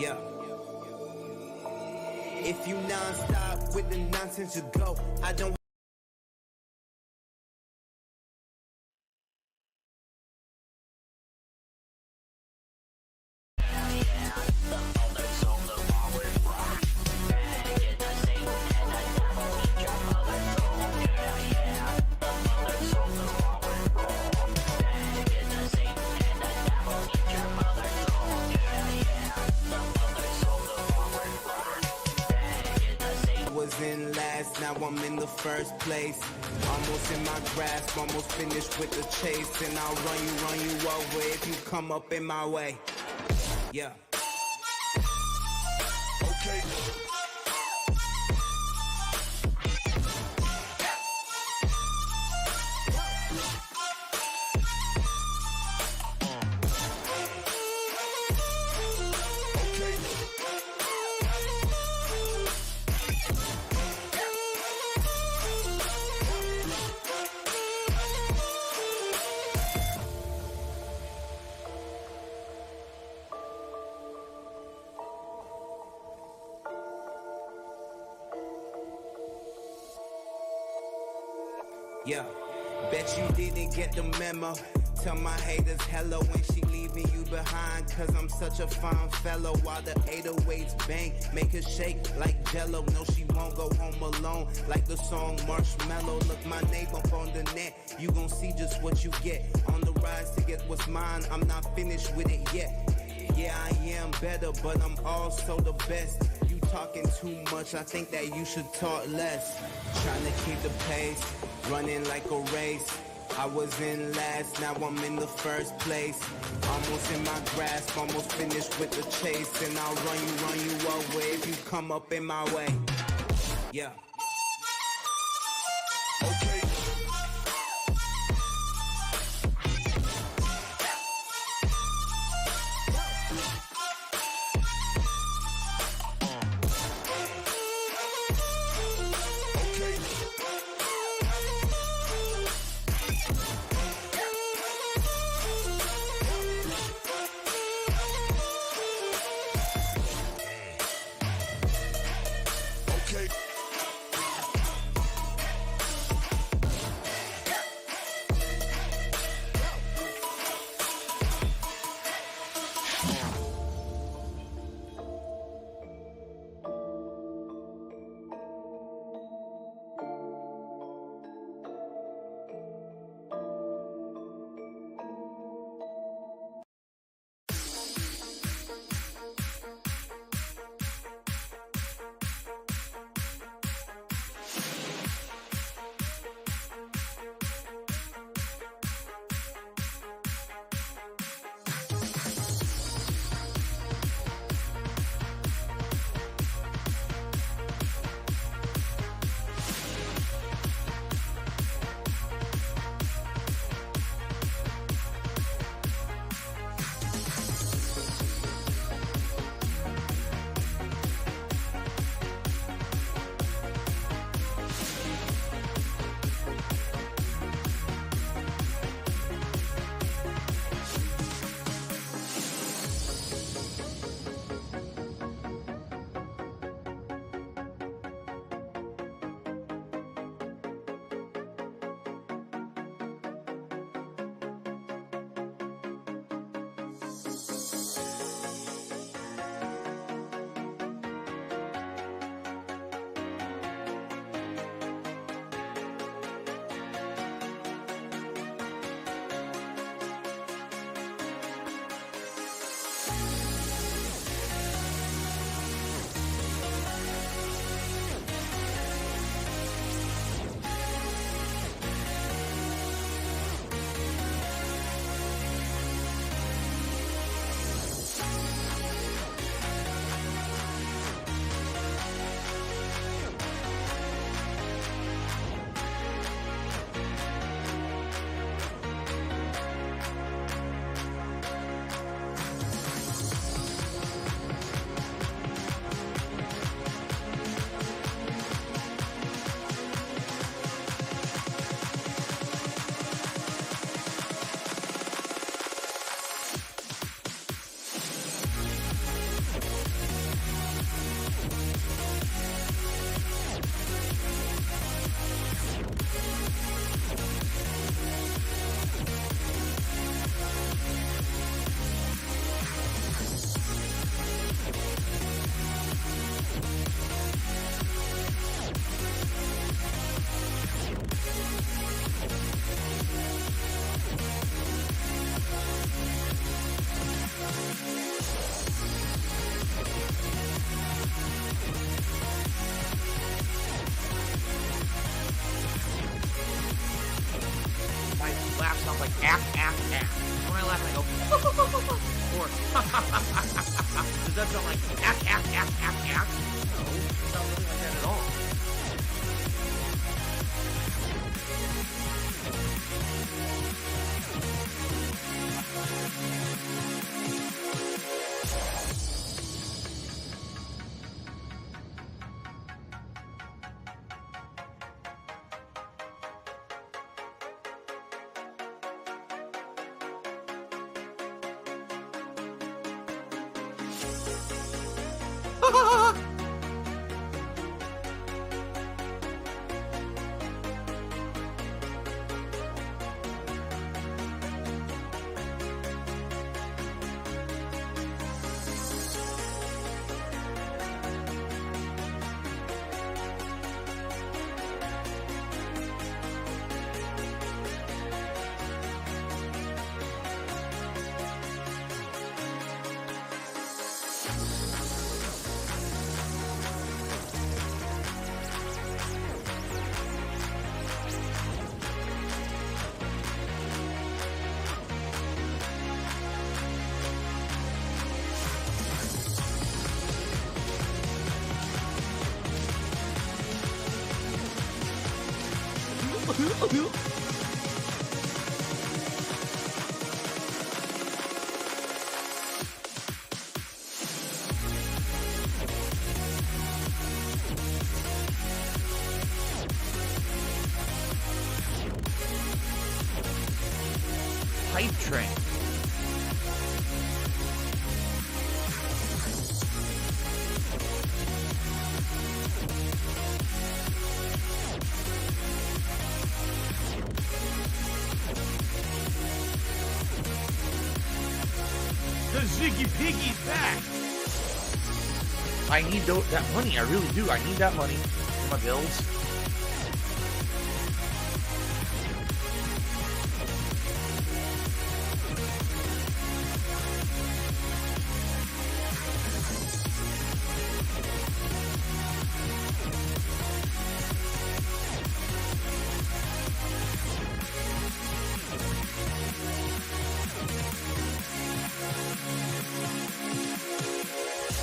Yeah. If you non-stop with the nonsense, you go. I don't. In last, now I'm in the first place. Almost in my grasp, almost finished with the chase. And I'll run you over if you come up in my way. Yeah. Okay. Yeah, bet you didn't get the memo. Tell my haters hello when she leaving you behind, cause I'm such a fine fellow. While the 808s bang, make her shake like jello. No, she won't go home alone, like the song Marshmallow. Look my name up on the net, you gon' see just what you get. On the rise to get what's mine, I'm not finished with it yet. Yeah, I am better, but I'm also the best. You talking too much, I think that you should talk less. Trying to keep the pace, running like a race. I was in last, now I'm in the first place. Almost in my grasp, almost finished with the chase. And I'll run you over if you come up in my way. Yeah. Okay. When I laugh, I go, or, does that sound like, No, it's not really like that at all. Pipe train. The Ziggy Piggy's back. I need that money. I really do. I need that money for my bills.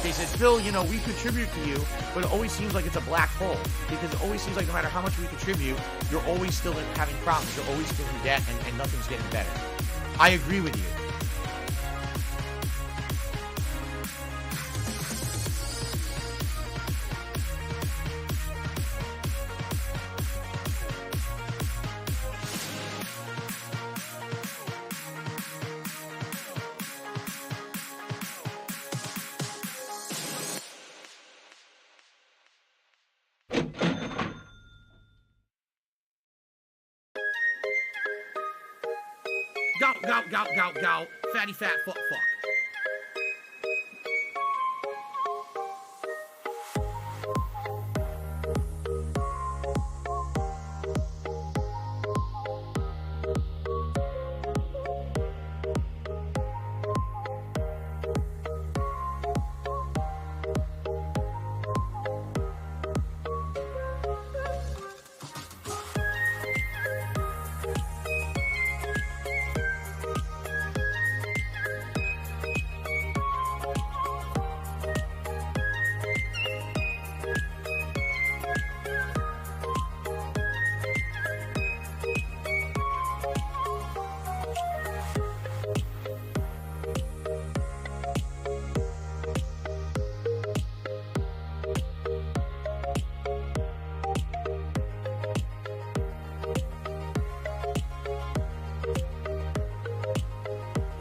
They said, Phil, you know, we contribute to you, but it always seems like it's a black hole. Because it always seems like no matter how much we contribute, you're always still having problems. You're always still in debt, and nothing's getting better. I agree with you. Go, fatty fat fuck.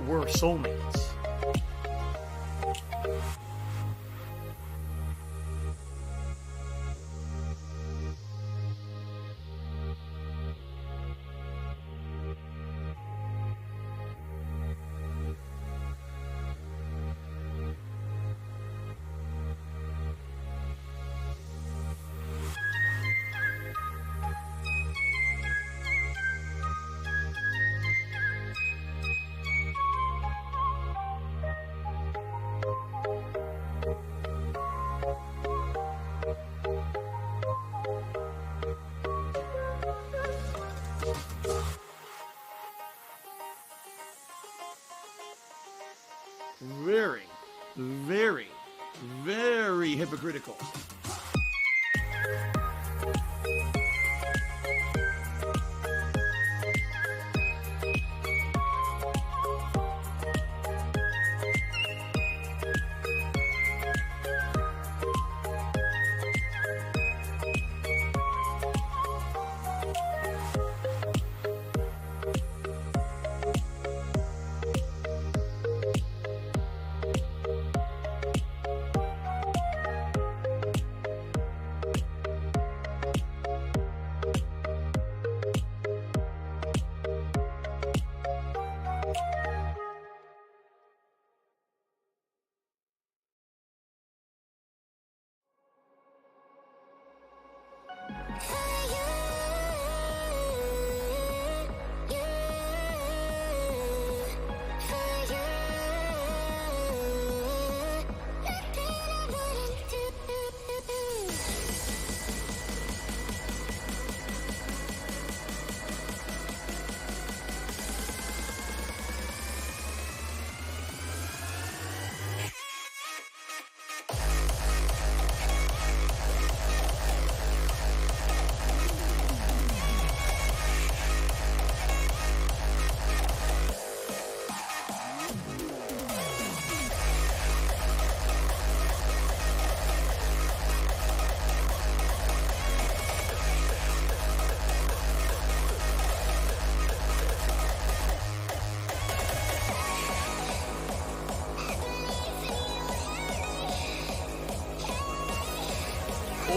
We're soulmates. very, very, very hypocritical.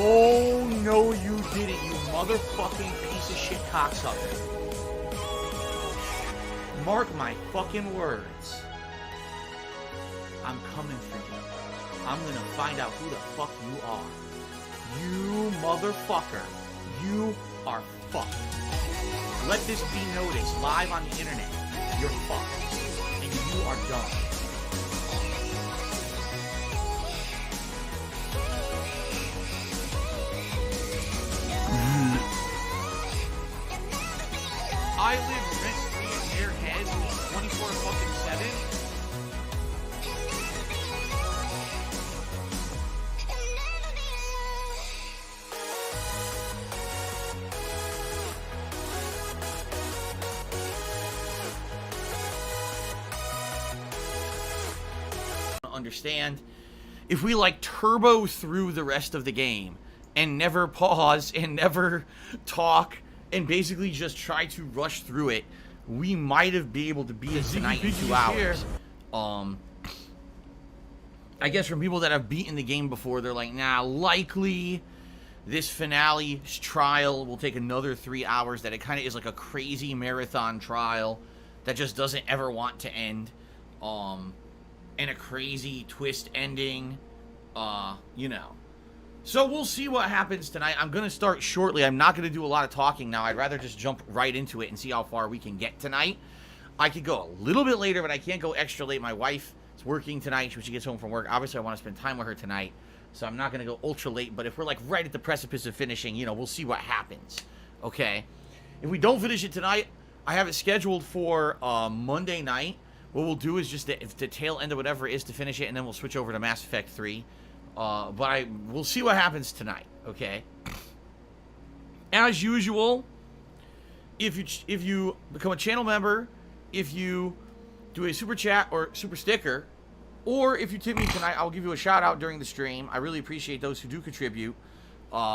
Oh, no, you didn't, you motherfucking piece of shit cocksucker. Mark my fucking words. I'm coming for you. I'm gonna find out who the fuck you are. You motherfucker. You are fucked. Let this be noticed live on the internet. You're fucked. And you are done. I live rent-free in their heads 24 fucking 7. Understand, if we like turbo through the rest of the game and never pause and never talk and basically just try to rush through it, we might have been able to beat it tonight in 2 hours. I guess from people that have beaten the game before, they're like, nah, likely this finale trial will take another 3 hours, that it kind of is like a crazy marathon trial that just doesn't ever want to end, and a crazy twist ending, you know. So we'll see what happens tonight. I'm going to start shortly. I'm not going to do a lot of talking now. I'd rather just jump right into it and see how far we can get tonight. I could go a little bit later, but I can't go extra late. My wife is working tonight when she gets home from work. Obviously, I want to spend time with her tonight, so I'm not going to go ultra late. But if we're like right at the precipice of finishing, you know, we'll see what happens. Okay? If we don't finish it tonight, I have it scheduled for Monday night. What we'll do is just the tail end of whatever it is to finish it, and then we'll switch over to Mass Effect 3. But we'll see what happens tonight, okay? As usual, if you become a channel member, if you do a super chat or super sticker, or if you tip me tonight, I'll give you a shout out during the stream. I really appreciate those who do contribute.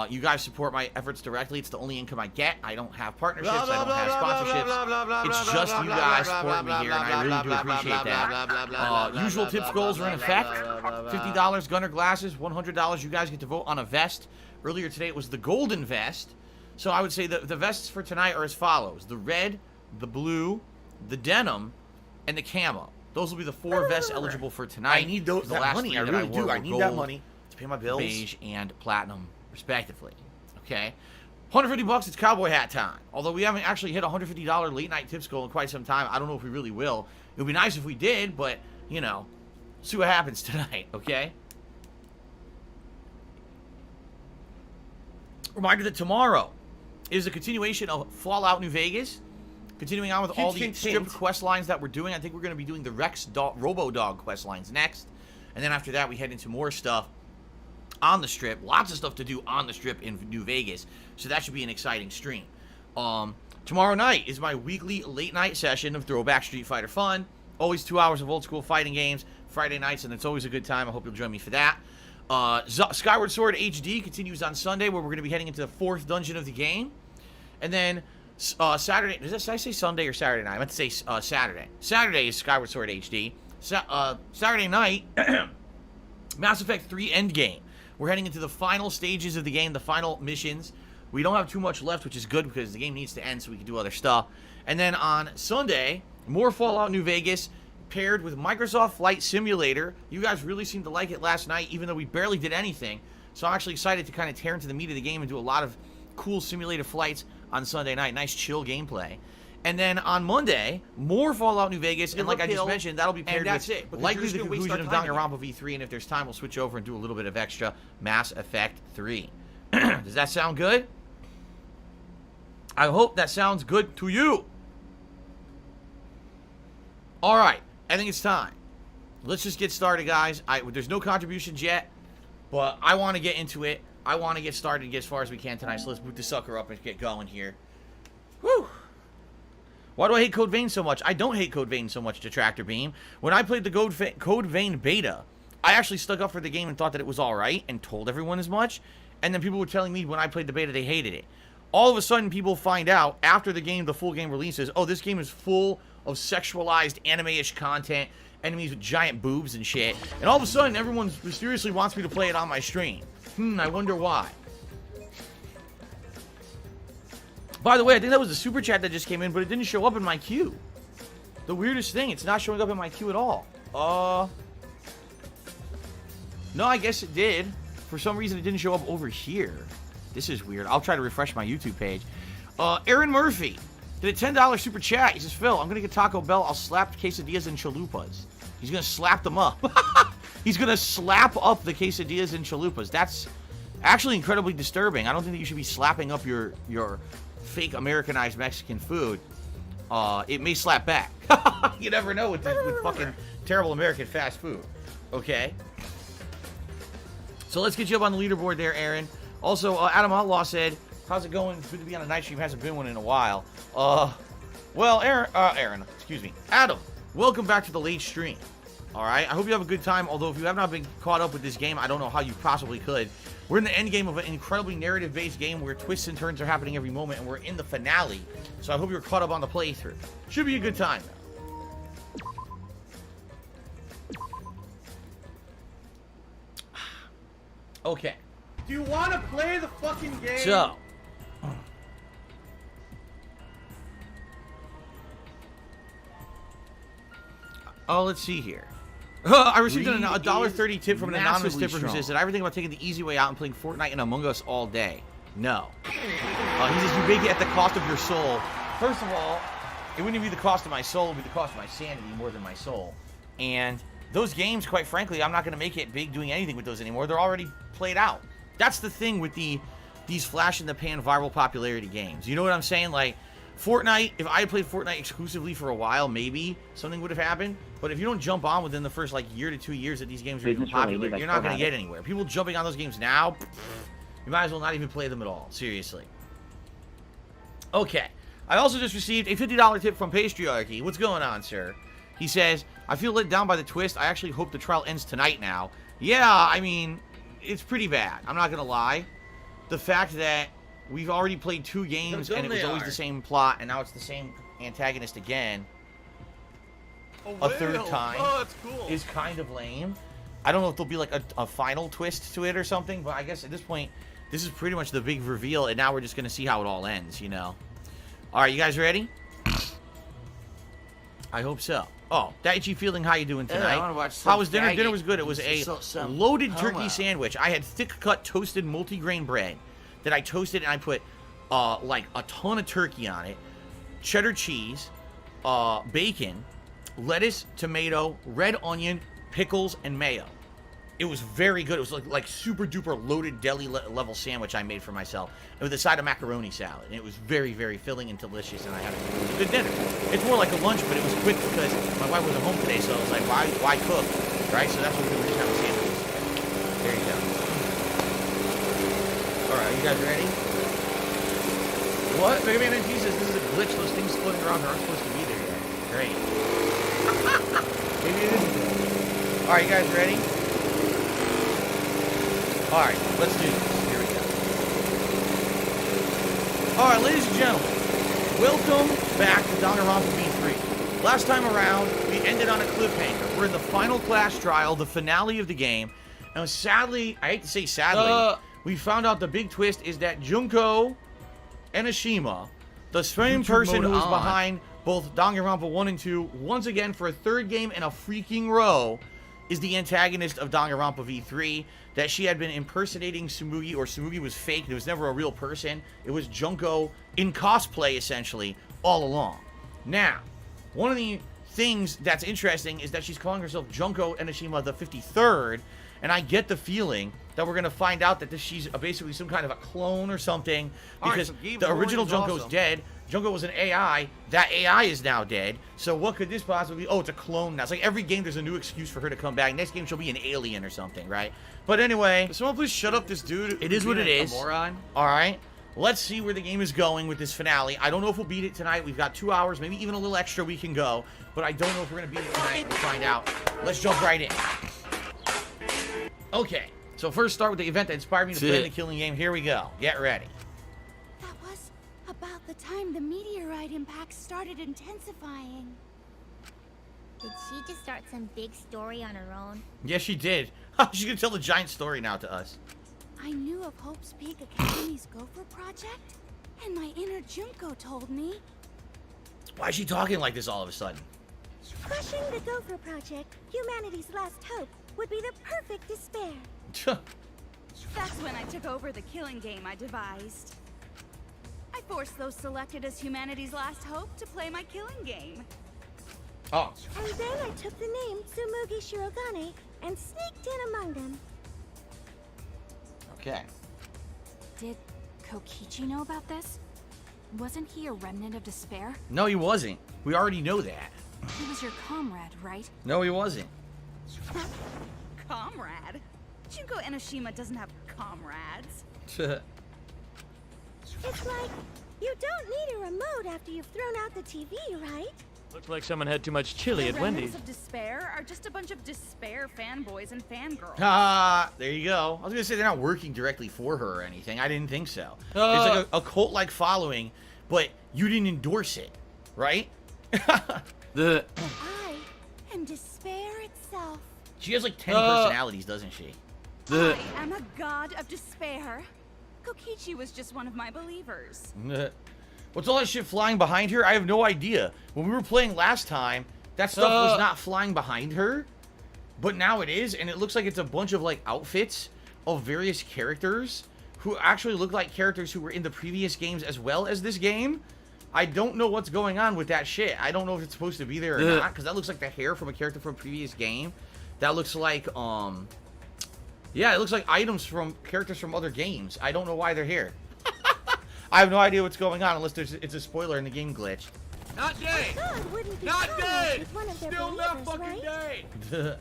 You guys support my efforts directly. It's the only income I get. I don't have partnerships. I don't have sponsorships. It's just you guys supporting me here, and I really do appreciate that. Usual tips goals are in effect. $50 Gunner glasses, $100 you guys get to vote on a vest. Earlier today it was the golden vest. So I would say the vests for tonight are as follows: the red, the blue, the denim, and the camo. Those will be the 4 vests eligible for tonight. I need those. That money, I really do. I need that money to pay my bills. Beige and platinum, respectively. Okay, $150. It's cowboy hat time. Although we haven't actually hit a $150 late night tips goal in quite some time, I don't know if we really will. It would be nice if we did, but you know, see what happens tonight. Okay. Reminder that tomorrow is a continuation of Fallout New Vegas. Continuing on with all the strip quest lines that we're doing, I think we're going to be doing the Robo-Dog quest lines next. And then after that, we head into more stuff on the strip. Lots of stuff to do on the strip in New Vegas. So that should be an exciting stream. Tomorrow night is my weekly late-night session of Throwback Street Fighter fun. Always 2 hours of old-school fighting games. Friday nights, and it's always a good time. I hope you'll join me for that. Skyward Sword HD continues on Sunday, where we're going to be heading into the 4th dungeon of the game. And then Saturday, did I say Sunday or Saturday night? I meant to say Saturday. Saturday is Skyward Sword HD. Saturday night, Mass Effect 3 Endgame. We're heading into the final stages of the game, the final missions. We don't have too much left, which is good because the game needs to end so we can do other stuff. And then on Sunday, more Fallout New Vegas, paired with Microsoft Flight Simulator. You guys really seemed to like it last night, even though we barely did anything. So I'm actually excited to kind of tear into the meat of the game and do a lot of cool simulated flights on Sunday night. Nice chill gameplay. And then on Monday, more Fallout New Vegas, and like I just mentioned, that'll be paired with likely the conclusion of Danganronpa V3, and if there's time, we'll switch over and do a little bit of extra Mass Effect 3. Does that sound good? I hope that sounds good to you. All right, I think it's time. Let's just get started, guys. There's no contributions yet, but I want to get into it. I want to get started and get as far as we can tonight, so let's boot the sucker up and get going here. Woo! Why do I hate Code Vein so much? I don't hate Code Vein so much, Detractor Beam. When I played the Code Vein beta, I actually stuck up for the game and thought that it was alright and told everyone as much. And then people were telling me when I played the beta they hated it. All of a sudden, people find out after the full game releases, oh, this game is full of sexualized anime-ish content, enemies with giant boobs and shit. And all of a sudden, everyone mysteriously wants me to play it on my stream. I wonder why. By the way, I think that was a super chat that just came in, but it didn't show up in my queue. The weirdest thing, it's not showing up in my queue at all. No, I guess it did. For some reason, it didn't show up over here. This is weird. I'll try to refresh my YouTube page. Aaron Murphy did a $10 super chat. He says, Phil, I'm going to get Taco Bell. I'll slap quesadillas and chalupas. He's going to slap them up. He's going to slap up the quesadillas and chalupas. That's actually incredibly disturbing. I don't think that you should be slapping up your fake Americanized Mexican food. It may slap back. You never know with fucking terrible American fast food. Okay? So let's get you up on the leaderboard there, Aaron. Also, Adam Outlaw said, how's it going? It's good to be on a night stream. Hasn't been one in a while. Well, Aaron, excuse me. Adam, welcome back to the late stream. All right? I hope you have a good time, although if you have not been caught up with this game, I don't know how you possibly could. We're in the end game of an incredibly narrative-based game where twists and turns are happening every moment, and we're in the finale. So I hope you're caught up on the playthrough. Should be a good time, though. Okay. Do you want to play the fucking game? So. Oh, let's see here. I received a $1.30 tip from an anonymous tipper who says, did I ever think about taking the easy way out and playing Fortnite and Among Us all day? No. He says, you bake it at the cost of your soul. First of all, it wouldn't be the cost of my soul, it would be the cost of my sanity more than my soul. And those games, quite frankly, I'm not going to make it big doing anything with those anymore. They're already played out. That's the thing with these flash-in-the-pan viral popularity games. You know what I'm saying? Like, Fortnite, if I had played Fortnite exclusively for a while, maybe something would have happened. But if you don't jump on within the first, year to 2 years that these games are even popular, you're not going to get anywhere. People jumping on those games now, you might as well not even play them at all. Seriously. Okay. I also just received a $50 tip from Patriarchy. What's going on, sir? He says, I feel let down by the twist. I actually hope the trial ends tonight now. Yeah, I mean, it's pretty bad. I'm not going to lie. The fact that we've already played 2 games and it was always the same plot, and now it's the same antagonist again a third time that's cool. Is kind of lame. I don't know if there'll be a final twist to it or something, but I guess at this point, this is pretty much the big reveal, and now we're just going to see how it all ends, you know? All right, you guys ready? I hope so. Oh, that itchy feeling, how you doing tonight? I want to watch how was dinner? Dinner was good. It was a loaded turkey sandwich. I had thick-cut toasted multigrain bread that I toasted, and I put a ton of turkey on it, cheddar cheese, bacon, lettuce, tomato, red onion, pickles, and mayo. It was very good. It was like super duper loaded deli level sandwich I made for myself with a side of macaroni salad. And it was very, very filling and delicious, and I had a good dinner. It's more like a lunch, but it was quick because my wife wasn't home today, so I was like, why cook, right? So that's what we were just having sandwiches. There you go. All right, you guys ready? What? Mega Man NP says this is a glitch. Those things floating around aren't supposed to be there yet. Great. Maybe it isn't. All right, you guys ready? All right, let's do this. Here we go. All right, ladies and gentlemen, welcome back to Danganronpa V3. Last time around, we ended on a cliffhanger. We're in the final class trial, the finale of the game. And sadly, I hate to say sadly, we found out the big twist is that Junko Enoshima, the same person who was behind both Danganronpa 1 and 2, once again for a third game in a freaking row, is the antagonist of Danganronpa V3, that she had been impersonating Tsumugi, or Tsumugi was fake, it was never a real person. It was Junko in cosplay, essentially, all along. Now, one of the things that's interesting is that she's calling herself Junko Enoshima the 53rd, and I get the feeling that we're going to find out that she's basically some kind of a clone or something, because the original Junko's dead. Junko was an AI. That AI is now dead. So what could this possibly be? Oh, it's a clone now. It's like every game there's a new excuse for her to come back. Next game she'll be an alien or something, right? But anyway. Someone please shut up this dude. It is what it is. Moron. All right. Let's see where the game is going with this finale. I don't know if we'll beat it tonight. We've got 2 hours, maybe even a little extra we can go. But I don't know if we're going to beat it tonight. We'll find out. Let's jump right in. Okay. So first start with the event that inspired me to play the killing game. Here we go. Get ready. That was about the time the meteorite impact started intensifying. Did she just start some big story on her own? Yes, she did. She's going to tell the giant story now to us. I knew of Hope's Peak Academy's Gopher Project, and my inner Junko told me. Why is she talking like this all of a sudden? Crushing the Gopher Project, humanity's last hope, would be the perfect despair. That's when I took over the killing game I devised. I forced those selected as humanity's last hope to play my killing game. Oh. And then I took the name Tsumugi Shirogane and sneaked in among them. Okay. Did Kokichi know about this? Wasn't he a remnant of despair? No, he wasn't. We already know that. He was your comrade, right? No, he wasn't. Comrade? Junko Enoshima doesn't have comrades. It's like, you don't need a remote after you've thrown out the TV, right? Looks like someone had too much chili at The Wendy's. remnants of despair are just a bunch of despair fanboys and fangirls. Ah, there you go. I was gonna say they're not working directly for her or anything. I didn't think so. It's like a cult-like following, but you didn't endorse it, right? I am despair itself. She has like 10 personalities, doesn't she? I am a god of despair. Kokichi was just one of my believers. What's all that shit flying behind her? I have no idea. When we were playing last time, that stuff was not flying behind her, but now it is, and it looks like it's a bunch of like outfits of various characters who actually look like characters who were in the previous games as well as this game. I don't know what's going on with that shit. I don't know if it's supposed to be there or not, because that looks like the hair from a character from a previous game. That looks like, yeah, it looks like items from characters from other games. I don't know why they're here. I have no idea what's going on unless it's a spoiler in the game glitch. Not dead! Not dead! Still not fucking right? dead!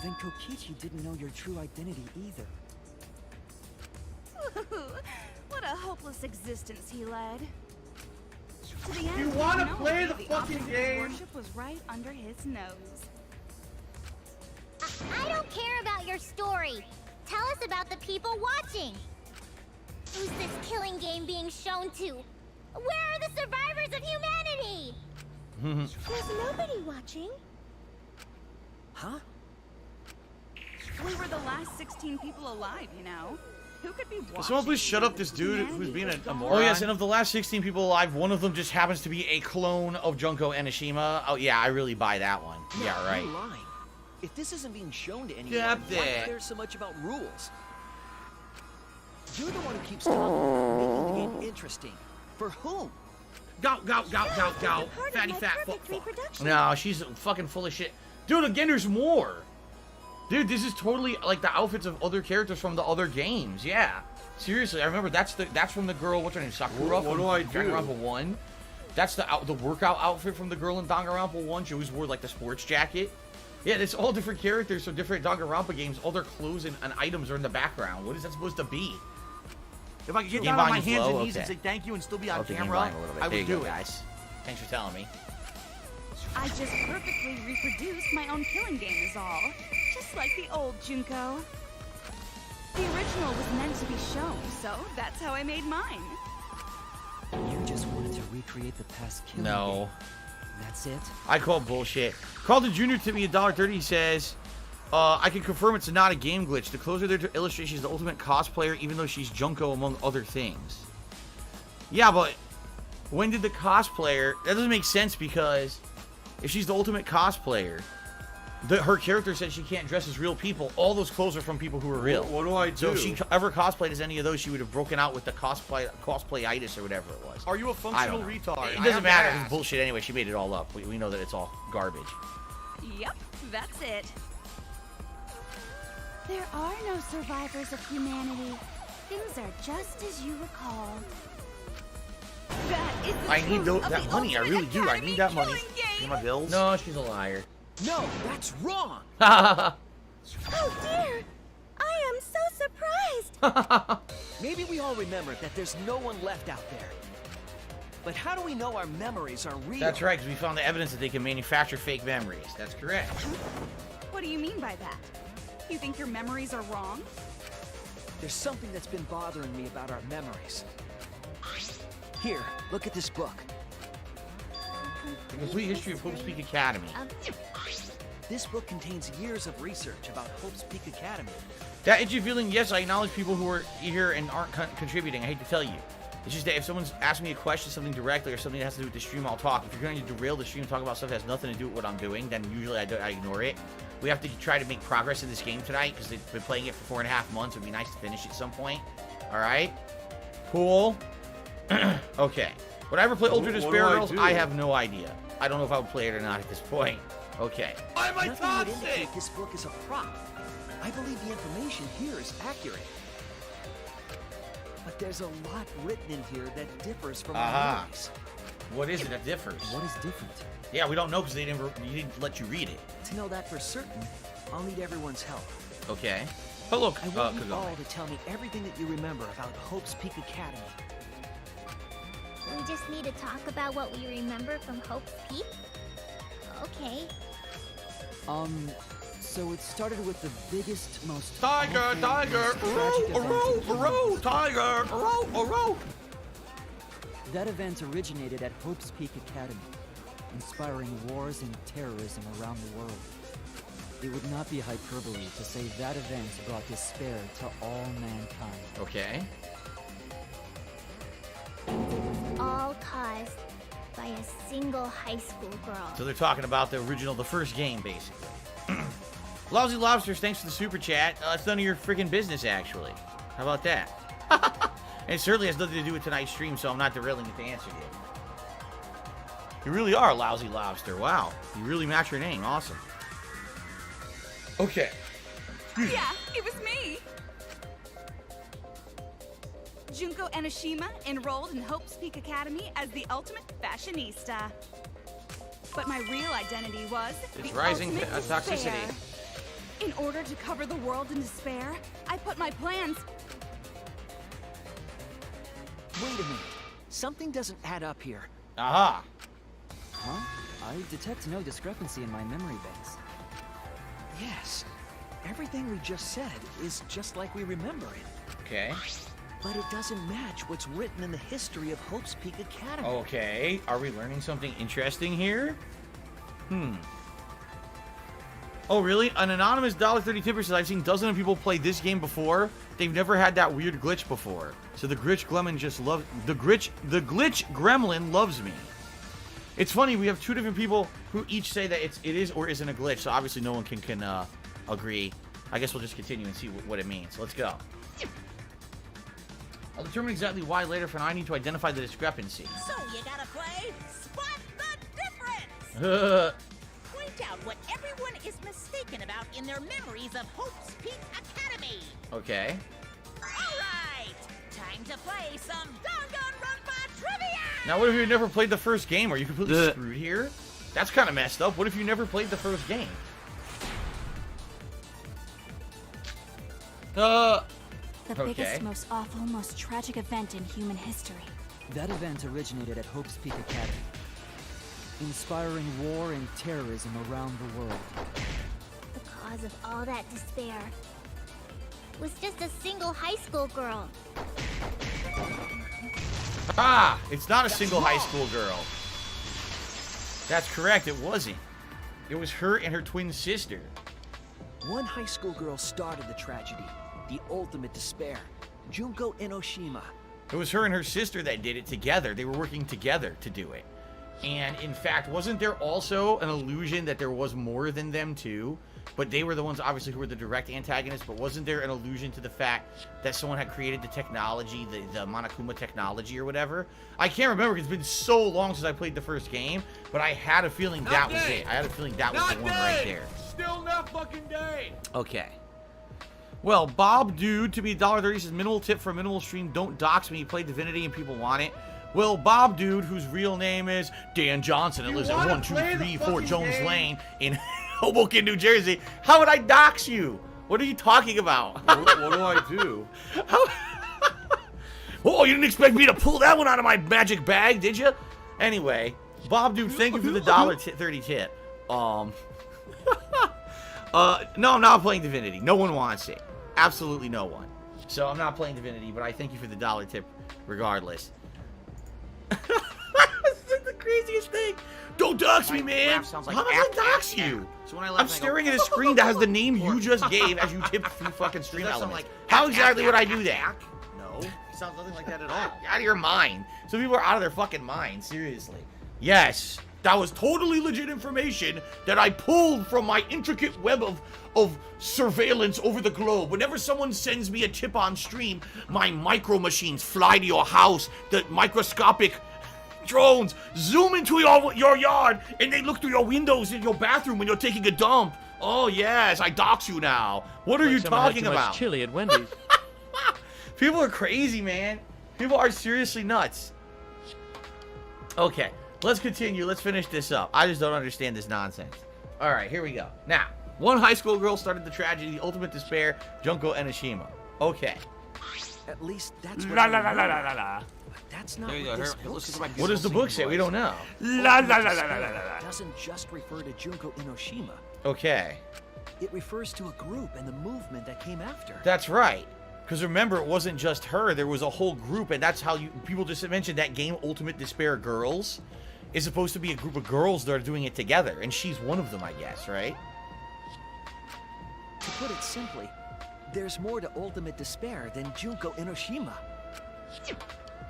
Then Kokichi didn't know your true identity either. What a hopeless existence he led. To the end, You wanna no play idea the fucking object of game? Worship was right under his nose. I don't care about your story. Tell us about the people watching. Who's this killing game being shown to? Where are the survivors of humanity? There's nobody watching. Huh? We were the last 16 people alive, you know. Who could be watching? Someone please shut up this dude who's being a moron. Oh yes, and of the last 16 people alive, one of them just happens to be a clone of Junko Enoshima. Oh yeah, I really buy that one. Yeah, right. You're lying. If this isn't being shown to anyone, Yep, why there. care so much about rules? You're the one who keeps talking, making the game interesting. For whom? Go, go, go, go, go. Part of Fatty my fat perfect fuck. reproduction. No, she's fucking full of shit. Dude, again, there's more. Dude, this is totally like the outfits of other characters from the other games. Yeah. Seriously, I remember that's from the girl, what's her name? Sakura What from do I do? Danganronpa 1. That's the workout outfit from the girl in Danganronpa 1. She always wore like the sports jacket. Yeah, it's all different characters from different Danganronpa games. All their clothes and items are in the background. What is that supposed to be? If I could get Game down on my volume's hands low? and knees and Okay. say thank you and still be on I'll take game camera, volume a little bit. I There would you do go, it. guys. Thanks for telling me. I just perfectly reproduced my own killing game is all. Just like the old Junko. The original was meant to be shown, so that's how I made mine. You just wanted to recreate the past killing No. game. That's it? I call bullshit. Carlton Jr. to me $1.30. He says, I can confirm it's not a game glitch. The closer there to illustrate she's the ultimate cosplayer, even though she's Junko among other things. Yeah, but when did the cosplayer... That doesn't make sense because if she's the ultimate cosplayer, her character said she can't dress as real people. All those clothes are from people who are real. What do I do? So if she ever cosplayed as any of those, she would have broken out with the cosplayitis or whatever it was. Are you a I functional don't know. retard? It I doesn't have to matter. ask. It's bullshit anyway. She made it all up. We know that it's all garbage. Yep, that's it. There are no survivors of humanity. Things are just as you recall. That is the I need truth of that the money. I Ultimate really do. I Academy need that money. killing game. Pay my bills? No, she's a liar. No, that's wrong! Oh dear! I am so surprised! Maybe we all remember that there's no one left out there. But how do we know our memories are real? That's right, because we found the evidence that they can manufacture fake memories. That's correct. What do you mean by that? You think your memories are wrong? There's something that's been bothering me about our memories. Here, look at this book. The complete history of Hope's Peak Academy. This book contains years of research about Hope's Peak Academy. That itchy feeling, yes, I acknowledge people who are here and aren't contributing. I hate to tell you. It's just that if someone's asking me a question, something directly, or something that has to do with the stream, I'll talk. If you're going to derail the stream and talk about stuff that has nothing to do with what I'm doing, then usually I ignore it. We have to try to make progress in this game tonight, because they've been playing it for 4.5 months. It would be nice to finish at some point. Alright? Cool. Okay. Would I ever play Ultra What do Despair I Girls? do? I have no idea. I don't know if I would play it or not at this point. Okay. Why am I Nothing would toxic? indicate this book is a prop. I believe the information here is accurate. But there's a lot written in here that differs from our memories. What is it that differs? What is different? Yeah, we don't know because they didn't let you read it. To know that for certain, I'll need everyone's help. Okay. Oh, look. I want you Kagome. all to tell me everything that you remember about Hope's Peak Academy. We just need to talk about what we remember from Hope's Peak? Okay. So it started with the biggest, most Tiger, awful, tiger, most tragic event in human tiger, That event originated at Hope's Peak Academy, inspiring wars and terrorism around the world. It would not be hyperbole to say that event brought despair to all mankind. Okay. All caused by a single high school girl. So they're talking about the first game, basically. Lousy Lobsters, thanks for the super chat. It's none of your freaking business, actually. How about that? And it certainly has nothing to do with tonight's stream, so I'm not derailing it to answer you. You really are a Lousy Lobster. Wow. You really match your name. Awesome. Okay. Yeah, it was me. Junko Enoshima enrolled in Hope's Peak Academy as the ultimate fashionista. But my real identity was It's the rising ultimate toxicity. despair. In order to cover the world in despair, I put my plans. Wait a minute. Something doesn't add up here. Aha. Huh? I detect no discrepancy in my memory banks. Yes. Everything we just said is just like we remember it. Okay. But it doesn't match what's written in the history of Hope's Peak Academy. Okay. Are we learning something interesting here? Oh, really? An anonymous $1.30 tipper says, I've seen dozens of people play this game before. They've never had that weird glitch before. So the glitch gremlin just loves... The glitch gremlin loves me. It's funny, we have two different people who each say that it is or isn't a glitch, so obviously no one can agree. I guess we'll just continue and see what it means. Let's go. I'll determine exactly why later, for now I need to identify the discrepancy. So you gotta play Spot the Difference! Point out what everyone is mistaken about in their memories of Hope's Peak Academy. Okay. All right, time to play some Danganronpa trivia. Now, what if you never played the first game? Are you completely screwed here? That's kind of messed up. What if you never played the first game? The biggest, most awful, most tragic event in human history. That event originated at Hope's Peak Academy, inspiring war and terrorism around the world. The cause of all that despair was just a single high school girl. Ah! It's not a single high school girl. That's correct, it wasn't. It was her and her twin sister. One high school girl started the tragedy, the ultimate despair, Junko Enoshima. It was her and her sister that did it together. They were working together to do it. And in fact, wasn't there also an illusion that there was more than them too? But they were the ones, obviously, who were the direct antagonists. But wasn't there an allusion to the fact that someone had created the technology, the Monokuma technology or whatever? I can't remember because it's been so long since I played the first game. But I had a feeling that was it. I had a feeling that was the one right there. Still not fucking dead. Okay. Well, Bob Dude, to be $1.30, says minimal tip for a minimal stream. Don't dox when you play Divinity and people want it. Well, Bob Dude, whose real name is Dan Johnson, and lives at 1234 Jones Lane in Hoboken, New Jersey. How would I dox you? What are you talking about? What do I do? Oh, you didn't expect me to pull that one out of my magic bag, did you? Anyway, Bob Dude, thank you for the $1.30 tip. No, I'm not playing Divinity. No one wants it. Absolutely no one. So I'm not playing Divinity, but I thank you for the $1 tip regardless. This is the craziest thing. Don't dox me, man. How am I gonna dox you? So when I I'm staring at a screen that has the name you just gave as you tipped through fucking stream elements. How exactly would I do that? No, it sounds nothing like that at all. Out of your mind. Some people are out of their fucking mind, seriously. Yes, that was totally legit information that I pulled from my intricate web of surveillance over the globe. Whenever someone sends me a tip on stream, my micro machines fly to your house. The microscopic drones zoom into your yard, and they look through your windows in your bathroom when you're taking a dump. Oh yes, I dox you now. What are you talking about? Much chili at Wendy's. People are crazy, man. People are seriously nuts. Okay, let's continue. Let's finish this up. I just don't understand this nonsense. All right, here we go. Now, one high school girl started the tragedy, the ultimate despair, Junko Enoshima. Okay. At least that's what But that's not what this book says. What does the book say? We don't know. Doesn't just refer to Junko Enoshima. Okay. It refers to a group and the movement that came after. That's right. Because remember, it wasn't just her. There was a whole group, and that's how people just mentioned that game, Ultimate Despair Girls, is supposed to be a group of girls that are doing it together, and she's one of them, I guess, right? To put it simply, there's more to Ultimate Despair than Junko Enoshima.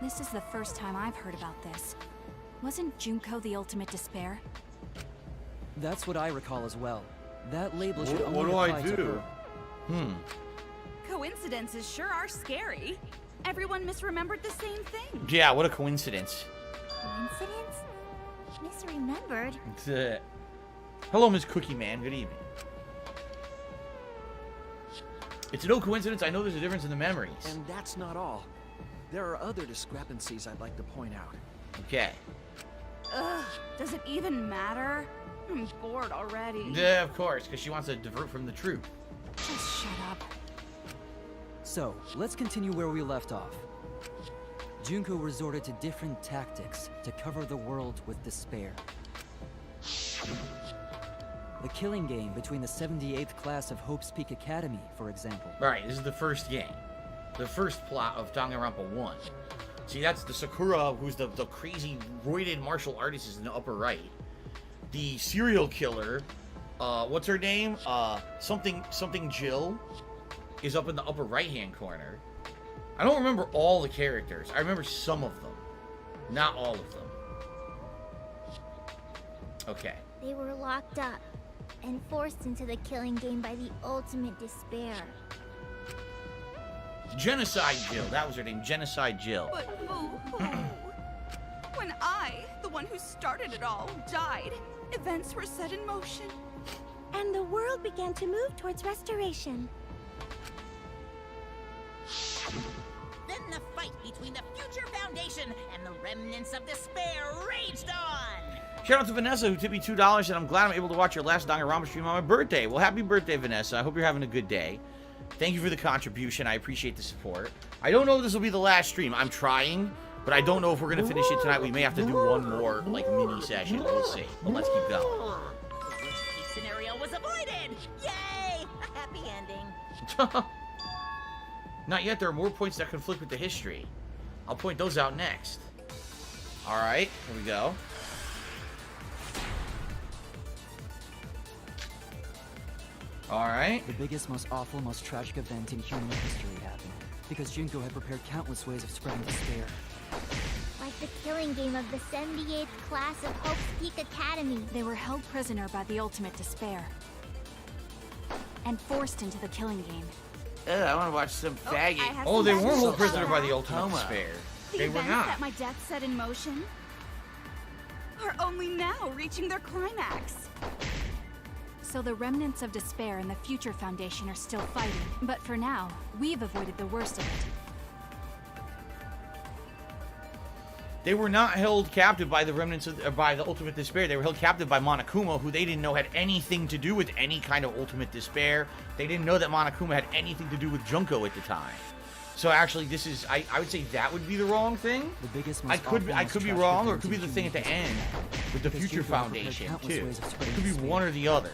This is the first time I've heard about this. Wasn't Junko the ultimate despair? That's what I recall as well. That label should What only do I apply to do? her. Coincidences sure are scary. Everyone misremembered the same thing. Yeah, what a coincidence. Coincidence? Misremembered? Hello, Miss Cookie Man. Good evening. It's no coincidence. I know there's a difference in the memories. And that's not all. There are other discrepancies I'd like to point out. Okay. Ugh, does it even matter? I'm bored already. Yeah, of course, because she wants to divert from the truth. Just shut up. So, let's continue where we left off. Junko resorted to different tactics to cover the world with despair. The killing game between the 78th class of Hope's Peak Academy, for example. Right, this is the first game. The first plot of Danganronpa 1. See, that's the Sakura, who's the crazy, roided martial artist, is in the upper right. The serial killer, what's her name? Something Jill, is up in the upper right-hand corner. I don't remember all the characters. I remember some of them. Not all of them. Okay. They were locked up and forced into the killing game by the ultimate despair. Genocide Jill. That was her name. Genocide Jill. But boo-hoo. When I, the one who started it all, died, Events were set in motion. And the world began to move towards restoration. Then the fight between the Future Foundation and the remnants of despair raged on. Shout out to Vanessa who tipped me $2, and I'm glad I'm able to watch your last Danganronpa stream on my birthday. Well, happy birthday, Vanessa. I hope you're having a good day. Thank you for the contribution. I appreciate the support. I don't know if this will be the last stream. I'm trying, but I don't know if we're going to finish it tonight. We may have to do one more, like, mini session. We'll see. But let's keep going. The worst-case scenario was avoided! Yay! A happy ending. Not yet. There are more points that conflict with the history. I'll point those out next. Alright, here we go. Alright. The biggest, most awful, most tragic event in human history happened because Junko had prepared countless ways of spreading despair. Like the killing game of the 78th class of Hope's Peak Academy. They were held prisoner by the ultimate despair and forced into the killing game. I want to watch some faggot. have Oh, some they bad weren't news held prisoner about by the that. ultimate despair. The They were events not. that my death set in motion are only now reaching their climax. So the remnants of despair and the Future Foundation are still fighting. But for now, we've avoided the worst of it. They were not held captive by the remnants of, by the ultimate despair. They were held captive by Monokuma, who they didn't know had anything to do with any kind of ultimate despair. They didn't know that Monokuma had anything to do with Junko at the time. So actually, this is I would say that would be the wrong thing. The biggest, most I could awful, be most wrong, tragic or it could be the event thing in at the human end history with the because Future Junko had prepared Foundation countless too. ways of It spreading could be despair. one or the other.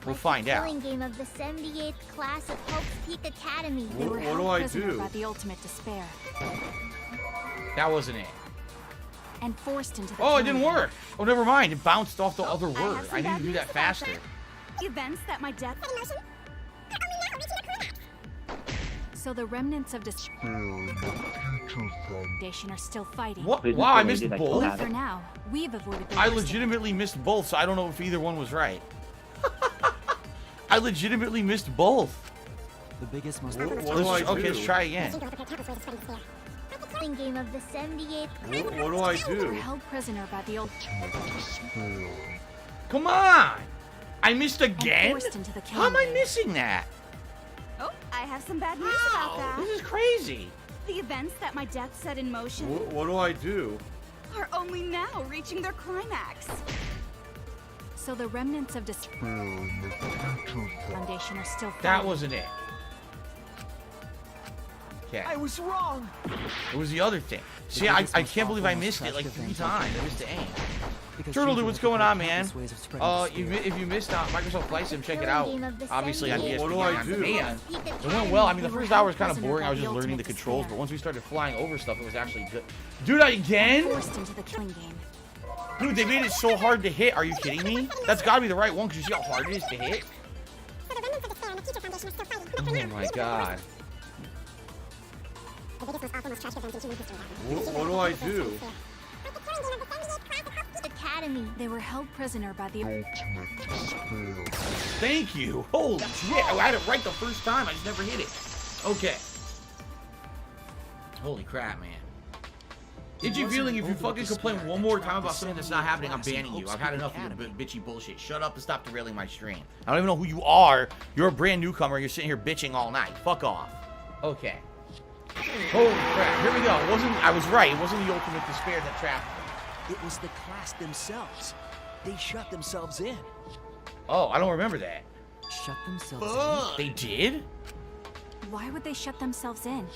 We'll Like find the out. killing game of the 78th class of Hope's Peak Academy. They were What held do I prisoner do? by the ultimate despair That wasn't it. and forced into the Oh, it killing didn't game. work. Oh, never mind. It bounced off the other I have word. some I need bad to do news that about faster. that. Events that my death set in motion so the remnants of despair Foundation are still fighting. What? Wow, I missed But both. for now, we've avoided the I worst of it. legitimately missed both, so I don't know if either one was right. I legitimately missed both. The biggest, most What awful, do I Okay, do? let's try again. The killing game of the 78th class. What do I They were do? held prisoner by the ultimate Come on! I missed and again? forced into the killing How am I game. missing that? Oh, I have some bad news about that. This is crazy. The events that my death set in motion What do I do? are only now reaching their climax. So the remnants of despair Foundation are still fighting. That wasn't it. Okay. I was wrong. It was the other thing. See, I can't believe I missed it like 3 times. I missed the aim. because Turtle, Junko dude, what's had going on, prepared man? countless ways of spreading despair. If you missed Microsoft Flight Sim, check it out. Obviously on DSP. What do I do? Man, it went well. I mean, the first hour was kind of boring. I was just learning the controls, but once we started flying over stuff, it was actually good. Dude, again? Forced into the killing game. Dude, they made it so hard to hit. Are you kidding me? That's got to be the right one, because you see how hard it is to hit? Oh my god. What do I do? Academy. They were held prisoner by the Thank you. Holy shit. I had it right the first time. I just never hit it. Okay. Holy crap, man. Itchy feeling, if you fucking complain one more time about something that's not happening, I'm banning you. I've had enough of your bitchy bullshit. Shut up and stop derailing my stream. I don't even know who you are. You're a brand newcomer. You're sitting here bitching all night. Fuck off. Okay. Holy crap. Here we go. I was right. It wasn't the ultimate despair that trapped me. It was the class themselves. They shut themselves in. Oh, I don't remember that. Shut themselves They did? Why would they shut themselves in?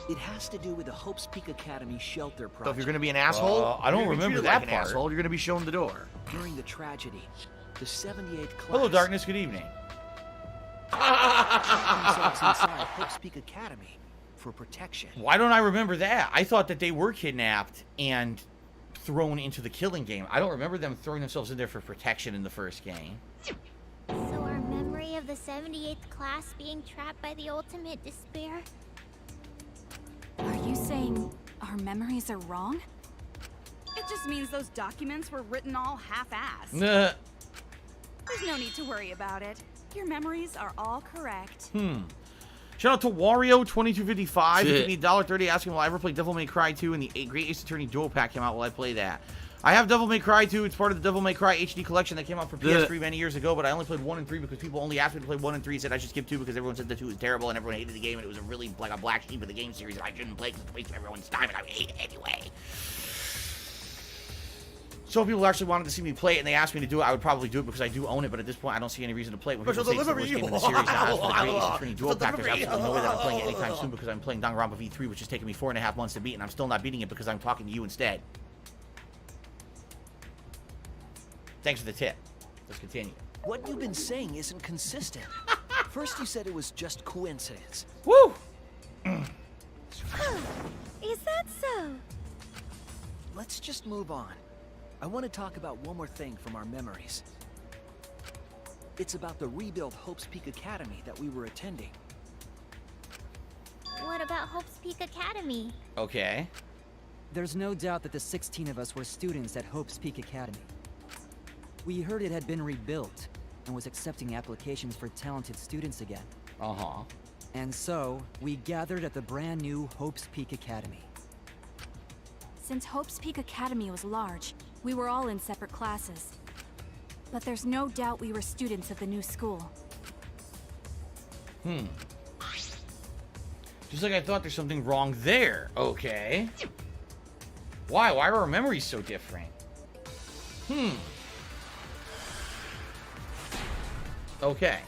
It has to do with the Hope's Peak Academy shelter So if project. you're gonna be an asshole, I don't you're gonna be remember treated that like an part. asshole, you're gonna be shown the door. During the tragedy, the 78th class Hello, darkness. Good evening. themselves inside Hope's Peak Academy for protection. Why don't I remember that? I thought that they were kidnapped and thrown into the killing game. I don't remember them throwing themselves in there for protection in the first game. So our memory of the 78th class being trapped by the ultimate despair? Are you saying our memories are wrong? It just means those documents were written all half-assed. Nah. There's no need to worry about it. Your memories are all correct. Shout out to Wario2255. He gave me $1.30 asking will I ever play Devil May Cry 2 and the Great Ace Attorney Dual Pack came out. Will I play that? I have Devil May Cry 2. It's part of the Devil May Cry HD collection that came out for PS3 many years ago, but I only played 1 and 3 because people only asked me to play 1 and 3 and said I should skip 2 because everyone said that 2 was terrible and everyone hated the game and it was a really like a black sheep of the game series and I shouldn't play because it's wasting everyone's time and I hate it anyway. So if people actually wanted to see me play it and they asked me to do it, I would probably do it because I do own it, but at this point I don't see any reason to play it. When people say it's the worst game in the series, and as for the great Ace Attorney dual pack, there's absolutely no way that I'm playing it anytime soon because I'm playing Danganronpa V3, which has taken me 4.5 months to beat, and I'm still not beating it because I'm talking to you instead. Thanks for the tip. Let's continue. What you've been saying isn't consistent. First you said it was just coincidence. Woo! Is that so? Let's just move on. I want to talk about one more thing from our memories. It's about the rebuilt Hope's Peak Academy that we were attending. What about Hope's Peak Academy? Okay. There's no doubt that the 16 of us were students at Hope's Peak Academy. We heard it had been rebuilt and was accepting applications for talented students again. Uh-huh. And so, we gathered at the brand new Hope's Peak Academy. Since Hope's Peak Academy was large, we were all in separate classes. But there's no doubt we were students of the new school. Just like I thought, there's something wrong there. Okay. Why? Why are our memories so different? Okay.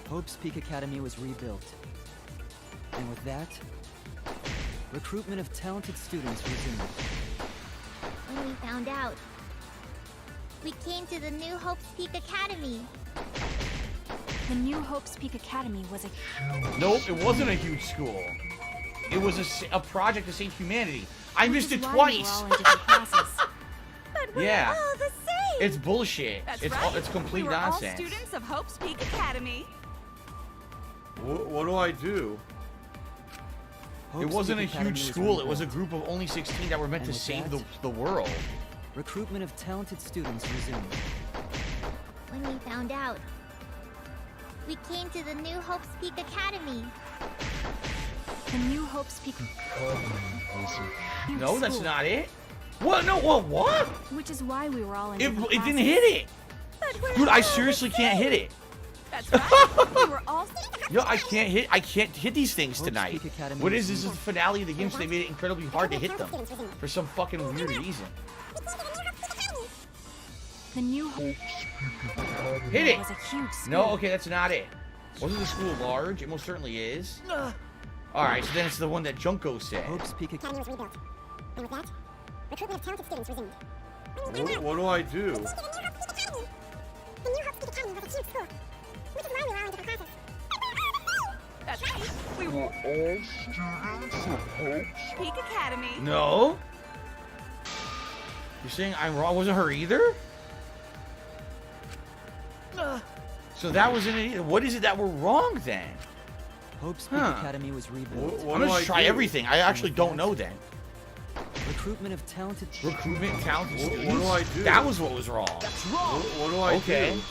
Hope's Peak Academy was rebuilt. And with that, recruitment of talented students resumed. When we found out, we came to the new Hope's Peak Academy. The new Hope's Peak Academy was a... Nope, it wasn't a huge school. It was a project to save humanity. I missed it Which is why we were twice. all in different classes. But we're Yeah. all the same. It's bullshit. That's It's right. it's complete we were nonsense. all students of Hope's Peak Academy. What do I do? Hope's It wasn't a Peak Academy huge was school. It was a rebuilt. group of only 16 that were meant And to with save that, the world. Recruitment of talented students resumed. When we found out, we came to the new Hope's Peak Academy. The new Hope's Peak... No, that's school, not it. What? No, what? Which is why we were all in It different didn't classes. hit it. But we're Dude, all I the seriously can't hit it. That's right. we were all... Yo, I can't hit these things Hope's tonight. Peak Academy What was is this? Is the finale of the game, so they made it incredibly hard to hit them for some fucking weird reason. The new Hope Hit it. was a huge school. No, okay, that's not it. Wasn't the school large? It most certainly is. All right, so then it's the one that Junko said. Hope's Peak Academy was rebuilt. And with that, recruitment of talented students resumed. What do I do? The new Hope's Peak Academy was a huge school, which is why we were all in different classes. That's right. We were all students of Hope's Peak Academy. No. You're saying I'm wrong? Wasn't her either? So that wasn't it either. What is it that we're wrong then? Hope's Peak Academy was rebuilt. I'm gonna try everything. I actually don't know then. Recruitment of talented... Recruitment talented students? What do I do? That was what was wrong. That's wrong. What do I Okay. do?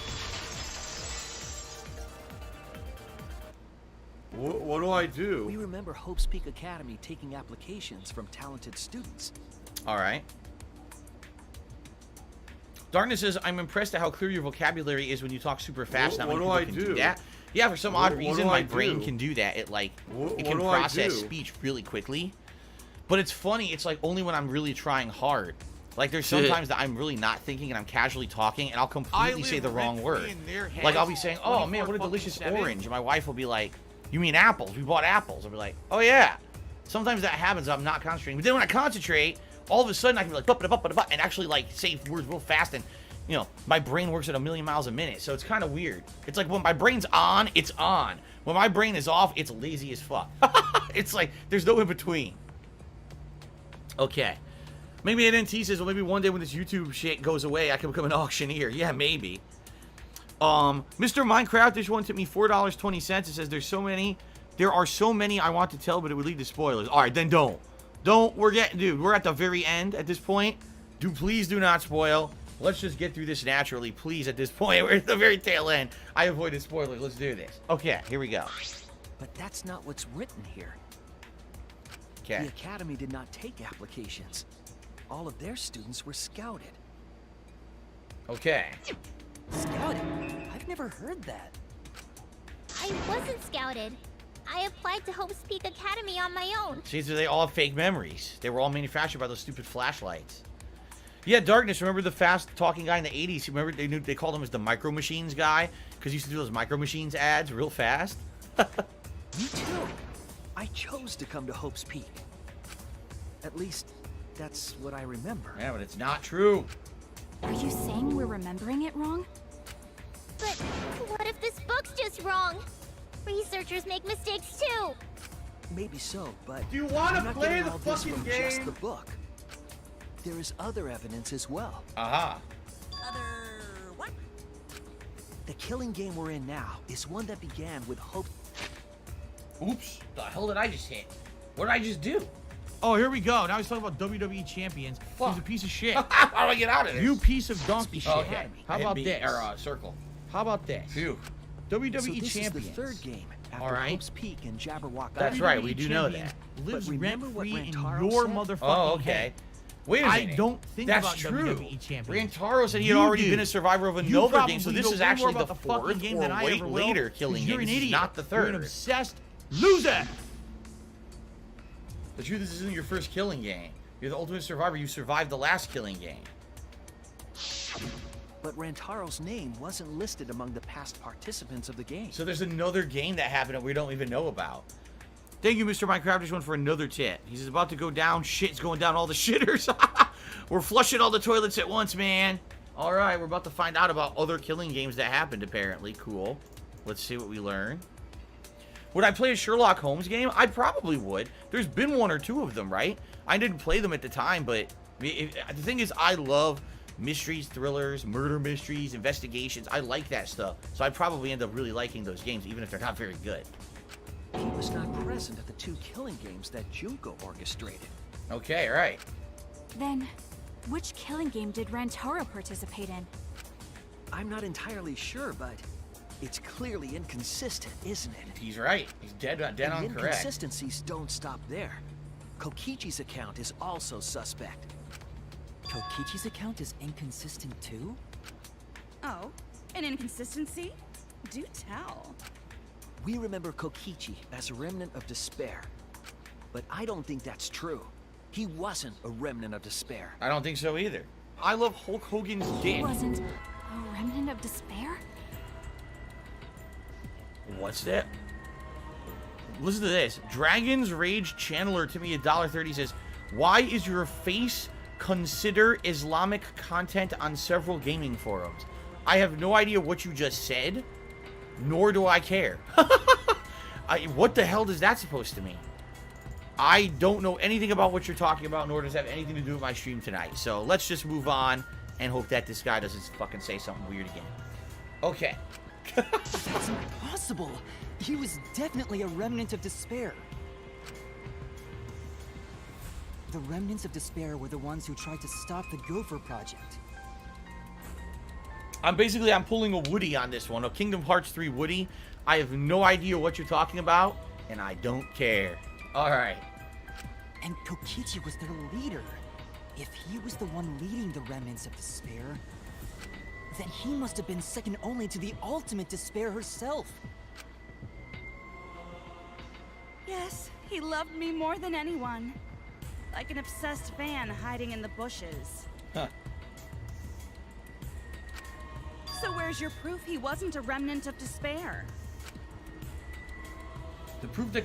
What do I do? We remember Hope's Peak Academy taking applications from talented students. All right. Darkness says, I'm impressed at how clear your vocabulary is when you talk super fast. Not What many do people I can do? that. Yeah, for some odd reason, do my I brain do? can do that. It like What it can do I process do? speech really quickly. But it's funny. It's like only when I'm really trying hard. Like there's sometimes that I'm really not thinking and I'm casually talking and I'll completely say the wrong word. Like I'll be saying, "Oh man, what a delicious orange," and my wife will be like, "You mean apples? We bought apples." I'll be like, "Oh yeah." Sometimes that happens. I'm not concentrating, but then when I concentrate, all of a sudden I can be like, "Bup-a-bup-a-bup," and actually like say words real fast and. You know, my brain works at 1,000,000 miles a minute, so it's kind of weird. It's like when my brain's on, it's on. When my brain is off, it's lazy as fuck. It's like, there's no in between. Okay. Maybe NNT says, well, maybe one day when this YouTube shit goes away, I can become an auctioneer. Yeah, maybe. Mr. Minecraft, this one took me $4.20. It says, there are so many I want to tell, but it would lead to spoilers. All right, then don't. We're at the very end at this point. Please do not spoil. Let's just get through this naturally, please, at this point. We're at the very tail end. I avoided spoilers. Let's do this. Okay, here we go. But that's not what's written here. The Academy did not take applications. All of their students were scouted. Okay. Scouted? I've never heard that. I wasn't scouted. I applied to Hope's Peak Academy on my own. See, so they all have fake memories. They were all manufactured by those stupid flashlights. Yeah, Darkness, remember the fast-talking guy in the 80s? Remember they called him as the Micro Machines guy? Because he used to do those Micro Machines ads real fast? Me too. I chose to come to Hope's Peak. At least, that's what I remember. Yeah, but it's not true. Are you saying we're remembering it wrong? But what if this book's just wrong? Researchers make mistakes too. Maybe so, but do you want to play the fucking fucking game? Just the book. There is other evidence as well. Aha. Other what? The killing game we're in now is one that began with Hope. Oops. The hell did I just hit? What did I just do? Oh, here we go. Now he's talking about WWE champions. He's a piece of shit. How do I get out of this? You piece of donkey shit. Okay. How about B, this? Or, circle. How about this? Phew. WWE So this champions. is the third game after All right. Hope's Peak and Jabberwock. That's WWE right. We do know champion that. Lives But remember what rent-free in Rantaro your said? motherfucking Oh, okay. head. Wait a I minute. don't think That's about true. WWE champions. Rantaro said he had You already do. been a survivor of a You Nova probably game, so know this is way more actually the about the fucking fourth game or than I way ever will, later 'cause killing you're game. an This is idiot. not the You're an third. obsessed loser. The truth is, this isn't your first killing game. You're the ultimate survivor. You survived the last killing game. But Rantaro's name wasn't listed among the past participants of the game. So there's another game that happened that we don't even know about. Thank you, Mr. Minecrafters1, for another tip. He's about to go down. Shit's going down all the shitters. We're flushing all the toilets at once, man. All right, we're about to find out about other killing games that happened, apparently. Cool. Let's see what we learn. Would I play a Sherlock Holmes game? I probably would. There's been one or two of them, right? I didn't play them at the time, but the thing is, I love mysteries, thrillers, murder mysteries, investigations. I like that stuff. So I'd probably end up really liking those games, even if they're not very good. He was not present at the two killing games that Junko orchestrated. Okay, all right. Then, which killing game did Rantaro participate in? I'm not entirely sure, but it's clearly inconsistent, isn't it? He's right. He's dead on And correct. inconsistencies don't stop there. Kokichi's account is also suspect. Kokichi's account is inconsistent too? Oh, an inconsistency? Do tell. We remember Kokichi as a remnant of despair. But I don't think that's true. He wasn't a remnant of despair. I don't think so either. I love Hulk Hogan's dick. He wasn't a remnant of despair? What's that? Listen to this. Dragon's Rage Channeler to me $1.30 says, why is your face consider Islamic content on several gaming forums? I have no idea what you just said, nor do I care. What the hell does that supposed to mean? I don't know anything about what you're talking about, nor does it have anything to do with my stream tonight. So let's just move on and hope that this guy doesn't fucking say something weird again. Okay. That's impossible. He was definitely a remnant of despair. The remnants of despair were the ones who tried to stop the Gopher Project. I'm pulling a Woody on this one. A Kingdom Hearts 3 Woody. I have no idea what you're talking about, and I don't care. All right. And Kokichi was their leader. If he was the one leading the remnants of despair, then he must have been second only to the ultimate despair herself. Yes, he loved me more than anyone. Like an obsessed fan hiding in the bushes. Huh. So where's your proof he wasn't a remnant of despair? The proof that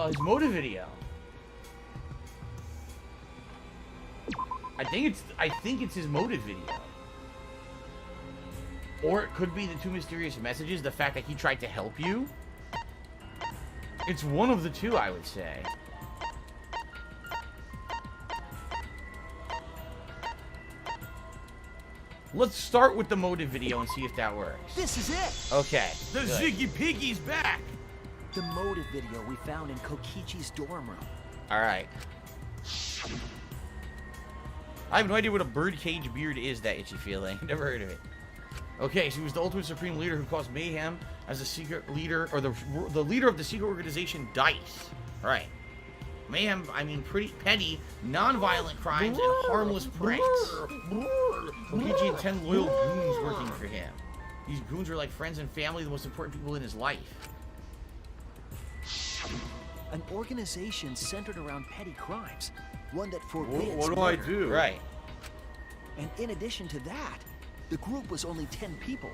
his motive video. I think it's his motive video. Or it could be the two mysterious messages, the fact that he tried to help you. It's one of the two, I would say. Let's start with the motive video and see if that works. This is it! Okay. The good. Ziggy Piggy's back! The motive video we found in Kokichi's dorm room. Alright. I have no idea what a birdcage beard is, that itchy feeling. Never heard of it. Okay, so he was the ultimate supreme leader who caused mayhem as the secret leader, or the leader of the secret organization DICE. Alright. Mayhem, I mean pretty petty, non-violent crimes and harmless pranks. Kokichi had 10 loyal goons working for him. These goons are like friends and family, the most important people in his life. An organization centered around petty crimes. One that forbids What do murder. I do? Right. And in addition to that, the group was only 10 people.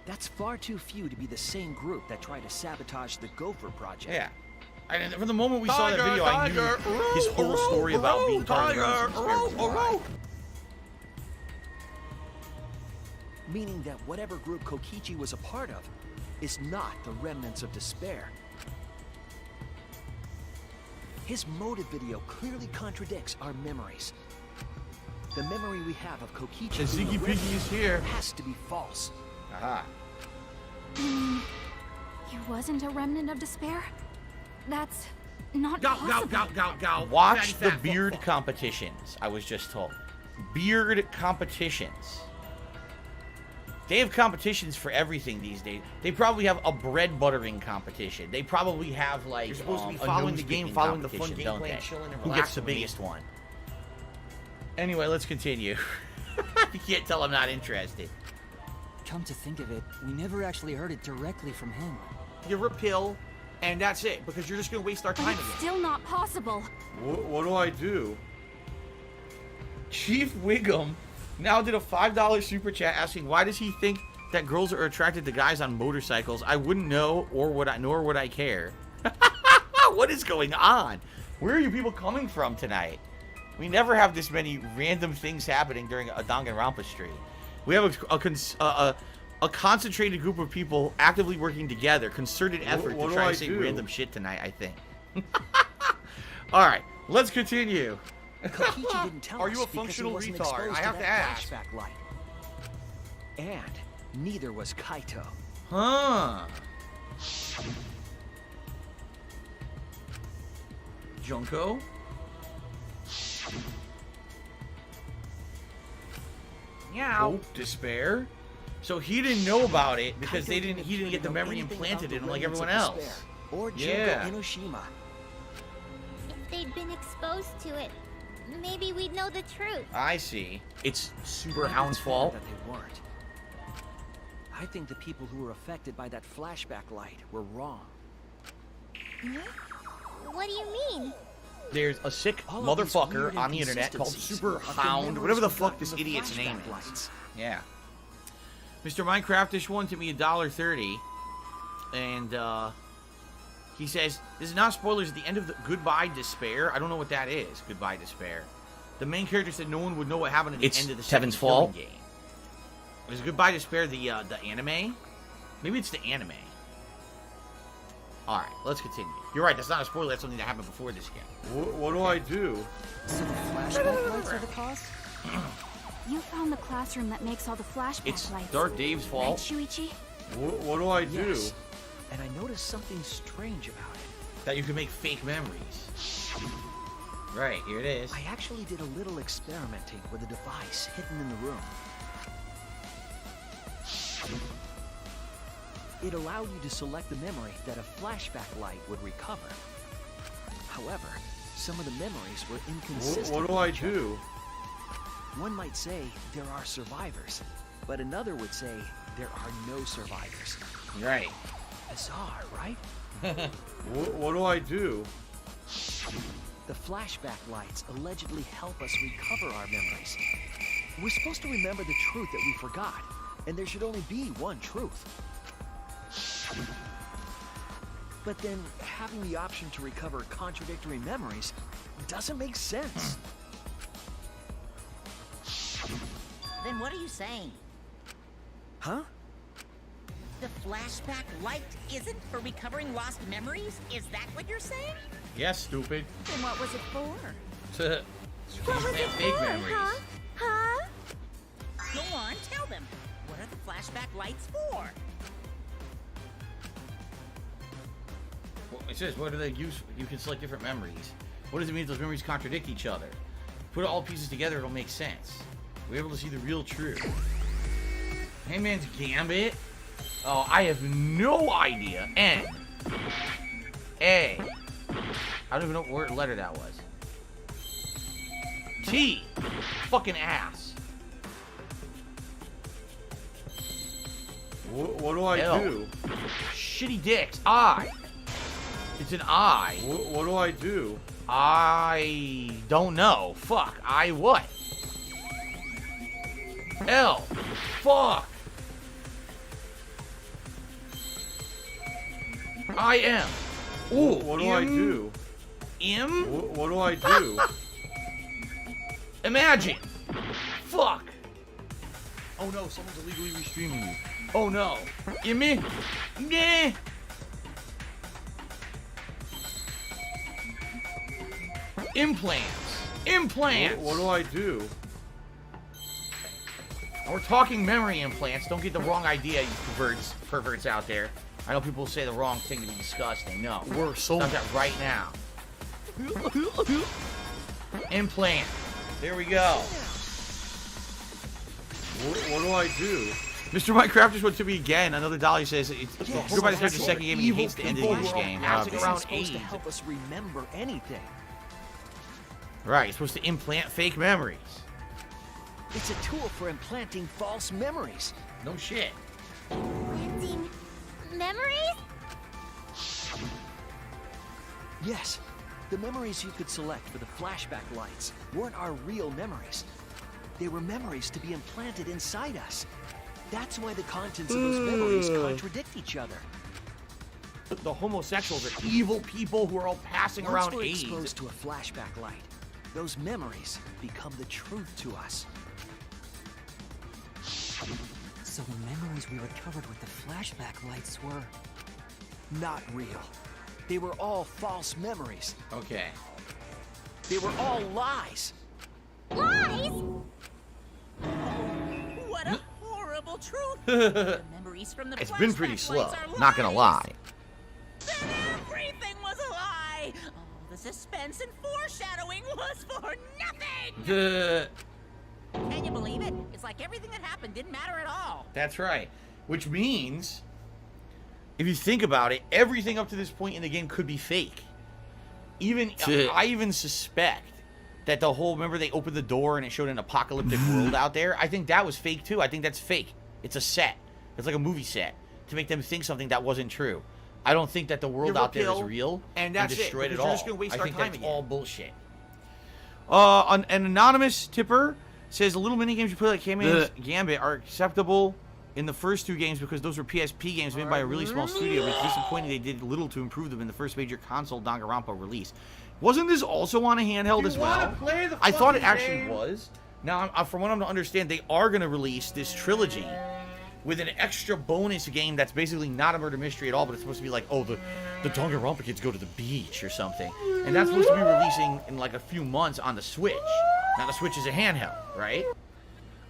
That's far too few to be the same group that tried to sabotage the Gopher Project. Yeah. And from the moment we saw that video, I knew his whole story about being part of the Meaning that whatever group Kokichi was a part of is not the remnants of despair. His motive video clearly contradicts our memories. The memory we have of Kokichi The Ziggy Piggy is here. has to be false. Aha. He wasn't a remnant of despair? That's not Go, possible. go. Watch Fatty, the fat, beard competitions, I was just told. Beard competitions. They have competitions for everything these days. They probably have a bread buttering competition. They probably have, like, You're supposed to be a following the nose-picking game, following the fun competition, don't gameplay, they? and chilling and Who gets the relaxing. biggest one? Anyway, let's continue. You can't tell I'm not interested. Come to think of it, we never actually heard it directly from him. Give a pill, and that's it, because you're just going to waste our But time it's again. still not possible. What do I do? Chief Wiggum now did a $5 super chat asking, why does he think that girls are attracted to guys on motorcycles? I wouldn't know, nor would I care. What is going on? Where are you people coming from tonight? We never have this many random things happening during a Danganronpa stream. We have a concentrated group of people actively working together, concerted effort what to do try I to say do? random shit tonight, I think. All right, let's continue. Kokichi didn't tell Are us you a because he functional wasn't retard? exposed I have to that ask. flashback light. And neither was Kaito. Huh. Junko? Hope, despair. So he didn't know about it because Kaito he didn't get the know memory anything implanted about in the him like remnants everyone of else. despair, or Junko Yeah. Enoshima. If they'd been exposed to it, maybe we'd know the truth. I see. It's Super Maybe Hound's it's better fault. that they weren't. I think the people who were affected by that flashback light were wrong. What do you mean? There's a sick All of these weird motherfucker on the internet called inconsistencies Super of the Hound, memories whatever the we fuck got this from the idiot's name flashback is. lights. Yeah. Mr. Minecraftish one to me $1.30, and he says, "This is not spoilers at the end of the Goodbye Despair." I don't know what that is. Goodbye Despair. The main character said no one would know what happened at the end of the second Tevin's fault. game. Is Goodbye Despair the anime? Maybe it's the anime. All right, let's continue. You're right. That's not a spoiler. That's something that happened before this game. What do I do? So the flashback lights are the cause? You found the classroom that makes all the flashback It's lights. Dark Dave's Right, fault. Shuichi? What do I do? Yes. And I noticed something strange about it. That you can make fake memories. Right, here it is. I actually did a little experimenting with a device hidden in the room. It allowed you to select the memory that a flashback light would recover. However, some of the memories were inconsistent. What do with I each other. do? One might say there are survivors, but another would say there are no survivors. Right. Bizarre, right? What do I do? The flashback lights allegedly help us recover our memories. We're supposed to remember the truth that we forgot, and there should only be one truth. But then, having the option to recover contradictory memories doesn't make sense. Then what are you saying? Huh? The flashback light isn't for recovering lost memories? Is that what you're saying? Yes, stupid. Then what was it for? What was it fake for, memories. Huh? Go on, tell them. What are the flashback lights for? Well, it says, what do they use? You can select different memories. What does it mean if those memories contradict each other? Put all pieces together, it'll make sense. We're able to see the real truth. Hangman's Gambit? Oh, I have no idea. N. A. I don't even know what letter that was. T. Fucking ass. What do I L. do? Shitty dicks. I. It's an I. What do I do? I don't know. Fuck. I what? L. Fuck. I am. Ooh. What do I do? What do I do? Imagine. Fuck. Oh no, someone's illegally restreaming you. Oh no. Gimme. Nah. Implants. Implants. What do I do? We're talking memory implants. Don't get the wrong idea, you perverts out there. I know people say the wrong thing to be disgusting. No. We're so Stop that right now. Implant. There we go. What do I do? Mr. Minecraft just went to me again. Another dolly says it's goodbye to the second game and he hates the ending of this game. This Around is supposed to AIDS. help us remember anything. Right, you're supposed to implant fake memories. It's a tool for implanting false memories. No shit. Planting memories? Yes, the memories you could select for the flashback lights weren't our real memories. They were memories to be implanted inside us. That's why the contents of those memories contradict each other. The homosexuals are evil people who are all passing Once around we're AIDS. exposed to a flashback light, those memories become the truth to us. So the memories we recovered with the flashback lights were... not real. They were all false memories. Okay. They were all lies. Lies? What a horrible truth! The memories from the It's been pretty flashback slow, lights are not gonna lies. lie. Then everything was a lie! All the suspense and foreshadowing was for nothing! Can you believe it? It's like everything that happened didn't matter at all. That's right. Which means, if you think about it, everything up to this point in the game could be fake. I even suspect that the whole, remember they opened the door and it showed an apocalyptic world out there? I think that was fake too. I think that's fake. It's a set. It's like a movie set to make them think something that wasn't true. I don't think that the world out there is real and that's destroyed it, it all. you're just gonna waste I our think time that's again. all bullshit. An anonymous tipper says the little mini games you play like Hangman's Gambit are acceptable in the first two games because those were PSP games made by a really small studio, but it's disappointing they did little to improve them in the first major console Danganronpa release. Wasn't this also on a handheld as well? I thought it actually was. Now, from what I'm to understand, they are going to release this trilogy with an extra bonus game that's basically not a murder mystery at all, but it's supposed to be like, oh, the Danganronpa kids go to the beach or something. And that's supposed to be releasing in like a few months on the Switch. Now, the Switch is a handheld, right?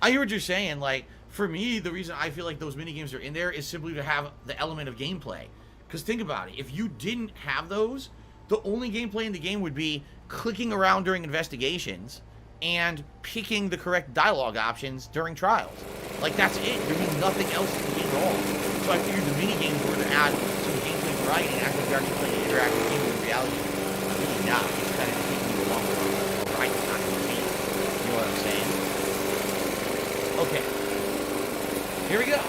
I hear what you're saying. Like, for me, the reason I feel like those minigames are in there is simply to have the element of gameplay. Because think about it. If you didn't have those, the only gameplay in the game would be clicking around during investigations and picking the correct dialogue options during trials. Like, that's it. There'd be nothing else in the game at all. So I figured the minigames were to add some gameplay variety and act like you're actually playing an interactive game in reality. Really not. It's kind of taking you along with the ride. It's not the game. You know what I'm saying? Okay. Here we go.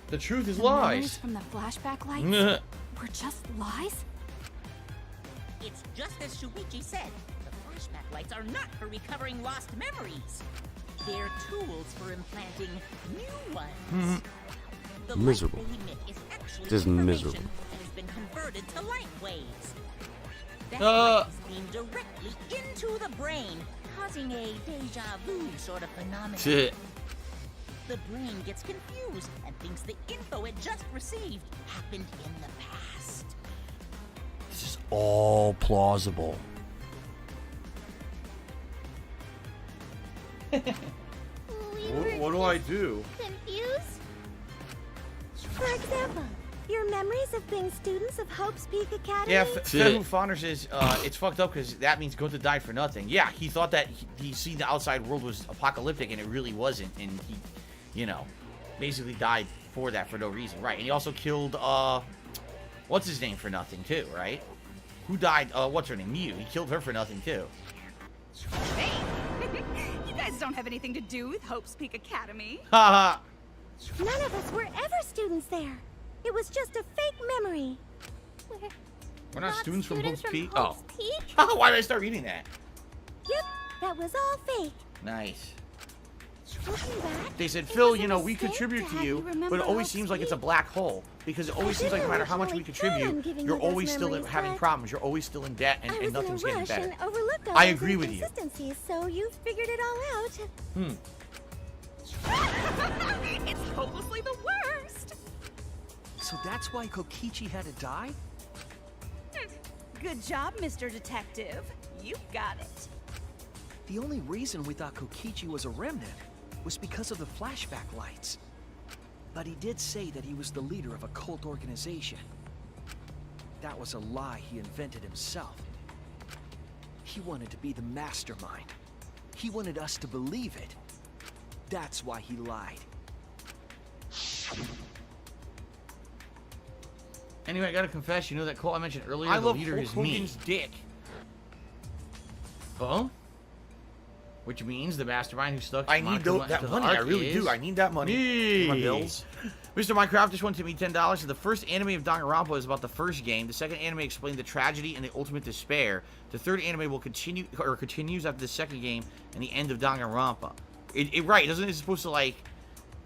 The truth is lies. Memories from the flashback lights were just lies? It's just as Shuichi said. The flashback lights are not for recovering lost memories. They're tools for implanting new ones. The Miserable. light they emit is actually It is information miserable. that has been converted to light waves. That light is beamed directly into the brain, causing a deja vu sort of phenomenon. Shit. The brain gets confused and thinks the info it just received happened in the past. This is all plausible. What do I do? Confused? For example, your memories of being students of Hope's Peak Academy? Yeah, Fehu Fauner says it's fucked up because that means Gota died for nothing. Yeah, he thought that he seen the outside world was apocalyptic and it really wasn't, and he, you know, basically died for that for no reason, right? And he also killed what's his name for nothing too, right? Who died? What's her name? Miu. He killed her for nothing too. Hey, you guys don't have anything to do with Hope's Peak Academy. Haha. None of us were ever students there. It was just a fake memory. We're not students from Hope's Peak. Hope's Oh. Peak? Why did I start reading that? Yep, that was all fake. Nice. Looking back, They said, it Phil, was a you know, we mistake contribute to to have you, remember but it always Hope's seems like it's a Peak. black hole. Because it always seems like no matter how much we contribute, you're always still having problems. You're always still in debt, and nothing's getting better. And overlooked all I those agree with you. inconsistencies, so you figured it all out. It's hopelessly the worst. So that's why Kokichi had to die? Good job, Mr. Detective. You got it. The only reason we thought Kokichi was a remnant was because of the flashback lights. But he did say that he was the leader of a cult organization. That was a lie he invented himself. He wanted to be the mastermind. He wanted us to believe it. That's why he lied. Anyway, I gotta confess, you know that quote I mentioned earlier? I the love leader Hulk is me. Hogan's dick. Huh? Which means the mastermind who stuck I need that money. I really do. I need that money. Me. For my bills. Mr. Minecraft just wanted to me $10. The first anime of Danganronpa is about the first game. The second anime explained the tragedy and the ultimate despair. The third anime will continues after the second game and the end of Danganronpa. Right, doesn't it supposed to like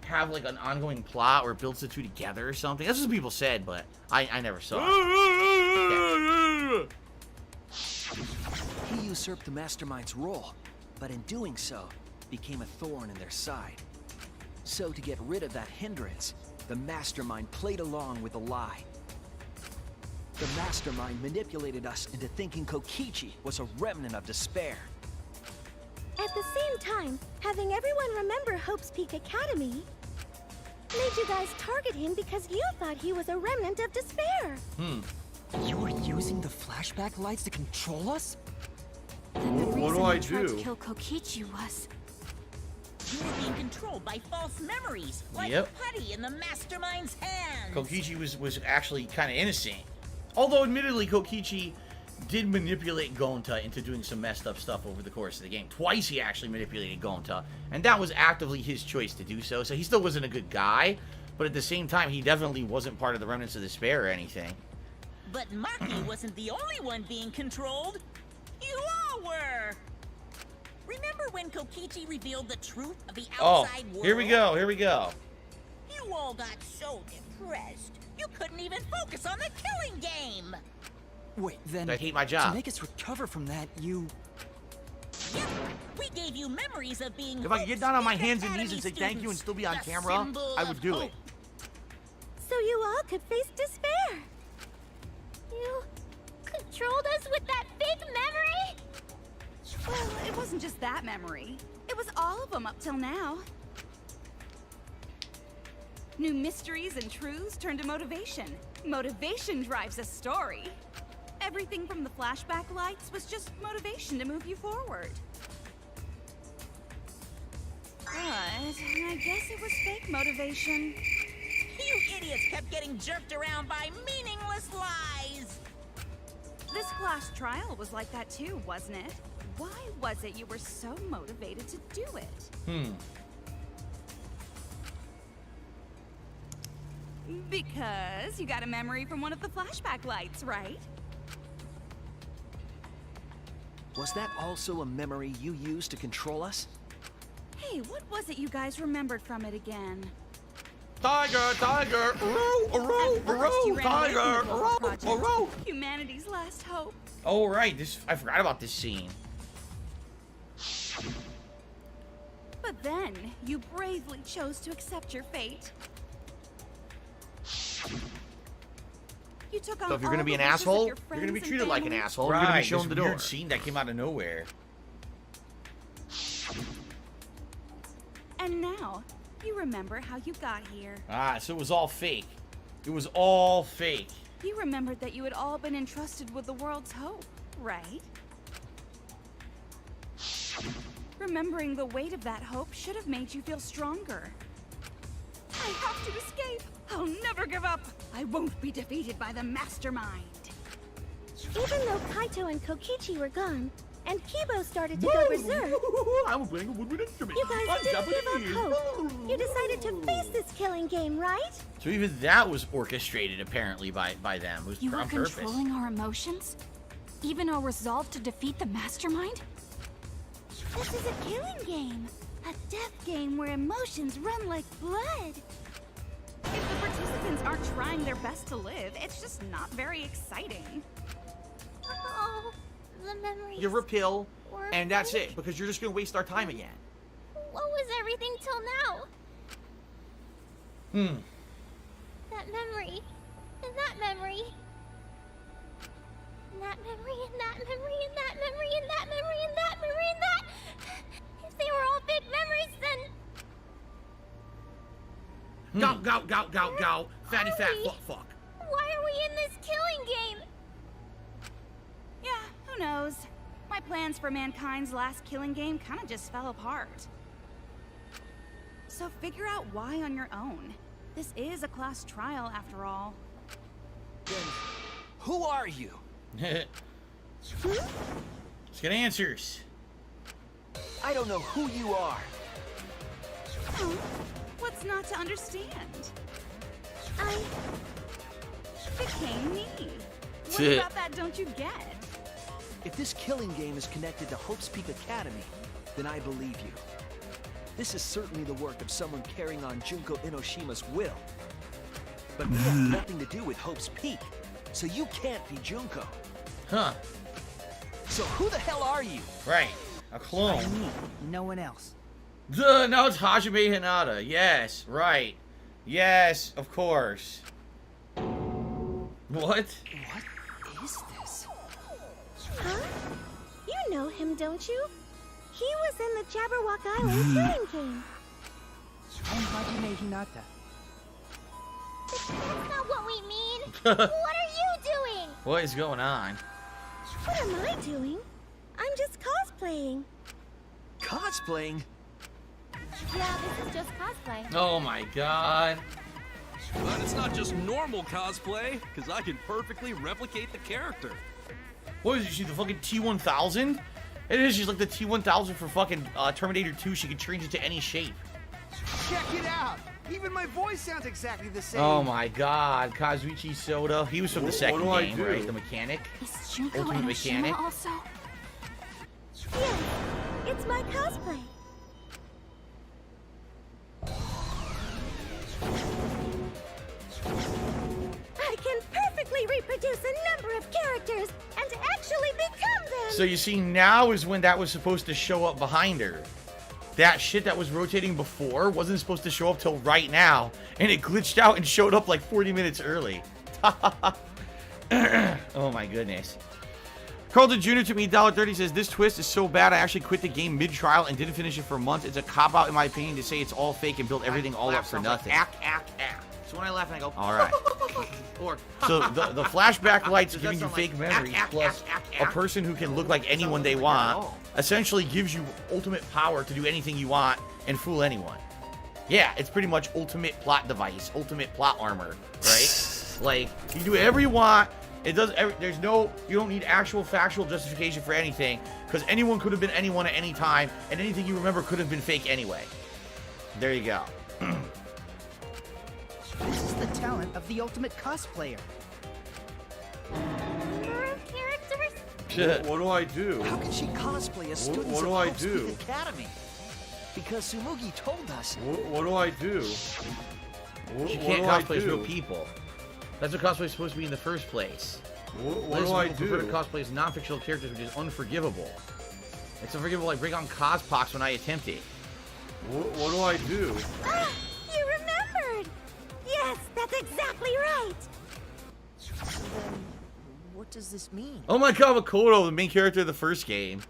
have like an ongoing plot or it builds the two together or something? That's what people said, but I never saw it. He usurped the mastermind's role, but in doing so, became a thorn in their side. So to get rid of that hindrance, the mastermind played along with a lie. The mastermind manipulated us into thinking Kokichi was a remnant of despair. At the same time, having everyone remember Hope's Peak Academy made you guys target him because you thought he was a remnant of despair. You were using the flashback lights to control us? Then the What reason do I we tried do? to kill Kokichi was... You were being controlled by false memories, like Yep. putty in the mastermind's hands. Kokichi was actually kind of innocent. Although, admittedly, Kokichi did manipulate Gonta into doing some messed up stuff over the course of the game. Twice he actually manipulated Gonta, and that was actively his choice to do so. So he still wasn't a good guy, but at the same time, he definitely wasn't part of the Remnants of Despair or anything. But Maki wasn't the only one being controlled. You all were. Remember when Kokichi revealed the truth of the outside world? Here we go, here we go. You all got so depressed, you couldn't even focus on the killing game. Wait, then... I hate my job. To make us recover from that, you... Yep, we gave you memories of being If I could get down on my Hope's hands and knees Academy and say thank you and students, still be on the camera, symbol I of would do hope. it. So you all could face despair. You controlled us with that fake memory? Well, it wasn't just that memory. It was all of them up till now. New mysteries and truths turn to motivation. Motivation drives a story. Everything from the flashback lights was just motivation to move you forward. But I guess it was fake motivation. You idiots kept getting jerked around by meaningless lies. This class trial was like that too, wasn't it? Why was it you were so motivated to do it? Because you got a memory from one of the flashback lights, right? Was that also a memory you used to control us? Hey, what was it you guys remembered from it again? tiger, tiger, tiger, Humanity's last hope. Oh, right. I forgot about this scene. But then, you bravely chose to accept your fate. You took on So if you're gonna be an asshole, you're gonna be treated like an asshole. You're gonna be shown the door. Weird scene that came out of nowhere. And now, you remember how you got here. Ah, so it was all fake. It was all fake. You remembered that you had all been entrusted with the world's hope, right? Remembering the weight of that hope should have made you feel stronger. I have to escape. I'll never give up. I won't be defeated by the mastermind. Even though Kaito and Kokichi were gone, and Kibo started to go berserk, I'm playing a woodwind instrument. you guys didn't give up hope. You decided to face this killing game, right? So even that was orchestrated, apparently, by them. It was You were on purpose. controlling our emotions? Even our resolve to defeat the mastermind? This is a killing game. A death game where emotions run like blood. If the participants aren't trying their best to live, it's just not very exciting. Oh, the memories. You repeal, were and that's fake. it, because you're just gonna waste our time again. What was everything till now? That memory. And that memory. And that memory, and that memory, and that memory, and that memory, and that memory, and that. If they were all fake memories, then. Go, go, go, go, go. Fatty fat fuck fuck. Why are we in this killing game? Yeah, who knows? My plans for mankind's last killing game kind of just fell apart. So figure out why on your own. This is a class trial after all. Then, who are you? Let's get answers. I don't know who you are. Oh, what's not to understand? I became me. What about that don't you get? If this killing game is connected to Hope's Peak Academy, then I believe you. This is certainly the work of someone carrying on Junko Inoshima's will. But we have nothing to do with Hope's Peak, so you can't be Junko. Huh. So who the hell are you? Right. A clone. Me, no one else. Duh, now it's Hajime Hinata. Yes, right. Yes, of course. What? What is this? Huh? You know him, don't you? He was in the Jabberwock Island killing game. I'm Hajime Hinata. That's not what we mean. What are you doing? What is going on? What am I doing? I'm just cosplaying. Cosplaying? Yeah, this is just cosplay. Oh my god. But it's not just normal cosplay, because I can perfectly replicate the character. What is she, the fucking T-1000? It is, she's like the T-1000 for fucking Terminator 2. She can change it to any shape. Check it out! Even my voice sounds exactly the same. Oh my god, Kazuichi Soda. He was from the second game, right? The mechanic. Is Junko Ultimate Enoshima mechanic. also? Yeah, it's my cosplay. I can perfectly reproduce a number of characters and actually become them. So you see, now is when that was supposed to show up behind her. That shit that was rotating before wasn't supposed to show up till right now, and it glitched out and showed up like 40 minutes early. Oh my goodness. Carlton Jr. took me $1.30, says, this twist is so bad I actually quit the game mid-trial and didn't finish it for months. It's a cop-out in my opinion to say it's all fake and build everything all up for nothing. Like, act. So when I laugh and I go, All right. or So the flashback lights giving you fake memories, plus a person who can look like anyone they want, essentially gives you ultimate power to do anything you want and fool anyone. Yeah, it's pretty much ultimate plot device, ultimate plot armor, right? Like, you do whatever you want. It does. There's no. You don't need actual factual justification for anything, because anyone could have been anyone at any time, and anything you remember could have been fake anyway. There you go. This is the talent of the ultimate cosplayer. Number of characters? Shit. what do I do? How can she cosplay as students what of do I Hope's do? Peak Academy? Because Sumugi told us. What do I do? She can't cosplay as real people. That's what cosplay is supposed to be in the first place. What do I do? Prefer to cosplay as non-fictional characters, which is unforgivable. It's unforgivable. I bring on cospox when I attempt it. What do I do? Ah, you remembered! Yes, that's exactly right! Then, what does this mean? Oh my god, Makoto, the main character of the first game.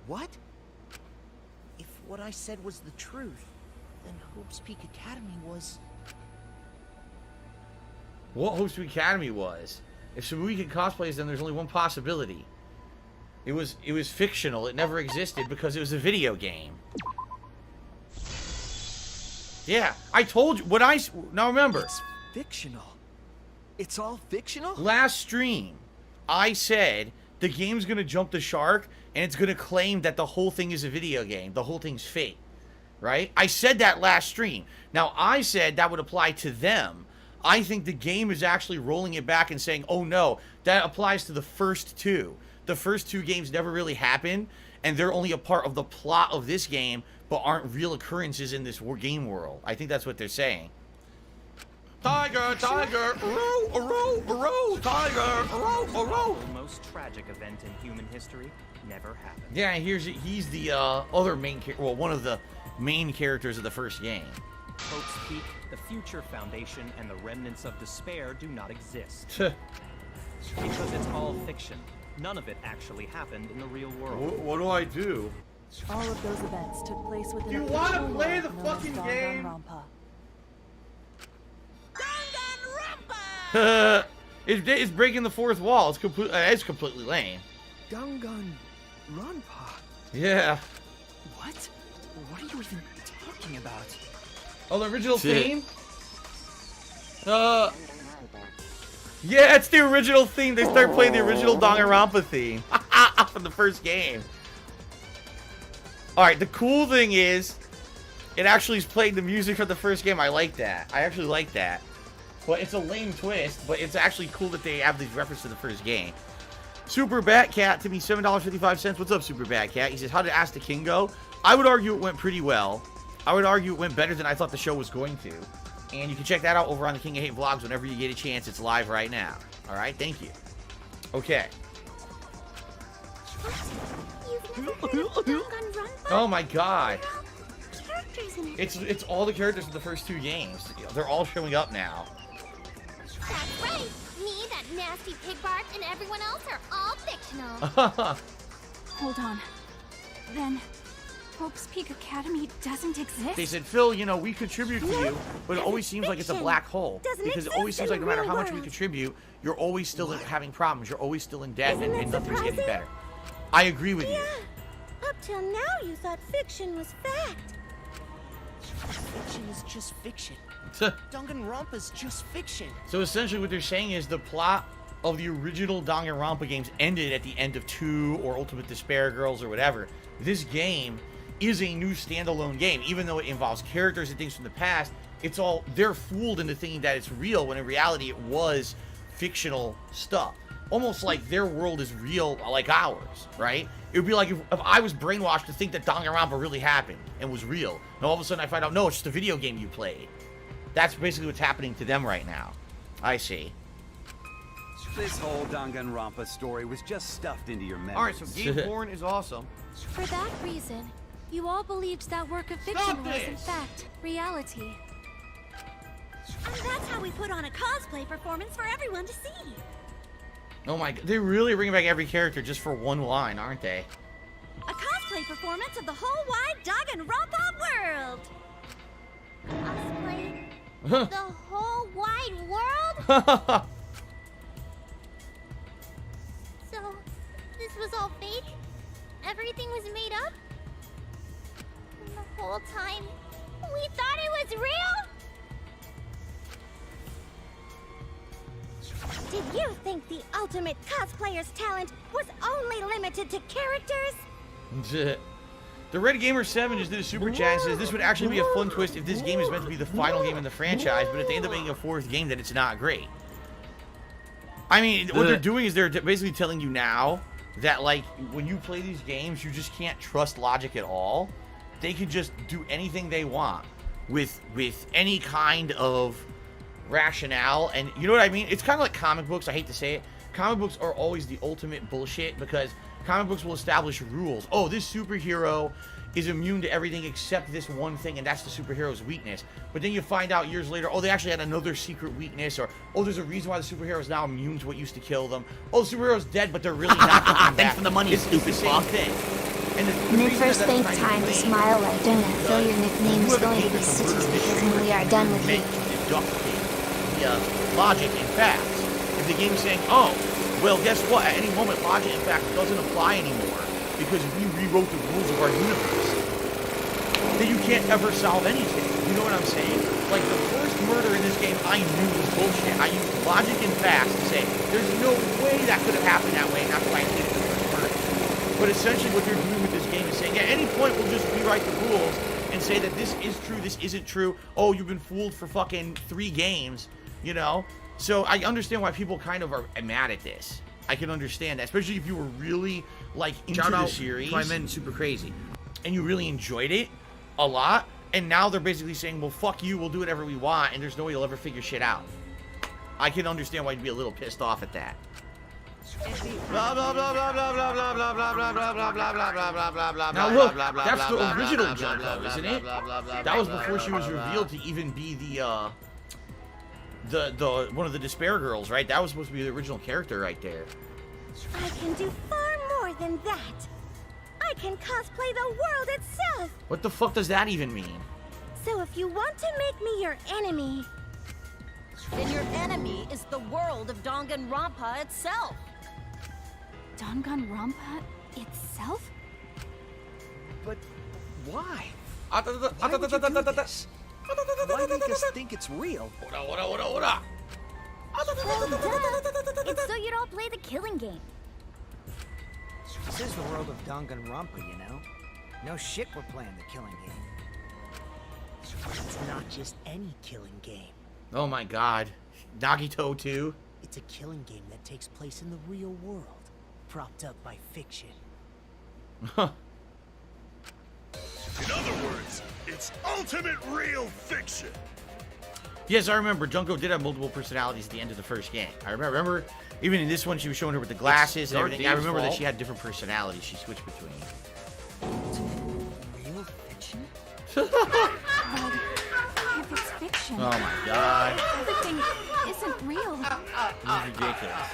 What? If what I said was the truth, then Hope's Peak Academy was... What Hope's Peak Academy was? If Samui could cosplay as them, there's only one possibility. It was fictional. It never existed because it was a video game. Yeah, I told you. Now remember. It's fictional. It's all fictional? Last stream, I said the game's going to jump the shark and it's going to claim that the whole thing is a video game. The whole thing's fake. Right? I said that last stream. Now, I said that would apply to them. I think the game is actually rolling it back and saying, oh no, that applies to the first two. The first two games never really happened, and they're only a part of the plot of this game, but aren't real occurrences in this game world. I think that's what they're saying. Tiger, tiger, tiger, The most tragic event in human history never happened. Yeah, he's the other main character, well, one of the main characters of the first game. Hope's Peak, the Future Foundation, and the remnants of despair do not exist. Because it's all fiction. None of it actually happened in the real world. What do I do? All of those events took place within Do you a want to fictional play world the known fucking as game? Danganronpa. It's breaking the fourth wall. It's completely lame. Danganronpa. Yeah. What? What are you even talking about? Oh, the original theme? Yeah, it's the original theme. They start playing the original Danganronpa theme from the first game. Alright, the cool thing is, it actually is playing the music from the first game. I like that. I actually like that. But it's a lame twist, but it's actually cool that they have these references to the first game. Super Batcat to me, $7.55. What's up, Super Batcat? He says, how did Ask the King go? I would argue it went pretty well. I would argue it went better than I thought the show was going to. And you can check that out over on the King of Hate vlogs whenever you get a chance. It's live right now. Alright, thank you. Okay. Oh my god. It's all the characters from the first two games. They're all showing up now. That's right. Me, that nasty pig Bart, and everyone else are all fictional. Hold on. Then, Hope's Peak Academy doesn't exist? They said, Phil, you know, we contribute to you, but it always seems like it's a black hole. Because it always seems like no matter how much we contribute, you're always still having problems. You're always still in debt, and nothing's getting better. I agree with you. Up till now, you thought fiction was fact. Fiction is just fiction. Danganronpa's just fiction. So essentially what they're saying is the plot of the original Danganronpa games ended at the end of 2 or Ultimate Despair Girls or whatever. This game is a new standalone game. Even though it involves characters and things from the past, they're fooled into thinking that it's real when in reality it was fictional stuff. Almost like their world is real like ours, right? It would be like if I was brainwashed to think that Danganronpa really happened and was real. And all of a sudden I find out, no, it's just a video game you played. That's basically what's happening to them right now. I see. This whole Danganronpa story was just stuffed into your memory. Alright, so game porn is awesome. For that reason, you all believed that work of fiction was, in fact, reality. And that's how we put on a cosplay performance for everyone to see. Oh my god, they're really bringing back every character just for one line, aren't they? A cosplay performance of the whole wide Danganronpa world! Cosplay? The whole wide world? So, this was all fake? Everything was made up? And the whole time, we thought it was real? Did you think the ultimate cosplayer's talent was only limited to characters? The Red Gamer 7 just did a super chat and says this would actually be a fun twist if this game is meant to be the final game in the franchise, but if they end up making a fourth game, then it's not great. I mean, what they're doing is they're basically telling you now that, like, when you play these games, you just can't trust logic at all. They can just do anything they want. with any kind of rationale. And you know what I mean? It's kind of like comic books. I hate to say it. Comic books are always the ultimate bullshit because comic books will establish rules. Oh, this superhero is immune to everything except this one thing, and that's the superhero's weakness. But then you find out years later, oh, they actually had another secret weakness, or oh, there's a reason why the superhero is now immune to what used to kill them. Oh, the superhero's dead, but they're really not coming back. Thanks for the money, it's stupid the same fuck. thing. And the When it reason first that think that's time to lame smile like donut, though your nickname is going to be cities because when we are done with you. The logic and facts. If the game's saying, oh, well, guess what? At any moment, logic and fact doesn't apply anymore because we rewrote the rules of our universe, then you can't ever solve anything. You know what I'm saying? Like, the first murder in this game I knew was bullshit. I used logic and facts to say, there's no way that could have happened that way, and that's why I did it the first murder. But essentially what they're doing with this game is saying, at any point, we'll just rewrite the rules and say that this is true, this isn't true. Oh, you've been fooled for fucking 3 games, you know? So I understand why people kind of are mad at this. I can understand that, especially if you were really, like, into the series. I meant super crazy. And you really enjoyed it a lot, and now they're basically saying, well, fuck you, we'll do whatever we want, and there's no way you'll ever figure shit out. I can understand why you'd be a little pissed off at that. Blah blah blah blah blah blah blah blah blah blah blah blah blah blah blah blah blah blah. Now look, that's the original Junko, isn't it? That was before she was revealed to even be the one of the Despair girls, right? That was supposed to be the original character right there. I can do far more than that. I can cosplay the world itself. What the fuck does that even mean? So if you want to make me your enemy, Then your enemy is the world of Danganronpa itself. Danganronpa itself? But why? Why would you do this? Why make us think it's real? It's so you don't play the killing game. This is the world of Danganronpa, you know? No shit we're playing the killing game. It's not just any killing game. Oh my god. Nagito too? It's a killing game that takes place in the real world, propped up by fiction. In other words, it's ultimate real fiction. Yes, I remember Junko did have multiple personalities at the end of the first game. I remember even in this one she was showing her with the glasses and everything. I remember that she had different personalities she switched between. Real fiction? If it's fiction. Oh my god. Everything isn't real. This is ridiculous.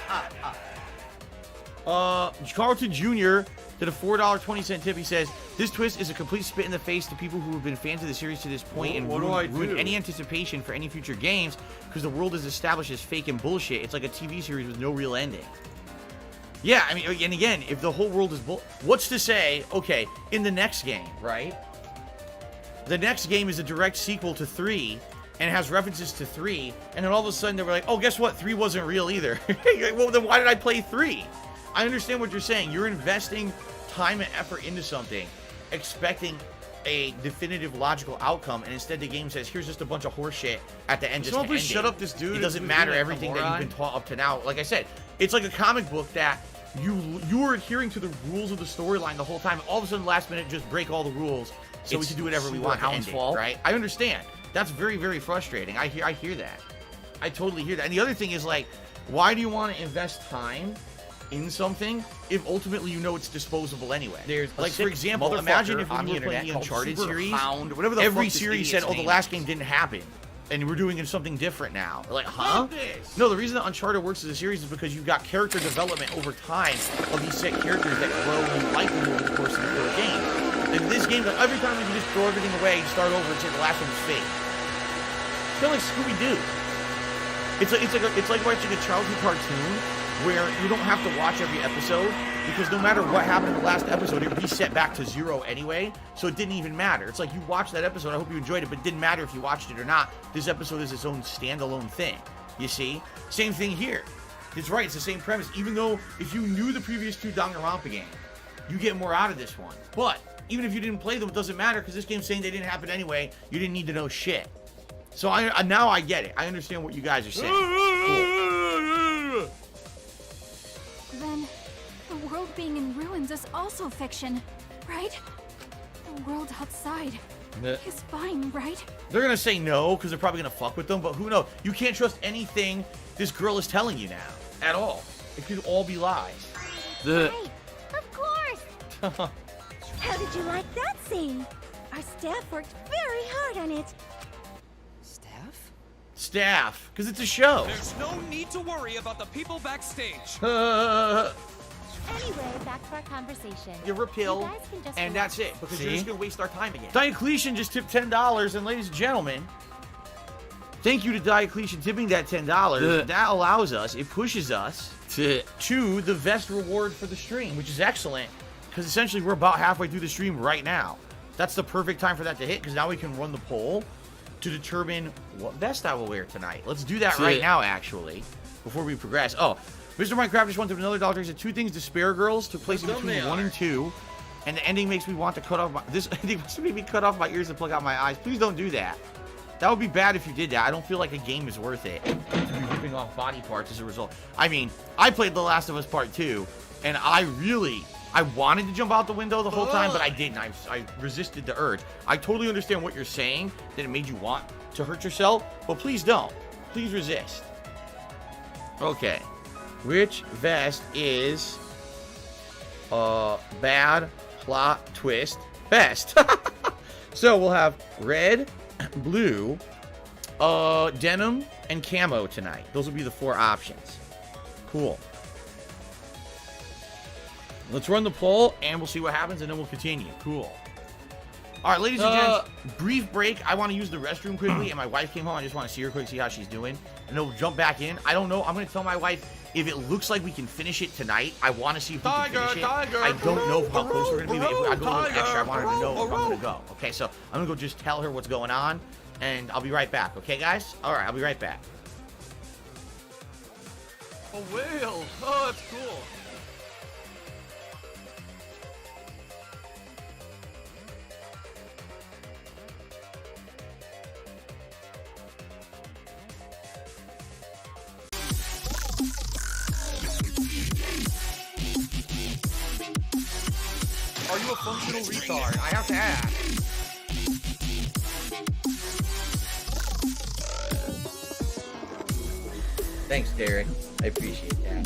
Carlton Jr. did a $4.20 tip. He says, this twist is a complete spit in the face to people who have been fans of the series to this point and ruined any anticipation for any future games because the world is established as fake and bullshit. It's like a TV series with no real ending. Yeah, I mean, and again, if the whole world is what's to say, okay, in the next game, right? The next game is a direct sequel to 3 and has references to 3, and then all of a sudden they were like, oh, guess what? 3 wasn't real either. Well, then why did I play 3? I understand what you're saying. You're investing time and effort into something, expecting a definitive logical outcome, and instead the game says, here's just a bunch of horse shit at the end just to end it. Shut up this dude. It doesn't matter everything that you've been taught up to now. Like I said, it's like a comic book that you were adhering to the rules of the storyline the whole time. All of a sudden, last minute, just break all the rules so we can do whatever we want to end it, right? I understand. That's very, very frustrating. I hear that. I totally hear that. And the other thing is, like, why do you want to invest time in something if ultimately you know it's disposable anyway? There's like, for example, imagine if we were playing the Uncharted series, every series said, oh, the last game didn't happen, and we're doing something different now. We're like, huh? No, the reason that Uncharted works as a series is because you've got character development over time of these set characters that grow and you like them over the course of the whole game. In this game, like, every time you can just throw everything away, start over, and say the last one was fake. It's kind of like Scooby-Doo. It's like watching a childhood cartoon where you don't have to watch every episode because no matter what happened in the last episode, it reset back to 0 anyway, so it didn't even matter. It's like you watched that episode, I hope you enjoyed it, but it didn't matter if you watched it or not. This episode is its own standalone thing, you see? Same thing here. It's right, it's the same premise. Even though if you knew the previous 2 Danganronpa games, you get more out of this one. But even if you didn't play them, it doesn't matter because this game's saying they didn't happen anyway. You didn't need to know shit. So now I get it. I understand what you guys are saying. Cool. Then, the world being in ruins is also fiction, right? The world outside He's fine, right? They're gonna say no because they're probably gonna fuck with them, but who knows? You can't trust anything this girl is telling you now at all. It could all be lies. Right, of course. How did you like that scene? Our staff worked very hard on it. Staff, because it's a show. There's no need to worry about the people backstage. Anyway, back to our conversation. You're a pill, You guys can just and relax. that's it, because you're See? just going to waste our time again. Diocletian just tipped $10, and ladies and gentlemen, thank you to Diocletian tipping that $10. That allows us, it pushes us to the best reward for the stream, which is excellent, because essentially we're about halfway through the stream right now. That's the perfect time for that to hit, because now we can run the poll to determine what vest I will wear tonight. Let's do that right now, actually, before we progress. Oh, Mr. Minecraft just wanted another $1. He said 2 things Despair Girls took place in between 1 and 2, and the ending makes me want to cut off my... This ending makes me cut off my ears and plug out my eyes. Please don't do that. That would be bad if you did that. I don't feel like a game is worth it to be ripping off body parts as a result. I mean, I played The Last of Us Part 2, and I wanted to jump out the window the whole time, but I didn't. I resisted the urge. I totally understand what you're saying, that it made you want to hurt yourself, but please don't. Please resist. Okay. Which vest is bad plot twist best? So we'll have red, blue, denim, and camo tonight. Those will be the 4 options. Cool. Let's run the poll, and we'll see what happens, and then we'll continue. Cool. All right, ladies and gents, brief break. I want to use the restroom quickly, and my wife came home. I just want to see her quick, see how she's doing, and then we'll jump back in. I don't know. I'm going to tell my wife if it looks like we can finish it tonight. I want to see if we can finish it. I don't know how close we're going to be, but if I go a little extra, I want her to know if I'm going to go. Okay, so I'm going to go just tell her what's going on, and I'll be right back. Okay, guys? All right, I'll be right back. A whale. Oh, that's cool. Are you a functional retard? I have to ask. Thanks, Derek. I appreciate that.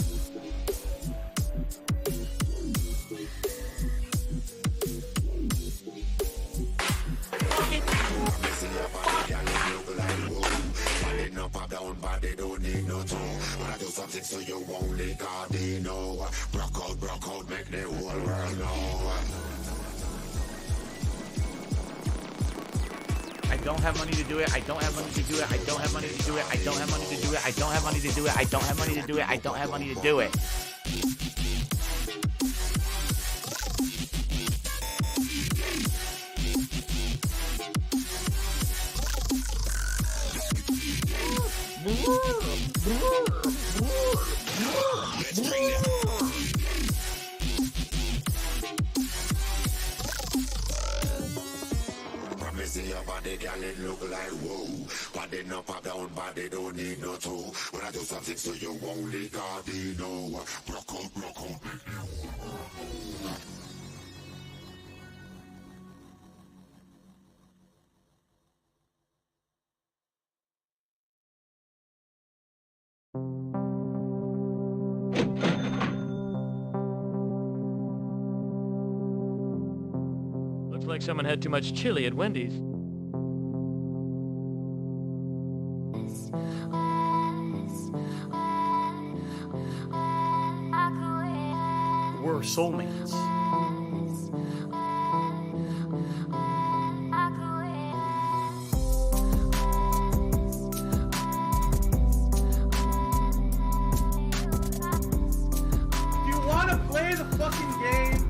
They don't need no two. When I do something so you only God they know. Broke out, make the whole world know. I don't have money to do it. I don't have money to do it. I don't have money to do it. I don't have money to do it. I don't have money to do it. I don't have money to do it. I don't have money to do it. See your body, girl, it look like whoa. Body no pop down, body don't need no two. When I do something so you only God they know. Broke out, make the whole Looks like someone had too much chili at Wendy's. We're soulmates. Do you want to play the fucking game?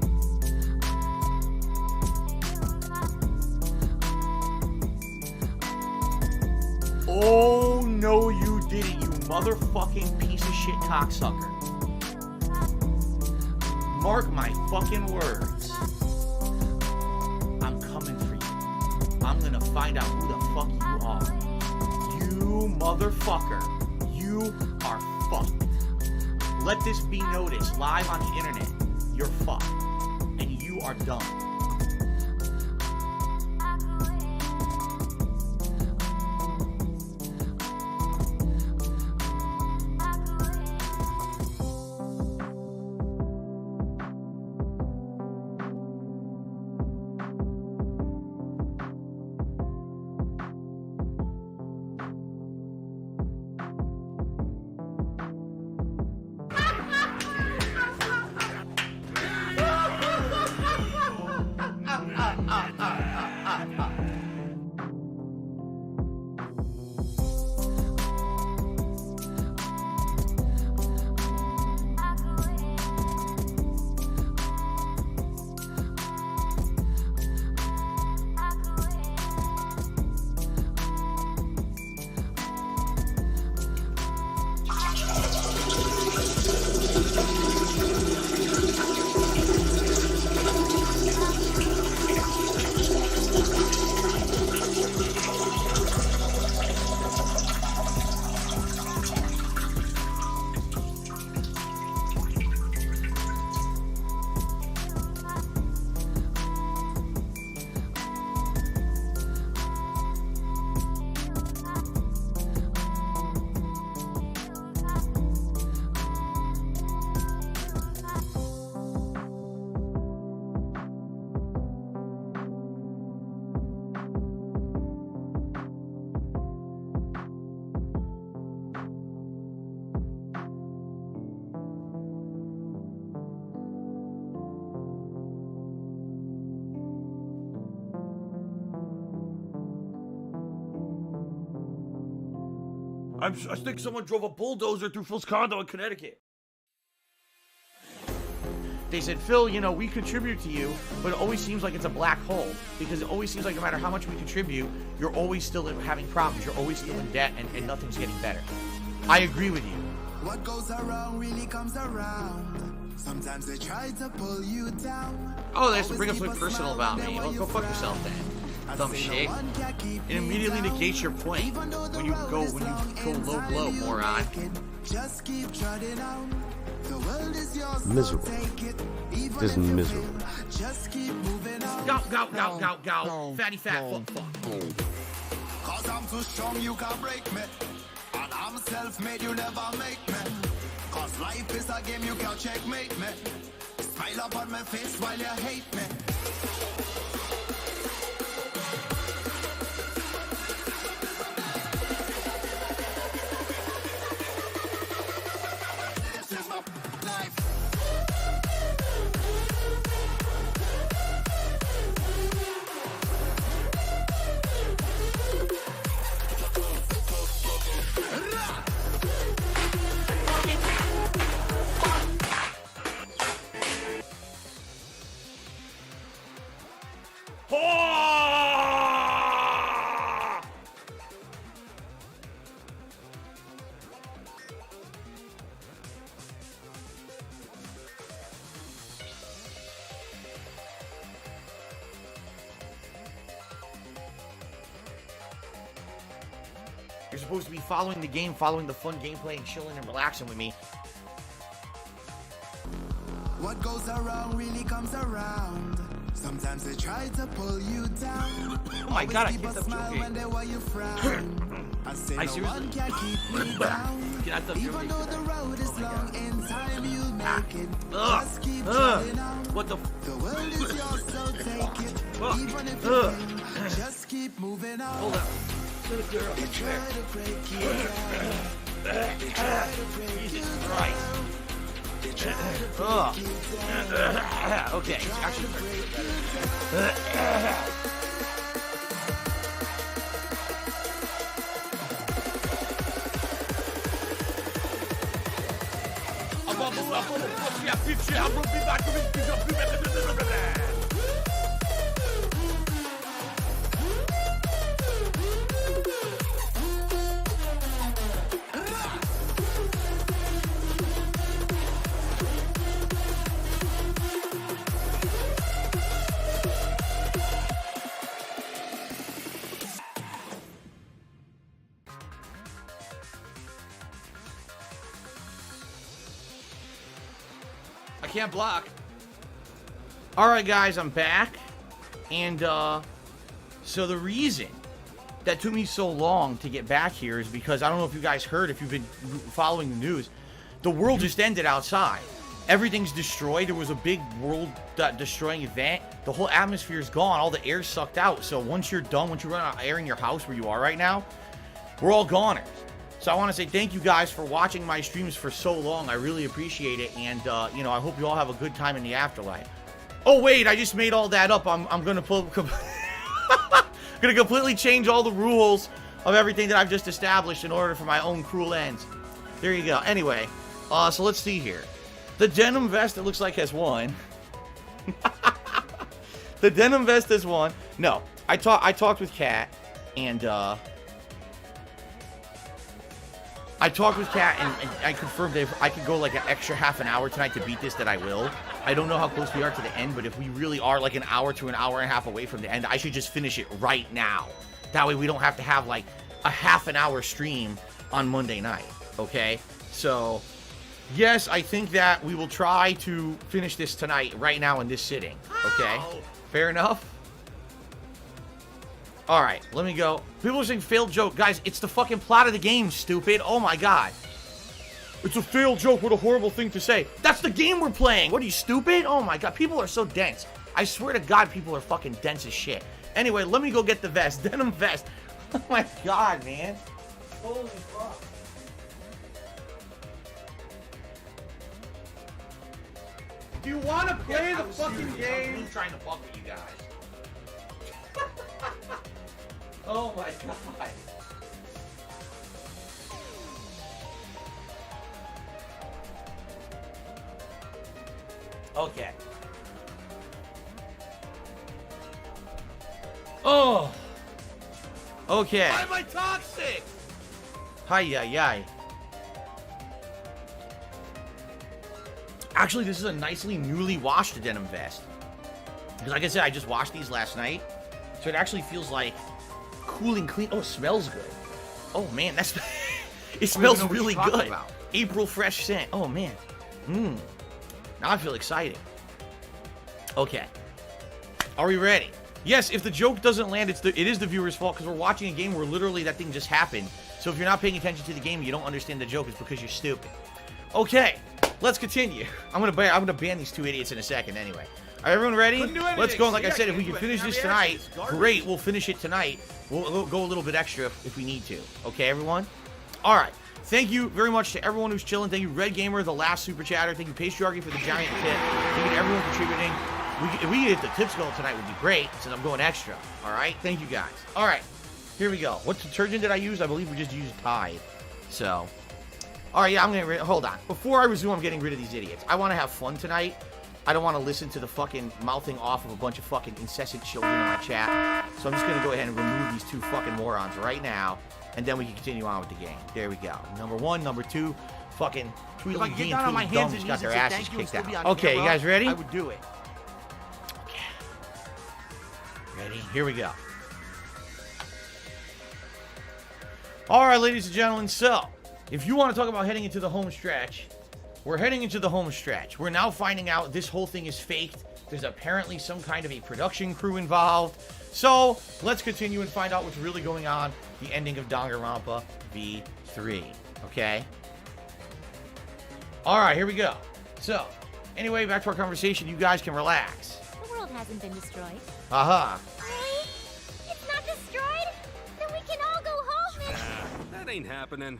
Oh, no, you didn't, you motherfucking piece of shit cocksucker. Mark my fucking words. I'm coming for you. I'm gonna find out who the fuck you are. You motherfucker. You are fucked. Let this be noticed live on the internet. You're fucked. And you are done. I think someone drove a bulldozer through Phil's condo in Connecticut. They said, Phil, you know, we contribute to you, but it always seems like it's a black hole. Because it always seems like no matter how much we contribute, you're always still having problems. You're always still in debt, and nothing's getting better. I agree with you. What goes around really comes around. Sometimes they try to pull you down. Oh, they have to bring up something personal about me. Well, go fuck yourself then. Dumb shit. It immediately negates your point when you go low blow, moron. Just keep trotting on. The world is yours. Miserable. It is miserable. Just keep moving on. Go. Fatty fat fuck. Cause I'm too strong, you can't break me. And I'm self-made, you never make me. Cause life is a game, you can't checkmate me. Smile up on my face while you hate me. This is my life. You're supposed to be following the game, following the fun gameplay, and chilling and relaxing with me. What goes around really comes around. Sometimes they try to pull you down. Oh my god, I can't stop joking. I say I no seriously one can keep me down. cannot stop Even joking. though the road is long, in time you'll make it. Just keep What the The world is yours, so take it. Even if you fail, just keep moving on. Hold up. They try to break you down. They try to break Jesus you Christ. down. They try to break you down. Okay, actually. I can't block. Alright guys, I'm back. And so the reason that took me so long to get back here is because I don't know if you guys heard, if you've been following the news, the world just ended outside. Everything's destroyed. There was a big world destroying event. The whole atmosphere is gone. All the air's sucked out. So once you're done, once you run out of air in your house where you are right now, we're all goners. So I want to say thank you guys for watching my streams for so long. I really appreciate it. And, you know, I hope you all have a good time in the afterlife. Oh, wait, I just made all that up. I'm going to gonna completely change all the rules of everything that I've just established in order for my own cruel ends. There you go. Anyway, so let's see here. The denim vest, it looks like, has won. The denim vest has won. No, I talked with Kat, and I talked with Kat, and I confirmed that if I could go like an extra half an hour tonight to beat this, that I will. I don't know how close we are to the end, but if we really are like an hour to an hour and a half away from the end, I should just finish it right now. That way we don't have to have like a half an hour stream on Monday night, okay? So, yes, I think that we will try to finish this tonight, right now in this sitting, okay? Fair enough? Alright, let me go. People are saying failed joke. Guys, it's the fucking plot of the game, stupid. Oh my god. It's a failed joke. What a horrible thing to say. That's the game we're playing. What are you, stupid? Oh my god. People are so dense. I swear to god, people are fucking dense as shit. Anyway, let me go get the vest. Denim vest. Oh my god, man. Holy fuck. Do you want to play the fucking game? I'm trying to fuck with you guys. Oh my god. Okay. Oh. Okay. Why am I toxic? Hi. Actually, this is a nicely newly washed denim vest. Because like I said, I just washed these last night. So it actually feels like cool and clean. Oh, it smells good. Oh, man, that's... it smells really good. About. April fresh scent. Oh, man. Now I feel excited. Okay. Are we ready? Yes, if the joke doesn't land, it is the viewer's fault because we're watching a game where literally that thing just happened. So if you're not paying attention to the game, you don't understand the joke, it's because you're stupid. Okay, let's continue. I'm gonna ban these two idiots in a second anyway. All right, everyone ready? Let's go. And like I said, if we can finish this tonight, great. We'll finish it tonight. We'll go a little bit extra if we need to. Okay, everyone? All right. Thank you very much to everyone who's chilling. Thank you, Red Gamer, the last super chatter. Thank you, Patriarchy, for the giant tip. Thank you to everyone contributing. If we get the tips going tonight, would be great, since I'm going extra. All right? Thank you, guys. All right. Here we go. What detergent did I use? I believe we just used Tide. So, all right, yeah, I'm going to... Hold on. Before I resume, I'm getting rid of these idiots. I want to have fun tonight. I don't want to listen to the fucking mouthing off of a bunch of fucking incessant children in my chat. So I'm just going to go ahead and remove these two fucking morons right now. And then we can continue on with the game. There we go. Number one, number two, fucking Tweedledee and Tweedledum just got their asses kicked out. Okay, you guys ready? I would do it. Okay. Ready? Here we go. All right, ladies and gentlemen. So, if you want to talk about heading into the home stretch, we're heading into the home stretch. We're now finding out this whole thing is faked. There's apparently some kind of a production crew involved. So, let's continue and find out what's really going on. The ending of Danganronpa V3. Okay? Alright, here we go. So, anyway, back to our conversation. You guys can relax. The world hasn't been destroyed. Aha. Really? It's not destroyed? Then we can all go home and... That ain't happening.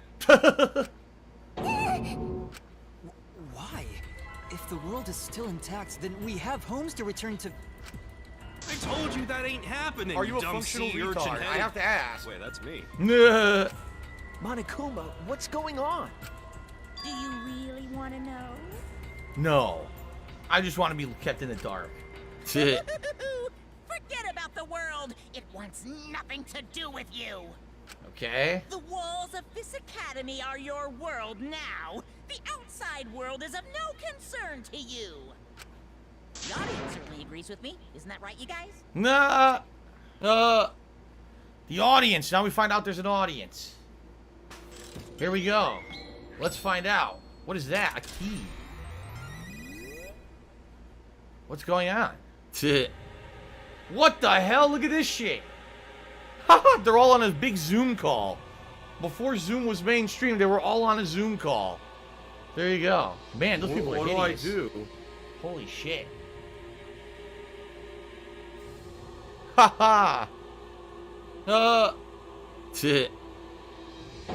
Why? If the world is still intact, then we have homes to return to... I told you that ain't happening. Are you a dumb functional sea urchin retard? head. I have to ask. Wait, that's me. Monokuma, what's going on? Do you really want to know? No. I just want to be kept in the dark. Forget about the world. It wants nothing to do with you. Okay. The walls of this academy are your world now. The outside world is of no concern to you. The audience certainly agrees with me. Isn't that right, you guys? Nah. The audience. Now we find out there's an audience. Here we go. Let's find out. What is that? A key. What's going on? What the hell? Look at this shit. They're all on a big Zoom call. Before Zoom was mainstream, they were all on a Zoom call. There you go. Man, those people are hideous. What do I do? Holy shit. Haha. What? Who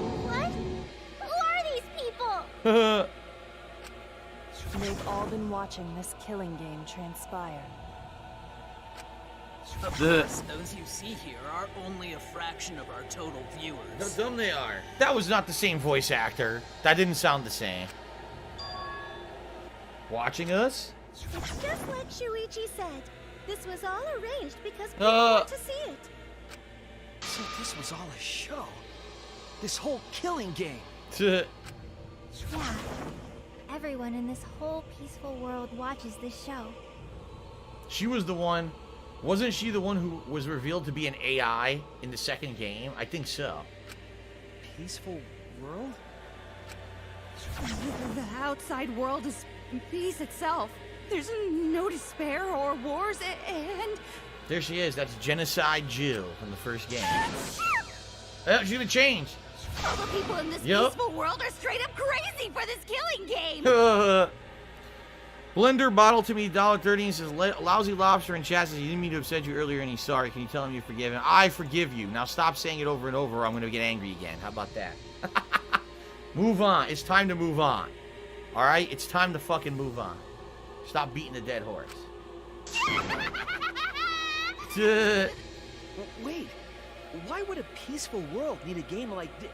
are these people? They've all been watching this killing game transpire. Of course, those you see here are only a fraction of our total viewers. How dumb they are. That was not the same voice actor. That didn't sound the same. Watching us? It's just like Shuichi said. This was all arranged because people want to see it. So this was all a show. This whole killing game. Yeah. Everyone in this whole peaceful world watches this show. She was the one. Wasn't she the one who was revealed to be an AI in the second game? I think so. Peaceful world? The outside world is peace itself. There's no despair or wars, and... There she is. That's Genocide Jill from the first game. She's gonna change. All the people in this peaceful world are straight up crazy for this killing game. Blender bottle to me $1.30 and says lousy lobster in chat says he didn't mean to upset you earlier and he's sorry. Can you tell him you forgive him? I forgive you. Now stop saying it over and over or I'm gonna get angry again. How about that? Move on. It's time to move on. Alright? It's time to fucking move on. Stop beating the dead horse. Wait, why would a peaceful world need a game like this?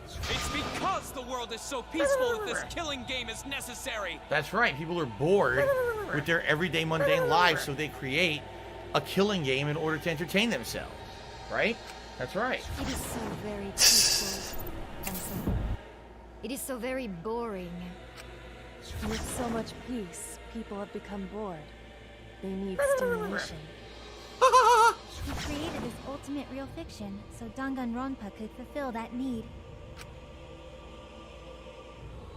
It's because the world is so peaceful that this killing game is necessary. That's right. People are bored. with their everyday mundane lives, so they create a killing game in order to entertain themselves. Right? That's right. It is so very peaceful and so... It is so very boring. With so much peace, people have become bored. They need stimulation. He created this ultimate real fiction, so Danganronpa could fulfill that need.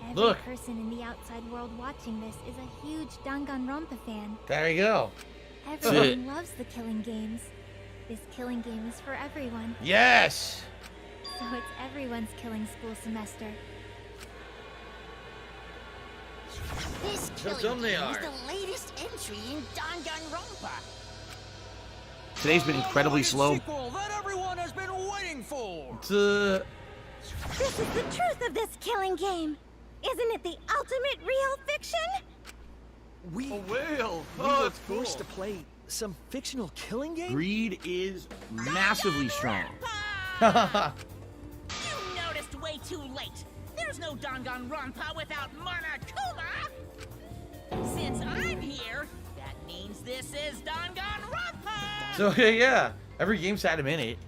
Every Look. person in the outside world watching this is a huge Danganronpa fan. There you go. Everyone loves the killing games. This killing game is for everyone. Yes! So it's everyone's killing school semester. This So killing dumb they game are. is the latest entry in Danganronpa. Today's been incredibly slow. Sequel that everyone has been waiting for. To... This is the truth of this killing game. Isn't it the ultimate real fiction? We whale. were forced to play some fictional killing game? Greed is massively strong. You noticed way too late. There's no Danganronpa without Monokuma. Since I'm here, that means this is Danganronpa. So yeah, every game's had him in it.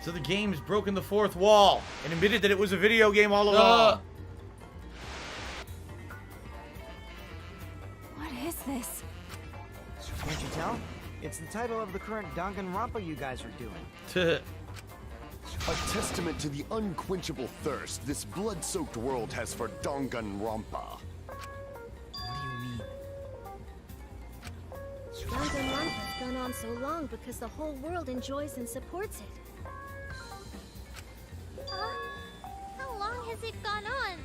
So the game's broken the fourth wall and admitted that it was a video game all along. What is this? Can't you tell? It's the title of the current Danganronpa you guys are doing. A testament to the unquenchable thirst this blood-soaked world has for Danganronpa. Danganronpa's gone on so long because the whole world enjoys and supports it. How long has it gone on?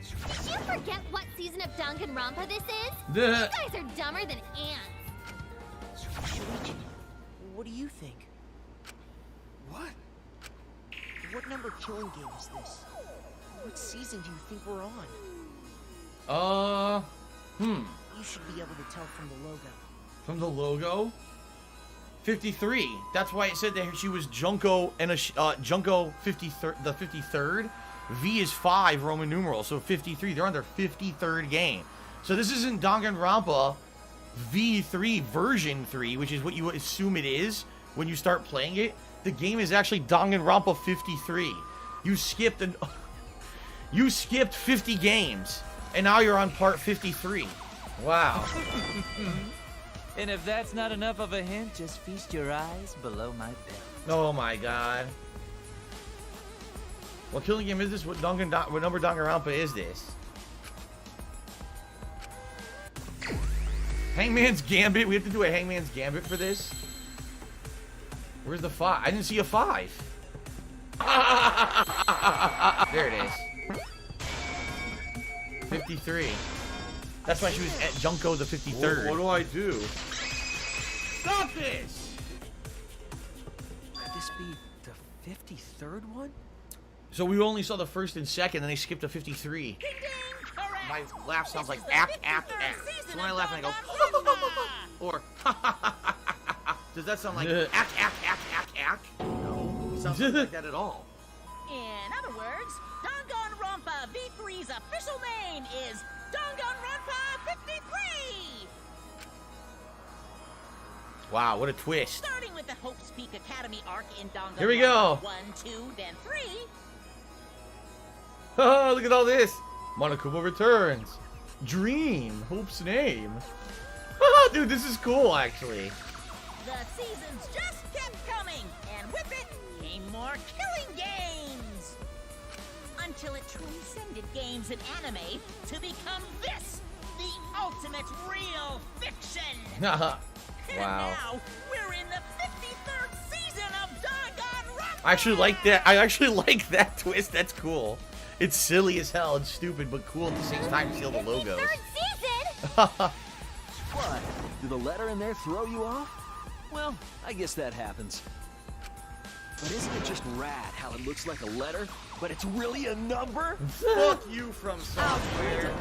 Did you forget what season of Danganronpa this is? You guys are dumber than ants. Shuichi, what do you think? What? What number killing game is this? What season do you think we're on? You should be able to tell from the logo. From the logo? 53. That's why it said that she was Junko and Junko 53rd, the 53rd. V is 5 Roman numeral, so 53. They're on their 53rd game. So this isn't Danganronpa V3 version 3, which is what you assume it is when you start playing it. The game is actually Danganronpa 53. You skipped 50 games, and now you're on part 53. Wow. And if that's not enough of a hint, just feast your eyes below my belt. Oh my god. What killing game is this? What number Danganronpa is this? Hangman's Gambit? We have to do a Hangman's Gambit for this? Where's the 5? I didn't see a 5. There it is. 53. That's why she was at Junko the 53rd. What do I do? Stop this! Could this be the 53rd one? So we only saw the first and second, and they skipped to 53. My laugh sounds like ack, ack, ack. So when I laugh, I go, or does that sound like ack, ack, ack, ack, ack? No, it sounds like that at all. In other words, Danganronpa V3's official name is Danganronpa 53! Wow, what a twist. Starting with the Hope's Peak Academy arc in Danganronpa Here we go. 1, 2, then 3. Oh, look at all this. Monokuma returns. Dream, Hope's name. Dude, this is cool, actually. The seasons just kept coming, and with it came more killing games. Until it transcended games and anime to become this, the ultimate real fiction. Wow. And now we're in the 53rd season of Danganronpa. I actually like that. I actually like that twist. That's cool. It's silly as hell. It's stupid, but cool at the same time. See all the logos. What? Did the letter in there throw you off? Well, I guess that happens. But isn't it just rad how it looks like a letter, but it's really a number? Fuck you from software.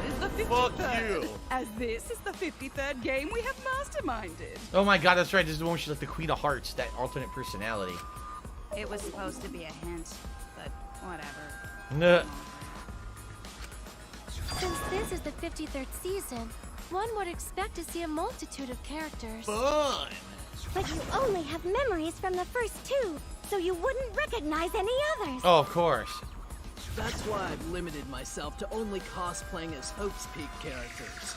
Fuck you. As this is the 53rd game we have masterminded. Oh my god, that's right. This is the one where she's like the Queen of Hearts, that alternate personality. It was supposed to be a hint, but whatever. Nah. Since this is the 53rd season, one would expect to see a multitude of characters. Fun! But you only have memories from the first two, so you wouldn't recognize any others. Oh, of course. That's why I've limited myself to only cosplaying as Hope's Peak characters.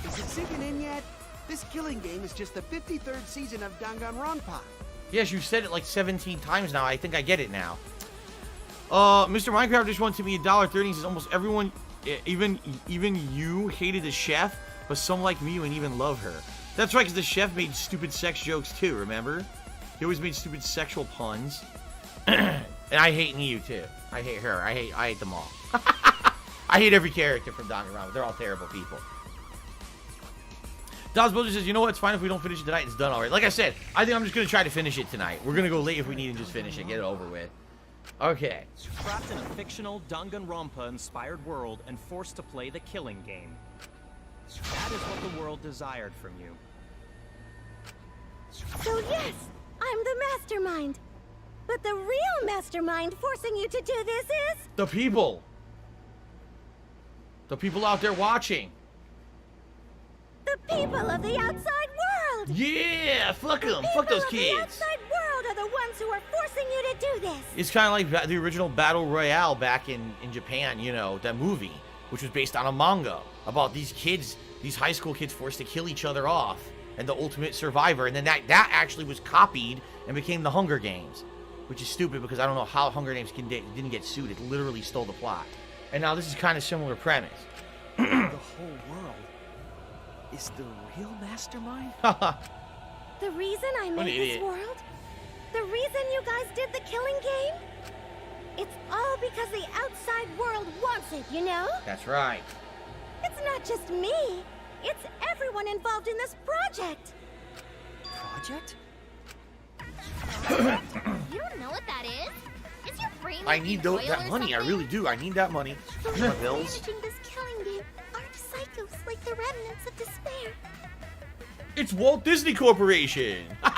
Is it sinking in yet? This killing game is just the 53rd season of Danganronpa. Yes, you said it like 17 times now. I think I get it now. Mr. Minecraft just went to me $1.30 and says almost everyone, even you, hated the chef, but some like me and even love her. That's right, because the chef made stupid sex jokes too, remember? He always made stupid sexual puns. And I hate you too. I hate her. I hate them all. I hate every character from Danganronpa. They're all terrible people. Dawes Builder says, you know what? It's fine if we don't finish it tonight. It's done already. Like I said, I think I'm just going to try to finish it tonight. We're going to go late if we need and just finish it. Get it over with. Okay. Trapped in a fictional Danganronpa-inspired world and forced to play the killing game. That is what the world desired from you. So yes, I'm the mastermind. But the real mastermind forcing you to do this is... The people. The people out there watching. The people of the outside world! Yeah, fuck them. Fuck those kids. The outside world are the ones who are forcing you to do this. It's kind of like the original Battle Royale back in Japan, you know, that movie, which was based on a manga about these kids, these high school kids forced to kill each other off, and the ultimate survivor. And then that actually was copied and became the Hunger Games, which is stupid because I don't know how Hunger Games didn't get sued. It literally stole the plot. And now this is kind of similar premise. The whole world is the real mastermind? The reason I made this world? The reason you guys did the killing game? It's all because the outside world wants it, you know? That's right. It's not just me. It's everyone involved in this project. Project? You don't know what that is? Is your brain I need that money. I really do. I need that money. My bills. Managing this killing game aren't psychos like the remnants of despair. It's Walt Disney Corporation. They're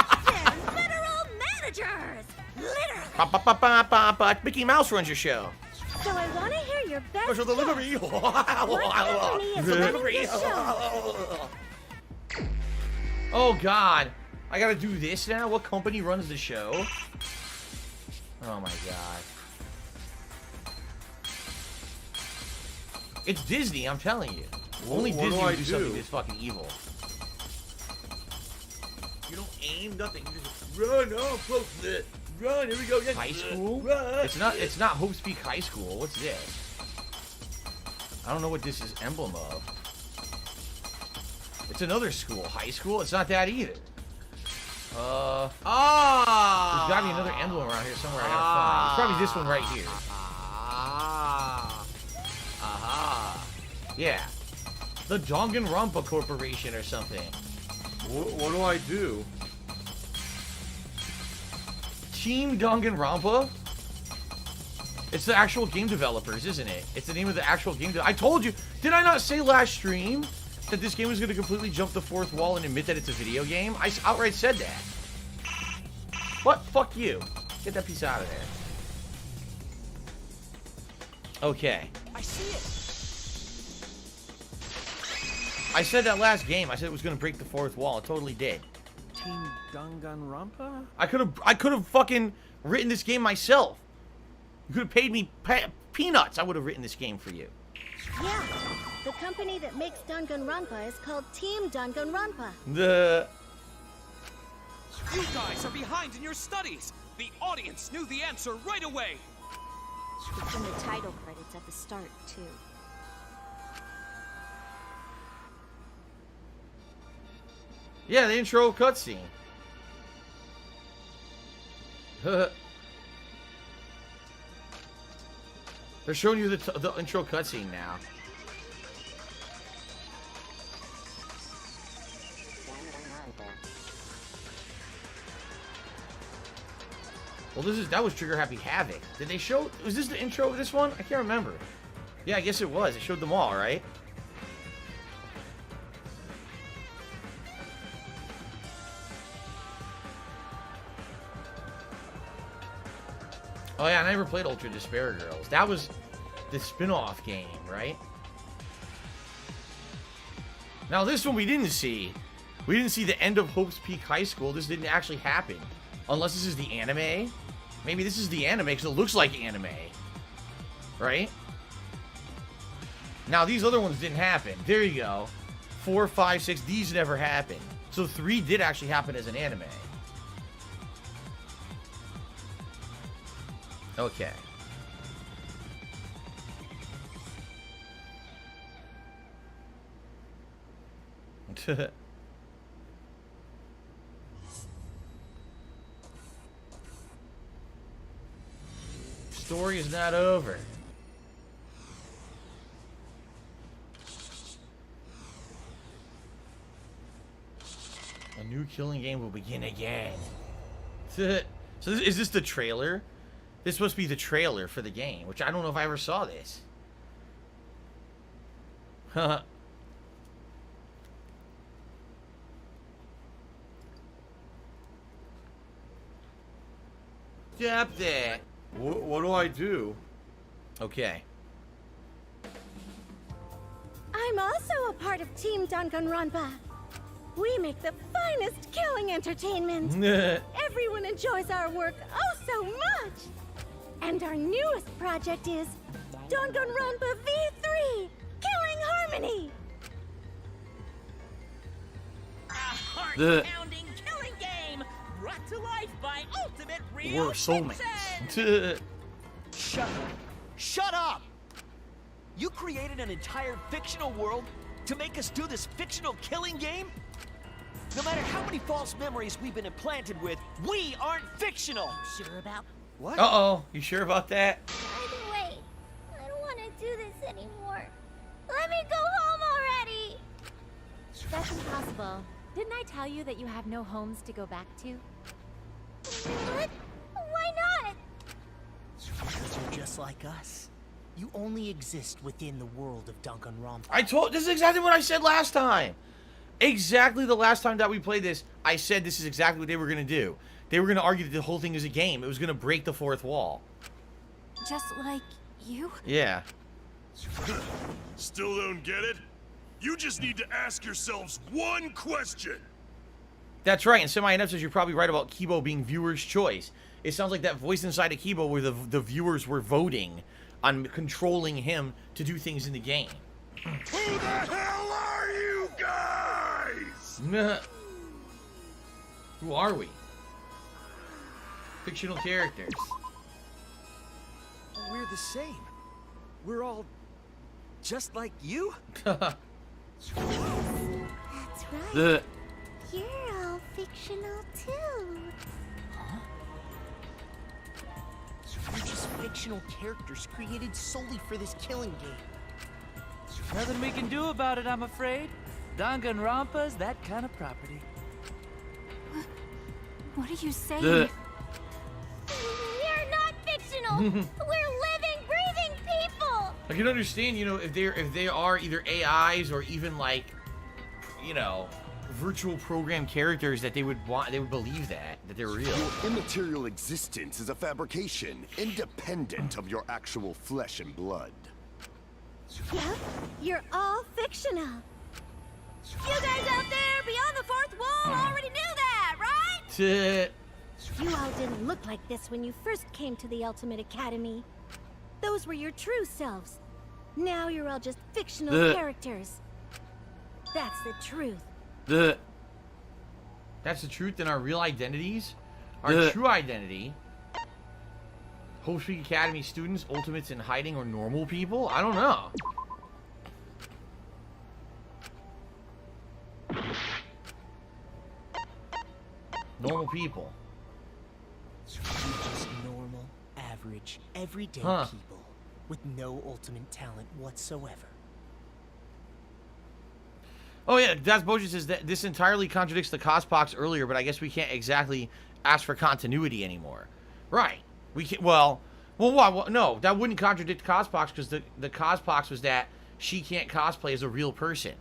literal managers. Literally. Mickey Mouse runs your show. So I want to hear your best Special delivery. What company is running this show? Oh God, I gotta do this now. What company runs the show? Oh my God. It's Disney, I'm telling you. Only Disney would do something this fucking evil. You don't aim nothing. You just run off, run. Here we go. Yes. High school? Run. It's not Hope's Peak High School. What's this? I don't know what this is emblem of. It's another school. High school? It's not that either. There's gotta be another emblem around here somewhere I gotta find. It's probably this one right here. Yeah. The Danganronpa Corporation or something. What do I do? Team Danganronpa? It's the actual game developers, isn't it? It's the name of the actual game. I told you. Did I not say last stream that this game was going to completely jump the fourth wall and admit that it's a video game? I outright said that. What? Fuck you. Get that piece out of there. Okay. I see it. I said that last game. I said it was going to break the fourth wall. It totally did. Team Danganronpa? I could have fucking written this game myself. You could have paid me peanuts. I would have written this game for you. Yeah, the company that makes Danganronpa is called Team Danganronpa. You guys are behind in your studies. The audience knew the answer right away. It's in the title credits at the start, too. Yeah, the intro cutscene. They're showing you the intro cutscene now. Well, that was Trigger Happy Havoc. Did they show? Was this the intro of this one? I can't remember. Yeah, I guess it was. It showed them all, right? Oh yeah, I never played Ultra Despair Girls. That was the spin-off game, right? Now this one we didn't see. We didn't see the end of Hope's Peak High School. This didn't actually happen. Unless this is the anime. Maybe this is the anime because it looks like anime. Right? Now these other ones didn't happen. There you go. 4, 5, 6. These never happened. So 3 did actually happen as an anime. Okay. Story is not over. A new killing game will begin again. So is this the trailer? This must be the trailer for the game, which I don't know if I ever saw this. Haha. Stop that. What do I do? Okay. I'm also a part of Team Danganronpa. We make the finest killing entertainment. Everyone enjoys our work oh so much. And our newest project is Danganronpa V3, Killing Harmony. A heart-pounding killing game brought to life by Ultimate Real We're soulmates. Shut up. Shut up! You created an entire fictional world to make us do this fictional killing game? No matter how many false memories we've been implanted with, we aren't fictional! Sure about? What? Uh-oh. You sure about that? Wait, I don't want to do this anymore. Let me go home already! That's impossible. Didn't I tell you that you have no homes to go back to? What? Why not? Because you're just like us. You only exist within the world of Danganronpa. This is exactly what I said last time. Exactly the last time that we played this, I said this is exactly what they were going to do. They were going to argue that the whole thing is a game. It was going to break the fourth wall. Just like you? Yeah. Still don't get it? You just need to ask yourselves one question. That's right, and Semi-Inept says you're probably right about Kibo being viewer's choice. It sounds like that voice inside of Kibo where the viewers were voting on controlling him to do things in the game. Who the hell are you guys? Who are we? Fictional characters. We're the same. We're all just like you? That's right. You're all fictional too. Huh? We're just fictional characters created solely for this killing game. Nothing we can do about it, I'm afraid. Danganronpa's that kind of property. What are you saying? We're not fictional! We're living, breathing people! I can understand, if they are either AIs or even like, virtual program characters that they would believe that they're real. Your immaterial existence is a fabrication, independent of your actual flesh and blood. Yep, you're all fictional. You guys out there beyond the fourth wall already knew that, right? You all didn't look like this when you first came to the Ultimate Academy. Those were your true selves. Now you're all just fictional characters. That's the truth. That's the truth in our real identities? Our true identity? Hope Peak Academy students, ultimates in hiding, or normal people? I don't know. Normal people. We're just normal, average, everyday people with no ultimate talent whatsoever. Oh yeah, Das Bojan says that this entirely contradicts the Cospox earlier, but I guess we can't exactly ask for continuity anymore. Right. We can't, well, no, that wouldn't contradict Cospox because the Cospox was that she can't cosplay as a real person.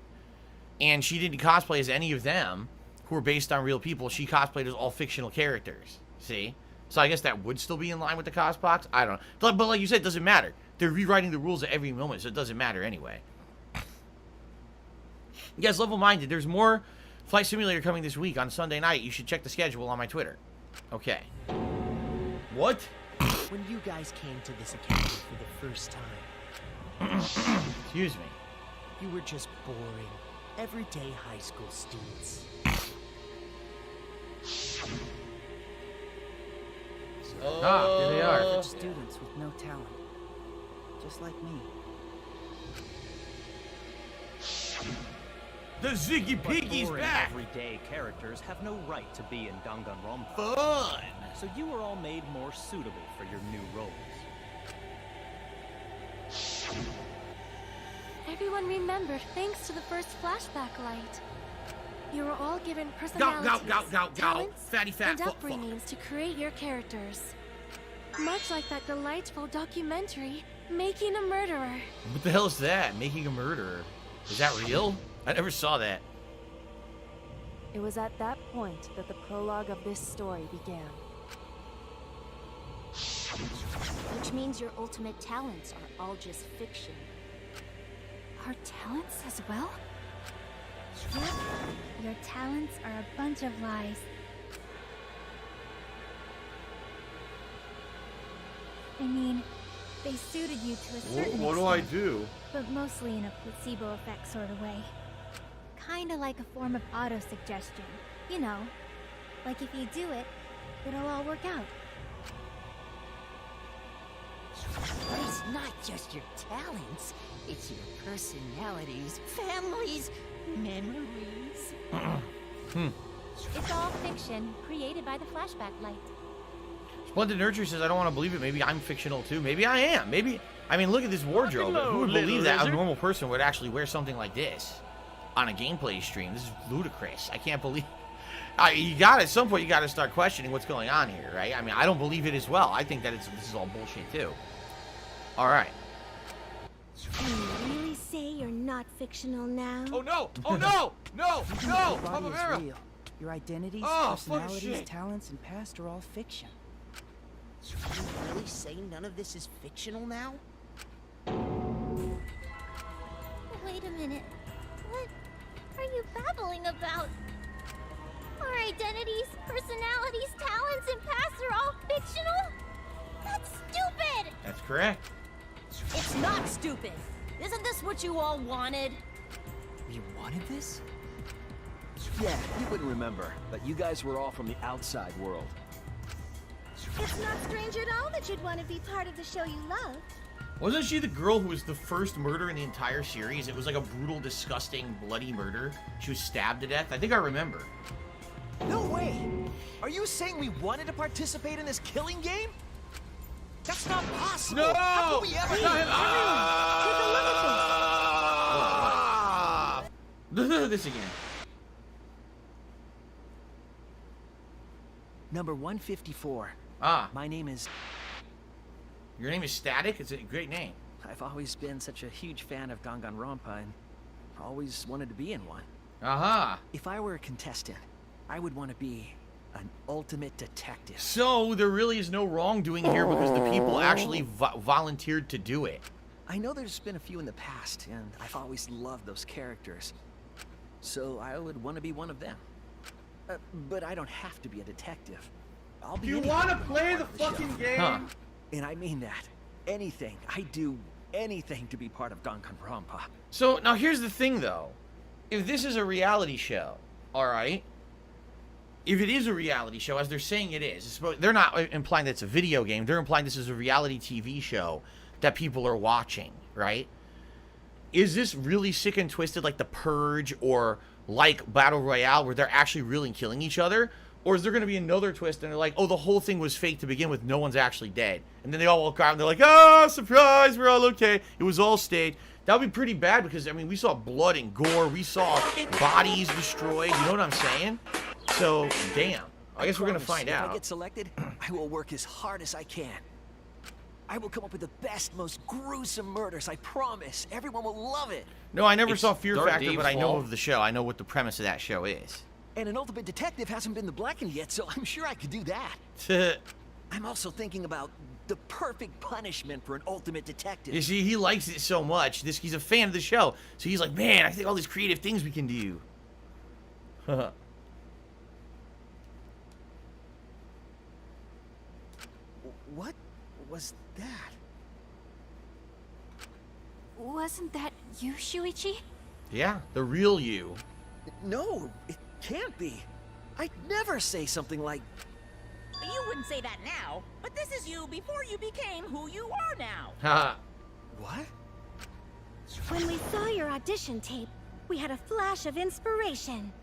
And she didn't cosplay as any of them who were based on real people. She cosplayed as all fictional characters. See? So I guess that would still be in line with the cost box. I don't know. But like you said, it doesn't matter. They're rewriting the rules at every moment, so it doesn't matter anyway. You guys, level-minded. There's more Flight Simulator coming this week on Sunday night. You should check the schedule on my Twitter. Okay. What? When you guys came to this academy for the first time... Excuse me. You were just boring, everyday high school students. There they are. Average students with no talent. Just like me. The Ziggy Piggy's boring back! Everyday characters have no right to be in Danganronpa. Fun! So you were all made more suitable for your new roles. Everyone remembered thanks to the first flashback light. You were all given personalities, talents, Fatty fat and upbringings to create your characters. Much like that delightful documentary, Making a Murderer. What the hell is that? Making a Murderer. Is that real? I never saw that. It was at that point that the prologue of this story began. Which means your ultimate talents are all just fiction. Our talents as well? Yep. Your talents are a bunch of lies. I mean, they suited you to a certain extent. What do I do? But mostly in a placebo effect sort of way. Kinda like a form of auto-suggestion. You know, like if you do it, it'll all work out. But it's not just your talents, it's your personalities, families, memories. It's all fiction, created by the flashback light. Splendid Nurture says, I don't want to believe it. Maybe I'm fictional too. Maybe I am. Maybe, I mean, look at this wardrobe. Who would believe that a normal person would actually wear something like this on a gameplay stream? This is ludicrous. I can't believe... you got at some point, you got to start questioning what's going on here, right? I mean, I don't believe it as well. I think that this is all bullshit too. All right. Can you really say you're not fictional now? Oh no! Oh no! No! No! Your body is Papa real. Your identities, Oh, fuck personalities, shit. talents, and past are all fiction. Can you really say none of this is fictional now? Wait a minute. What are you babbling about? Our identities, personalities, talents, and pasts are all fictional? That's stupid! That's correct. It's not stupid. Isn't this what you all wanted? You wanted this? Yeah, you wouldn't remember, but you guys were all from the outside world. It's not strange at all that you'd want to be part of the show you love. Wasn't she the girl who was the first murder in the entire series? It was like a brutal, disgusting, bloody murder. She was stabbed to death. I think I remember. No way! Are you saying we wanted to participate in this killing game? That's not possible! No! How could we ever... This again. Number 154. Ah. My name is... Your name is Static? It's a great name. I've always been such a huge fan of Danganronpa and always wanted to be in one. Aha. If I were a contestant, I would want to be an ultimate detective. So there really is no wrongdoing here because the people actually volunteered to do it. I know there's been a few in the past, and I've always loved those characters. So I would want to be one of them. But I don't have to be a detective. I'll be. Do you want to play the fucking game? Huh. And I mean that. Anything. I do anything to be part of Danganronpa. So now here's the thing, though. If this is a reality show, all right. If it is a reality show, as they're saying it is, they're not implying that it's a video game. They're implying this is a reality TV show that people are watching, right? Is this really sick and twisted like The Purge or like Battle Royale where they're actually really killing each other? Or is there going to be another twist and they're like, oh, the whole thing was fake to begin with. No one's actually dead. And then they all walk out and they're like, oh, surprise, we're all okay. It was all staged. That would be pretty bad because, I mean, we saw blood and gore. We saw bodies destroyed. You know what I'm saying? So, damn. I guess we're going to find out. If I get selected, I will work as hard as I can. I will come up with the best, most gruesome murders, I promise. Everyone will love it. No, I never saw Fear Dark Factor, Dave's but I know fault. of the show. I know what the premise of that show is. And an ultimate detective hasn't been the blackened yet, so I'm sure I could do that. I'm also thinking about the perfect punishment for an ultimate detective. You see, he likes it so much. He's a fan of the show. So he's like, man, I think all these creative things we can do. What was that? Wasn't that you, Shuichi? Yeah, the real you. No, it can't be. I'd never say something like... You wouldn't say that now, but this is you before you became who you are now. Ha. What? When we saw your audition tape, we had a flash of inspiration.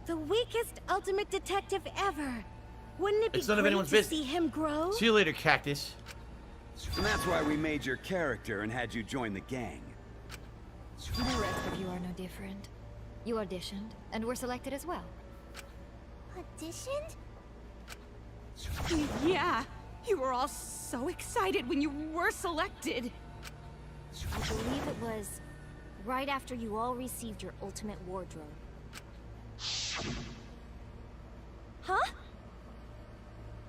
The weakest ultimate detective ever. Wouldn't it be It's none of great anyone's to business. see him grow? See you later, Cactus. And that's why we made your character and had you join the gang. The rest of you are no different. You auditioned, and were selected as well. Auditioned? Yeah, you were all so excited when you were selected. I believe it was right after you all received your ultimate wardrobe. Huh?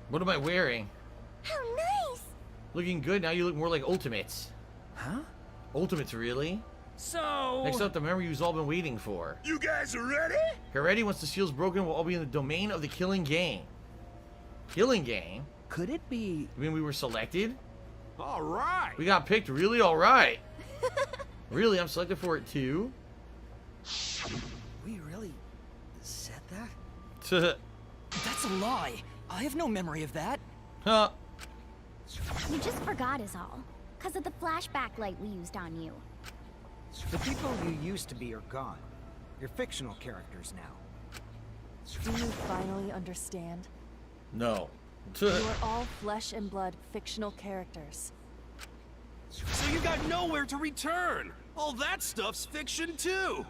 What am I wearing? How nice! Looking good. Now you look more like Ultimates. Huh? Ultimates, really? So... Next up, the memory you've all been waiting for. You guys are ready? Get ready. Once the seal's broken, we'll all be in the domain of the killing game. Killing game? Could it be... You mean we were selected? All right. We got picked, really? All right. Really? I'm selected for it, too? We really said that? That's a lie. I have no memory of that. Huh. You just forgot is all. Because of the flashback light we used on you. The people you used to be are gone. You're fictional characters now. Do you finally understand? No. You are all flesh and blood fictional characters. So you got nowhere to return. All that stuff's fiction too.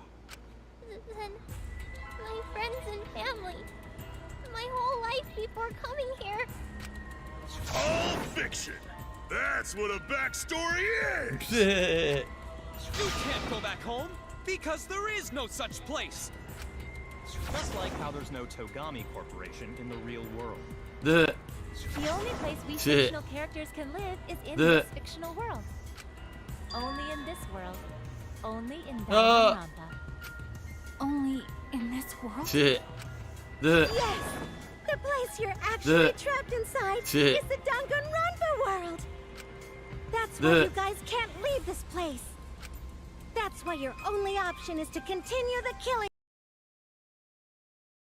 Then, my friends and family. My whole life before coming here. All fiction. That's what a backstory is. You can't go back home, because there is no such place. Just like how there's no Togami Corporation in the real world. The only place we fictional characters can live is in this fictional world. Only in this world. Only in Danganronpa. Only in this world? Yes! The place you're actually trapped inside is the Danganronpa world! That's why you guys can't leave this place! That's why your only option is to continue the killing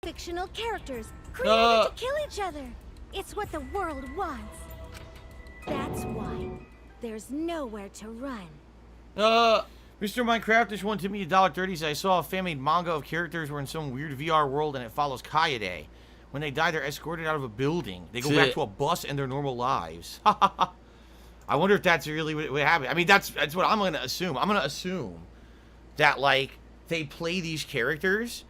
fictional characters created to kill each other. It's what the world wants. That's why there's nowhere to run. Mr. Minecraft just wanted to me $1.30. Said I saw a fan-made manga of characters who are in some weird VR world and it follows Kaede. When they die, they're escorted out of a building. They go back to a bus and their normal lives. I wonder if that's really what happened. I mean, that's what I'm going to assume. I'm going to assume that, like, they play these characters,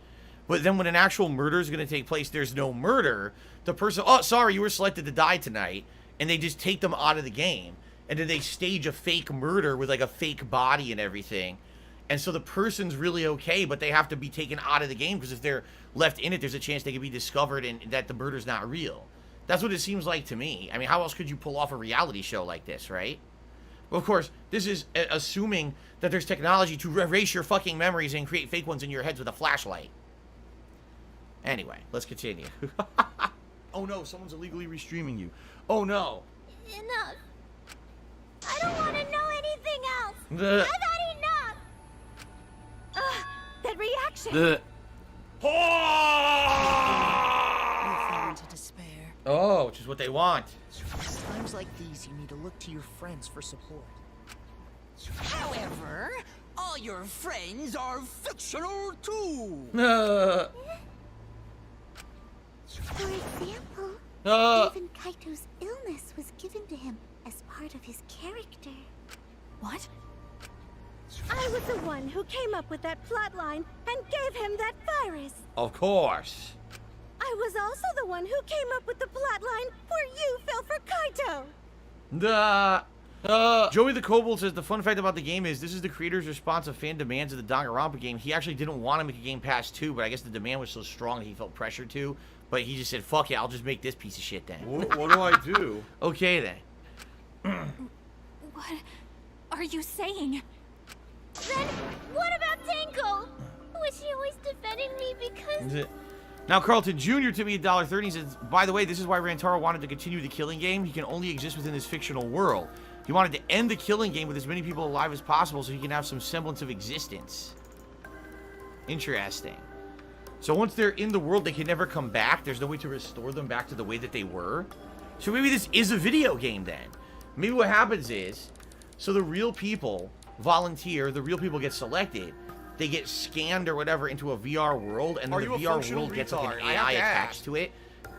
but then when an actual murder is going to take place, there's no murder. The person, oh, sorry, you were selected to die tonight, and they just take them out of the game. And then they stage a fake murder with, like, a fake body and everything. And so the person's really okay, but they have to be taken out of the game, because if they're left in it, there's a chance they could be discovered and that the murder's not real. That's what it seems like to me. I mean, how else could you pull off a reality show like this, right? Well, of course, this is assuming that there's technology to erase your fucking memories and create fake ones in your heads with a flashlight. Anyway, let's continue. Oh no, someone's illegally restreaming you. Oh no. Enough. I don't want to know anything else. I've had enough. That reaction. You fell into despair. Oh, which is what they want. Times like these, you need to look to your friends for support. However, all your friends are fictional too. For example, even Kaito's illness was given to him as part of his character. What? I was the one who came up with that plotline and gave him that virus. Of course. I was also the one who came up with the plotline where you fell for Kaito. Joey the Kobold says the fun fact about the game is this is the creator's response of fan demands of the Danganronpa game. He actually didn't want to make a Game Pass 2, but I guess the demand was so strong that he felt pressured to. But he just said, "Fuck it, I'll just make this piece of shit then." What do I do? Okay then. What are you saying? Then what about Tanko? Was he always defending me because... Now Carlton Jr. to me $1.30 he says, by the way, this is why Rantaro wanted to continue the Killing Game. He can only exist within this fictional world. He wanted to end the Killing Game with as many people alive as possible so he can have some semblance of existence. Interesting. So once they're in the world, they can never come back. There's no way to restore them back to the way that they were. So maybe this is a video game then. Maybe what happens is, so the real people volunteer, the real people get selected, they get scanned or whatever into a VR world, and then the VR world gets like an AI attached to it.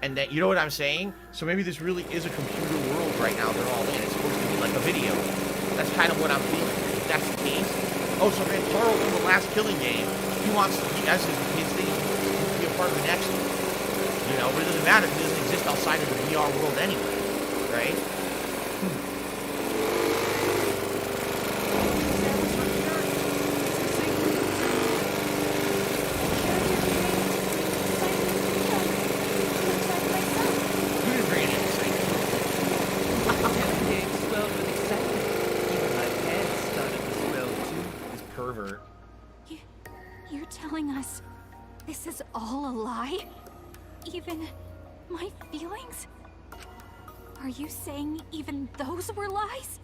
And that, you know what I'm saying? So maybe this really is a computer world right now they're all in. It's supposed to be like a video. That's kind of what I'm feeling. If that's the case. Oh, so Rantaro in the last Killing Game, he as his thing, to be a part of the next one. You know, but it doesn't matter if he doesn't exist outside of the VR world anyway. Right? You're telling us this is all a lie? Even my feelings? Are you saying even those were lies?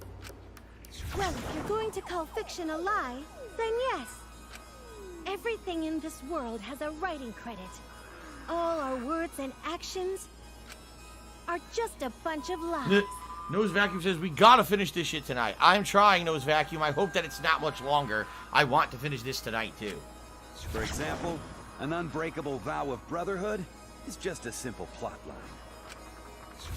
Well, if you're going to call fiction a lie, then yes. Everything in this world has a writing credit. All our words and actions are just a bunch of lies. Nose Vacuum says, we gotta finish this shit tonight. I'm trying, Nose Vacuum. I hope that it's not much longer. I want to finish this tonight, too. For example, an unbreakable vow of brotherhood is just a simple plot line.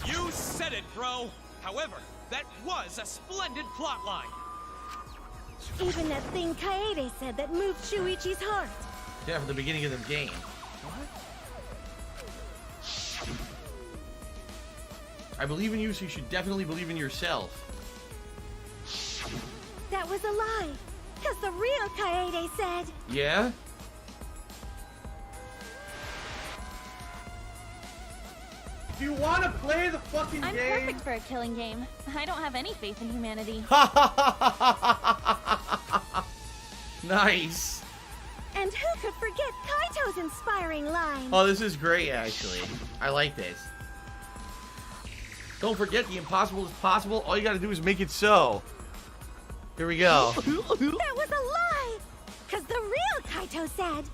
You said it, bro! However, that was a splendid plot line. Even that thing Kaede said that moved Shuichi's heart. Yeah, from the beginning of the game. I believe in you, so you should definitely believe in yourself. That was a lie, because the real Kaede said... Yeah? Do you want to play the fucking I'm game? perfect for a killing game. I don't have any faith in humanity. Nice. And who could forget Kaito's inspiring line? Oh, this is great, actually. I like this. Don't forget, the impossible is possible. All you gotta do is make it so. Here we go. That was a lie! Because the real Kaito said...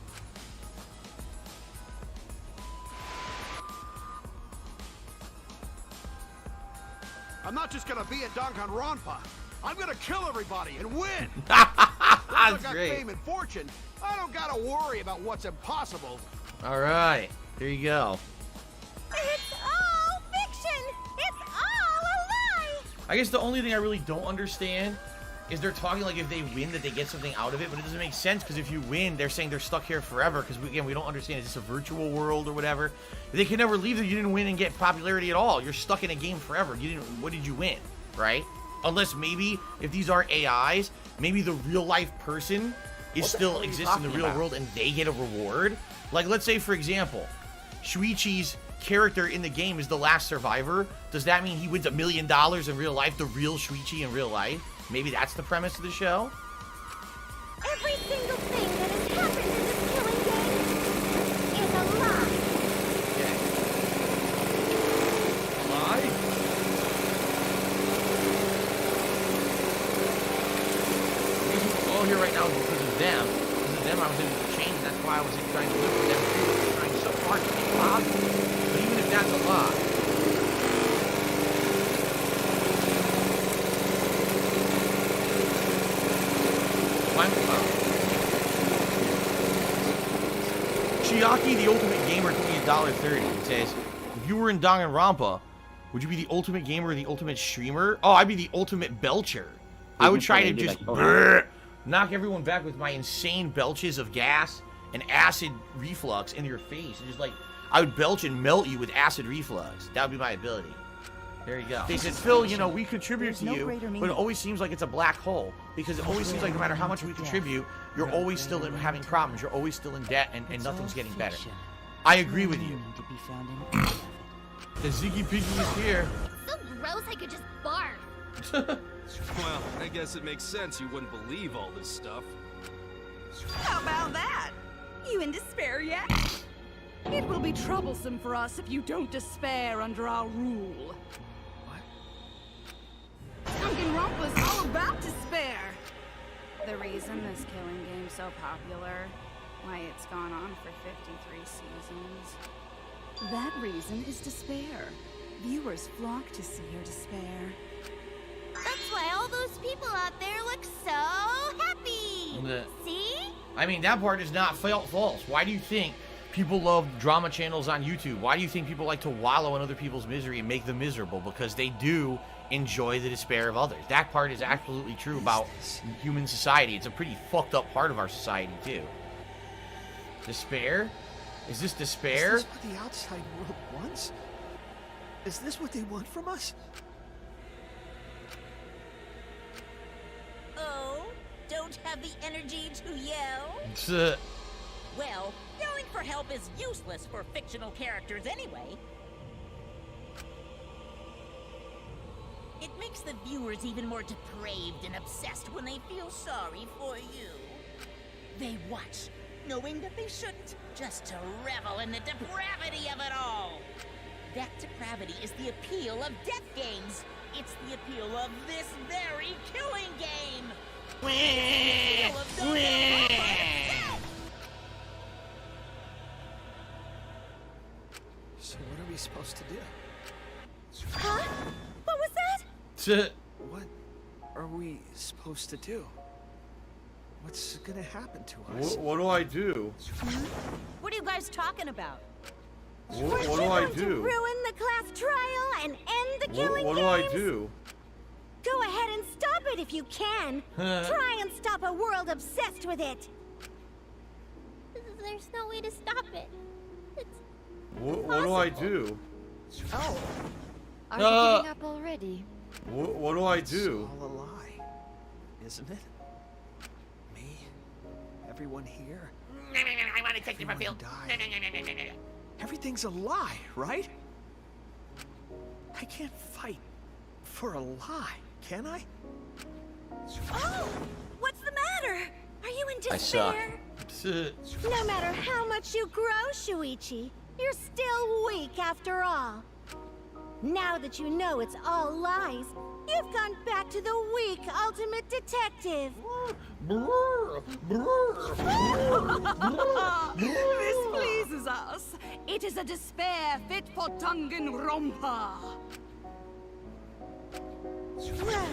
I'm not just gonna be at Danganronpa. I'm gonna kill everybody and win! Once I got great. fame and fortune, I don't gotta worry about what's impossible. Alright, here you go. It's all fiction! It's all a lie! I guess the only thing I really don't understand is they're talking like if they win that they get something out of it, but it doesn't make sense because if you win, they're saying they're stuck here forever because, again, we don't understand. Is this a virtual world or whatever? They can never leave there. You didn't win and get popularity at all. You're stuck in a game forever. You didn't. What did you win, right? Unless maybe if these are AIs, maybe the real-life person is still exists in the real world and they get a reward. Like, let's say, for example, Shuichi's character in the game is the last survivor. Does that mean he wins $1 million in real life, the real Shuichi in real life? Maybe that's the premise of the show? Every single thing that has happened in this killing game is a lie. Lie? The reason we're all here right now is because of them. Because of them, I was able to change, and that's why I was trying to live for them too. I was trying so hard to be positive. But even if that's a lie, Chiaki, the Ultimate Gamer, told me $1.30. It says, if you were in Danganronpa, would you be the Ultimate Gamer or the Ultimate Streamer? Oh, I'd be the Ultimate Belcher. I would try to just knock everyone back with my insane belches of gas and acid reflux in your face. And just like, I would belch and melt you with acid reflux. That would be my ability. There you go. They said, Phil, you know, we contribute to you, but it always seems like it's a black hole. Because it always seems like no matter how much we contribute, you're always still having problems. You're always still in debt, and nothing's getting better. I agree with you. The Ziggy Piggy is here. So gross I could just barf. Well, I guess it makes sense you wouldn't believe all this stuff. How about that? You in despair yet? It will be troublesome for us if you don't despair under our rule. What? Danganronpa's all about despair. The reason this killing game's so popular, why it's gone on for 53 seasons. That reason is despair. Viewers flock to see your despair. That's why all those people out there look so happy. See? I mean, that part is not false. Why do you think people love drama channels on YouTube? Why do you think people like to wallow in other people's misery and make them miserable? Because they do enjoy the despair of others. That part is absolutely true about human society. It's a pretty fucked up part of our society, too. Despair? Is this despair? Is this what the outside world wants? Is this what they want from us? Oh, don't have the energy to yell? Well, yelling for help is useless for fictional characters anyway. It makes the viewers even more depraved and obsessed when they feel sorry for you. They watch, knowing that they shouldn't, just to revel in the depravity of it all. That depravity is the appeal of death games. It's the appeal of this very killing game. It's the appeal of Danganronpa. So what are we supposed to do? Huh? What was that? What are we supposed to do? What's gonna happen to us? What do I do? What are you guys talking about? What do I Going to do? ruin the class trial and end the killing What do games? I do? Go ahead and stop it if you can. Try and stop a world obsessed with it. There's no way to stop it. It's What do I do? Oh. Are you giving up already? What do I do? It's all a lie, isn't it? Me? Everyone here? I want to take you for Phil. Everything's a lie, right? I can't fight for a lie, can I? Oh, what's the matter? Are you in I suck. despair? No matter how much you grow, Shuichi, you're still weak after all. Now that you know it's all lies, you've gone back to the weak ultimate detective. This pleases us. It is a despair fit for Danganronpa. Well,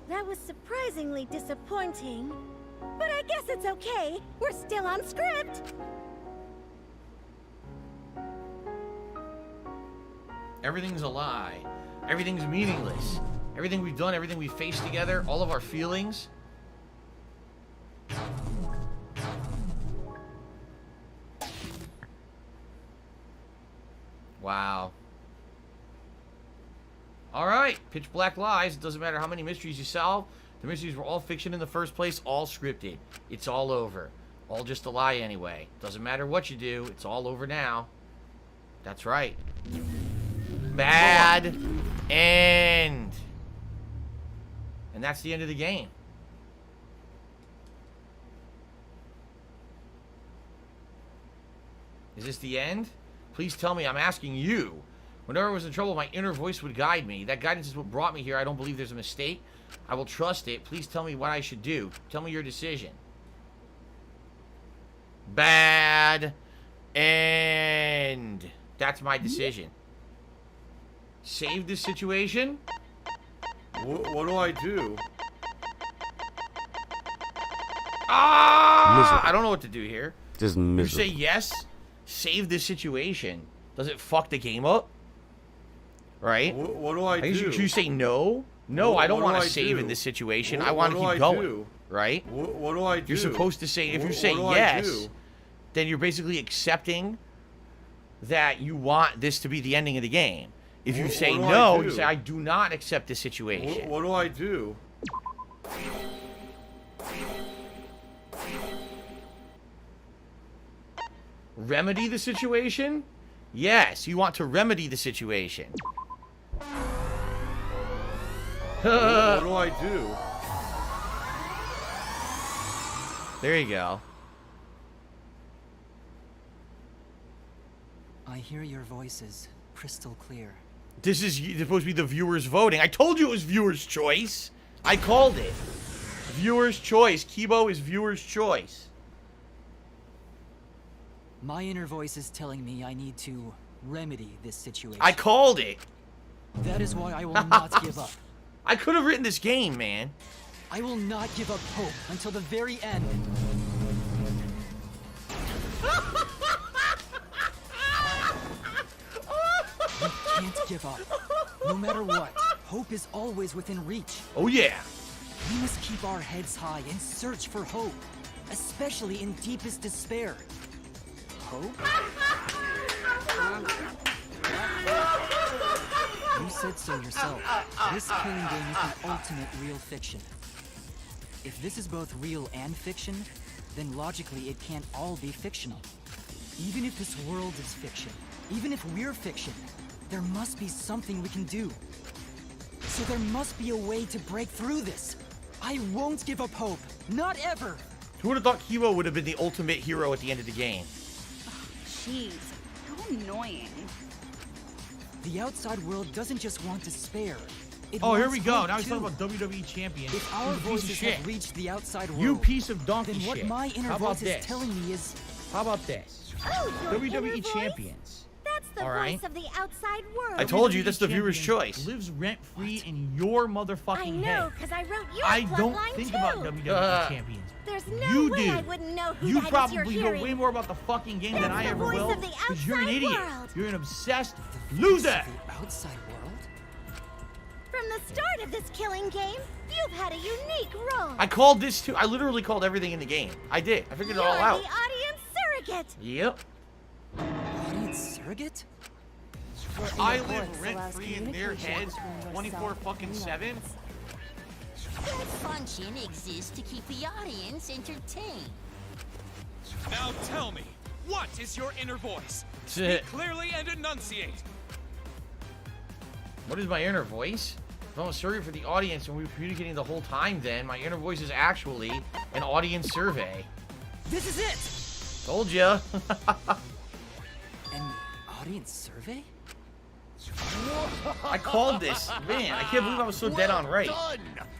that was surprisingly disappointing. But I guess it's okay. We're still on script. Everything's a lie. Everything's meaningless. Everything we've done, everything we've faced together, all of our feelings. Wow. Alright, pitch black lies. It doesn't matter how many mysteries you solve. The mysteries were all fiction in the first place, all scripted. It's all over. All just a lie anyway. Doesn't matter what you do, it's all over now. That's right. Bad end. And that's the end of the game. Is this the end? Please tell me. I'm asking you. Whenever I was in trouble, my inner voice would guide me. That guidance is what brought me here. I don't believe there's a mistake. I will trust it. Please tell me what I should do. Tell me your decision. Bad end. That's my decision. Save this situation? What do I do? Ah! I don't know what to do here. Just You miserable. say yes, save this situation. Does it fuck the game up? Right? What do I do? Should you say no? No, I don't want to save in this situation. I want to keep going. Right? What do I do? You're supposed to say, if you say what do I yes, do? then you're basically accepting that you want this to be the ending of the game. If you What say do no, I you do? say, I do not accept this situation. What do I do? Remedy the situation? Yes, you want to remedy the situation. What do I do? There you go. I hear your voices crystal clear. This is supposed to be the viewers voting. I told you it was viewers' choice. I called it. Viewers' choice. Kibo is viewers' choice. My inner voice is telling me I need to remedy this situation. I called it. That is why I will not give up. I could have written this game, man. I will not give up hope until the very end. We can't give up. No matter what, hope is always within reach. Oh, yeah. We must keep our heads high and search for hope, especially in deepest despair. Hope? You said so yourself. This killing game is the ultimate real fiction. If this is both real and fiction, then logically it can't all be fictional. Even if this world is fiction, even if we're fiction, there must be something we can do. So there must be a way to break through this. I won't give up hope. Not ever. Who would have thought Kibo would have been the ultimate hero at the end of the game? Jeez, how annoying. The outside world doesn't just want despair. It Oh, here wants we go. hope, Now he's too. talking about WWE champion. If our You piece of voices shit. have reached the outside world, You piece of donkey then what shit. my inner How about voice is this? telling me is... How about this? Oh, your WWE inner voice? champions. That's the All right. voice of the outside world. I told you, that's the viewer's choice. Lives rent-free in your motherfucking I head. know, because I wrote your I don't plotline think too. about WWE champions. There's no You way do. I wouldn't know who You that is probably you're know hearing. way more about the fucking game than That's I the ever voice will. of the Because you're an outside idiot. world. You're an obsessed loser. The outside world? From the start of this killing game, you've had a unique role. I called this too. I literally called everything in the game. I did. I figured it all You're out. the audience surrogate. Yep. Audience surrogate? I live rent-free in their heads 24 fucking 7. That function exists to keep the audience entertained. Now tell me, what is your inner voice? Shit. Speak clearly and enunciate. What is my inner voice? If I'm a surrogate for the audience and we're communicating the whole time, then my inner voice is actually an audience survey. This is it! Told ya. An audience survey? I called this. Man, I can't believe I was so dead on right. Done!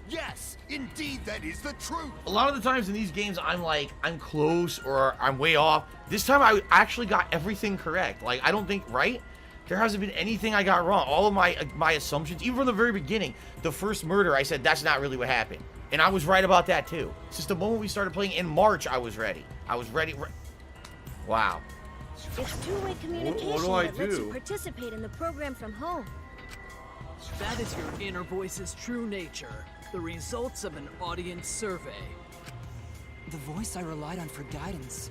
Yes, indeed, that is the truth. A lot of the times in these games, I'm like, I'm close or I'm way off. This time, I actually got everything correct. Like, I don't think, right? There hasn't been anything I got wrong. All of my assumptions, even from the very beginning, the first murder, I said, that's not really what happened. And I was right about that, too. Since the moment we started playing in March, I was ready. I was ready. Wow. It's two-way communication What do I that lets you do? participate in the program from home. That is your inner voice's true nature. The results of an audience survey. The voice I relied on for guidance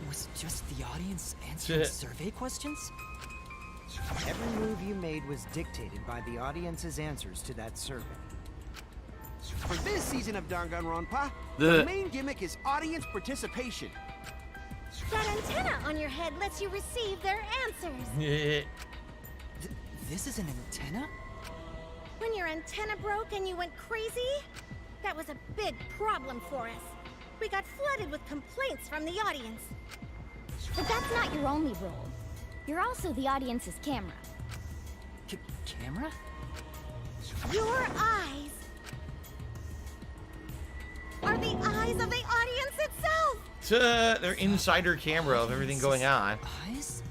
was just the audience answering Shit. survey questions? Every move you made was dictated by the audience's answers to that survey. For this season of Danganronpa, The- the main gimmick is audience participation. That antenna on your head lets you receive their answers. This is an antenna? When your antenna broke and you went crazy, that was a big problem for us. We got flooded with complaints from the audience. But that's not your only role. You're also the audience's camera. Camera? Your eyes are the eyes of the audience itself. Their insider camera of everything going on. Eyes?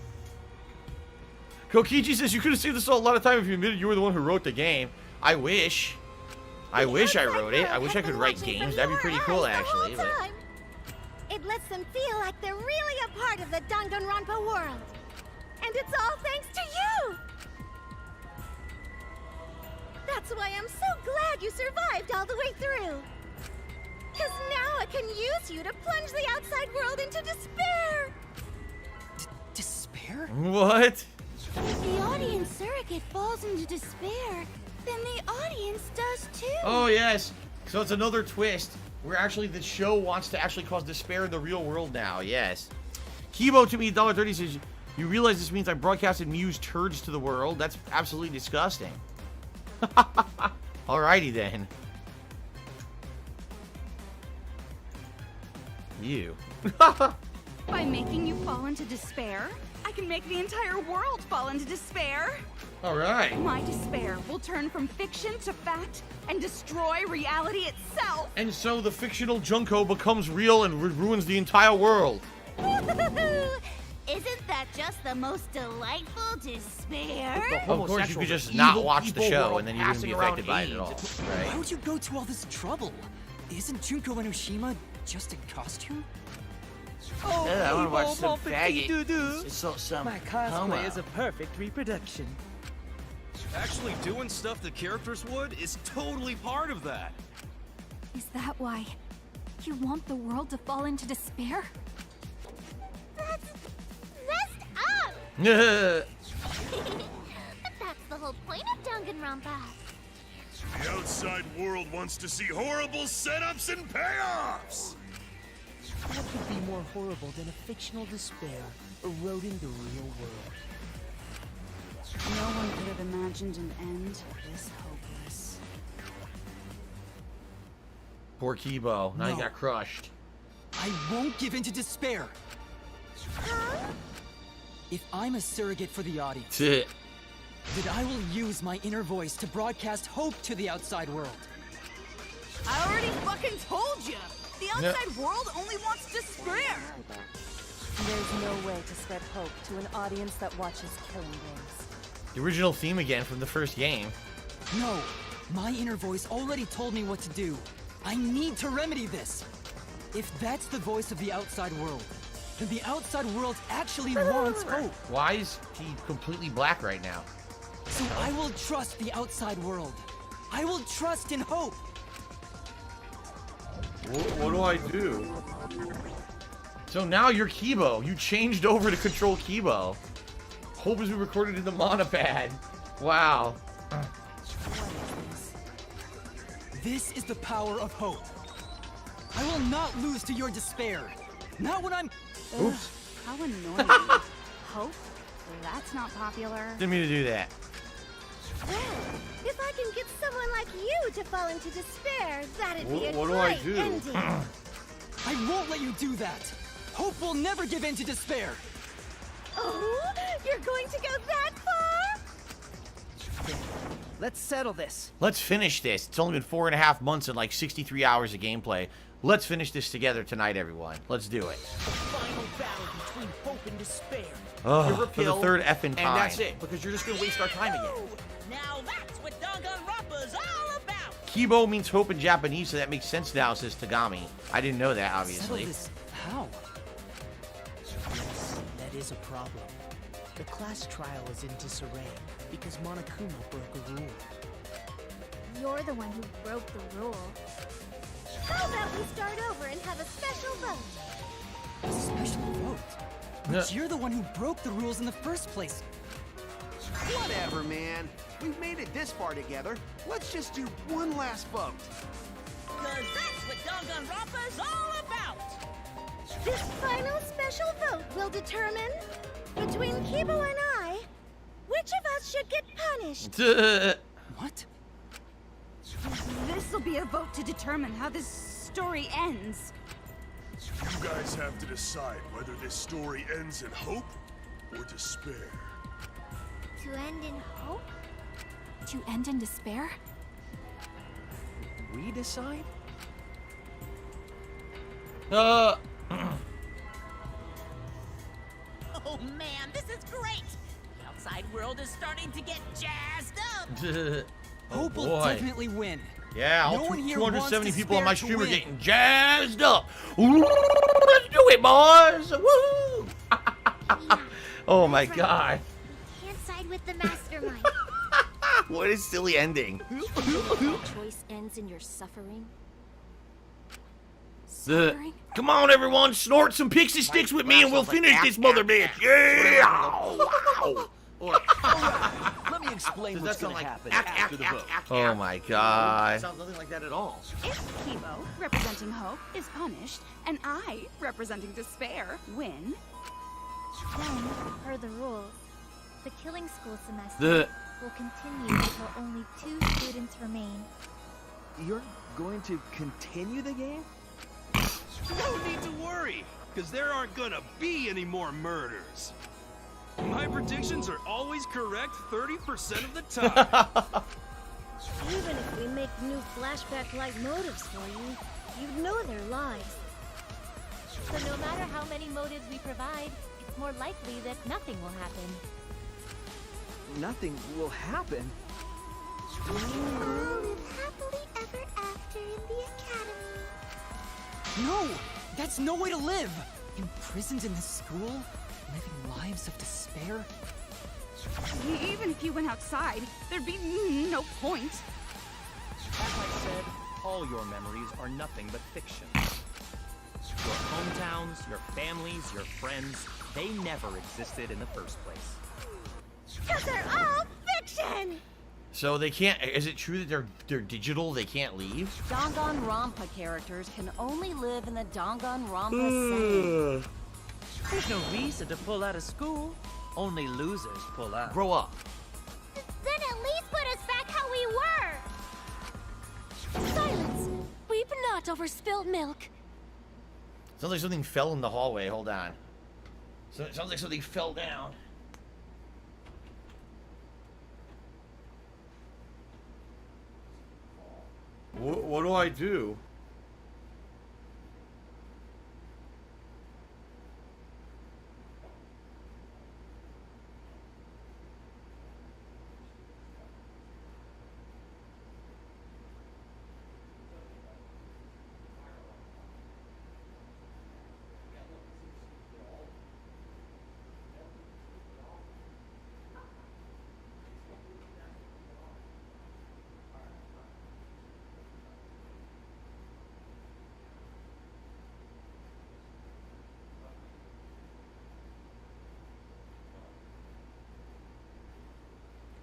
Kokichi says, you could have saved us all a lot of time if you admitted you were the one who wrote the game. I wish. I wish I wrote it. I wish I could write games. That'd be pretty cool, actually. But... It lets them feel like they're really a part of the Danganronpa world. And it's all thanks to you! That's why I'm so glad you survived all the way through. Because now I can use you to plunge the outside world into despair. Despair? What? The audience surrogate surrogate falls into despair, then the audience does too. Oh, yes. So it's another twist where actually the show wants to actually cause despair in the real world now. Yes. Kibo to me, $1.30 says, you realize this means I broadcasted Mew's turds to the world? That's absolutely disgusting. Alrighty then. You. By making you fall into despair, I can make the entire world fall into despair. Alright. My despair will turn from fiction to fact and destroy reality itself. And so the fictional Junko becomes real and ruins the entire world. Isn't that just the most delightful despair? Of course, you could just not watch the show and then you wouldn't be affected by it at all. Why Right? would you go to all this trouble? Isn't Junko Enoshima just a costume? Oh, Yeah, I wanna watch evil some Wolfie faggot. doo-doo. Some My cosplay homo. is a perfect reproduction. Actually doing stuff the characters would is totally part of that. Is that why you want the world to fall into despair? That's messed up! Yeah. But that's the whole point of Danganronpa. The outside world wants to see horrible setups and payoffs! What could be more horrible than a fictional despair eroding the real world? No one could have imagined an end this hopeless. Poor Kibo. Now he No. got crushed. I won't give in to despair. If I'm a surrogate for the audience, That's it. then I will use my inner voice to broadcast hope to the outside world. I already fucking told you! The outside world only wants despair! There's no way to spread hope to an audience that watches killing games. The original theme again from the first game. No, my inner voice already told me what to do. I need to remedy this. If that's the voice of the outside world, then the outside world actually wants hope. Why is he completely black right now? So I will trust the outside world. I will trust in hope. What do I do? So now you're Kibo. You changed over to control Kibo. Hope is recorded in the monopad. Wow. This is the power of hope. I will not lose to your despair. Not when I'm... Oops. How annoying. Hope? That's not popular. Didn't mean to do that. Well, if I can get someone like you to fall into despair, that'd be a What do I great do? ending. I won't let you do that. Hope will never give in to despair. Oh, you're going to go that far? Let's settle this. Let's finish this. It's only been 4.5 months and like 63 hours of gameplay. Let's finish this together tonight, everyone. Let's do it. Final battle between hope and despair. Oh, for the third effing time. And that's it, because you're just going to waste our time again. Now that's what Danganronpa's all about! Kibo means hope in Japanese, so that makes sense now, says Tagami. I didn't know that, Settle obviously. this. How? Yes, that is a problem. The class trial is in disarray because Monokuma broke a rule. You're the one who broke the rule. How about we start over and have a special vote? A special vote? But you're the one who broke the rules in the first place. Whatever, man. We've made it this far together. Let's just do one last vote. Cause that's what Danganronpa's all about! This final special vote will determine, between Kibo and I, which of us should get punished. What? This'll be a vote to determine how this story ends. You guys have to decide whether this story ends in hope or despair. To end in hope? To end in despair? We decide? Oh man, this is great! The outside world is starting to get jazzed up! Hope will boy. definitely win. Yeah, No all one here 270 wants people on my despair stream to are win. getting jazzed up. Let's do it, boys. Woo! Oh my god. Can't side with the mastermind. What a silly ending. Choice ends in your suffering. Come on, everyone, snort some pixie sticks with me and we'll finish this mother bitch. Yeah! Let me explain Does what's that sound gonna like happen after the vote. Oh my god. Sounds nothing like that at all. If Kibo, representing hope, is punished, and I, representing despair, win, Then, per the rules, the killing school semester will continue until only 2 students remain. You're going to continue the game? No need to worry, because there aren't gonna be any more murders. My predictions are always correct 30% of the time. Even if we make new flashback-like motives for you, you'd know they're lies. So no matter how many motives we provide, it's more likely that nothing will happen. Nothing will happen. We all live happily ever after in the academy. No! That's no way to live! Imprisoned in this school? Living lives of despair? even if you went outside, there'd be no point. As I said, all your memories are nothing but fiction. Your hometowns, your families, your friends, they never existed in the first place. Because they're all fiction! So they can't. Is it true that they're digital? They can't leave. Danganronpa characters can only live in the Danganronpa setting. There's no reason to pull out of school. Only losers pull out. Grow up. Then at least put us back how we were! Silence! Weep not over spilled milk. Sounds like something fell in the hallway. Hold on. So it sounds like something fell down. What do I do?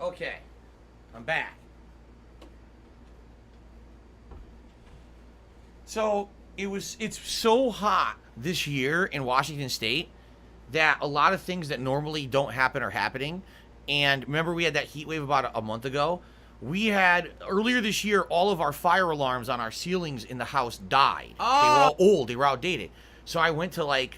Okay, I'm back. So it's so hot this year in Washington State that a lot of things that normally don't happen are happening. And remember, we had that heat wave about a month ago. We had earlier this year, all of our fire alarms on our ceilings in the house died. Oh. They were all old. They were outdated. So I went to I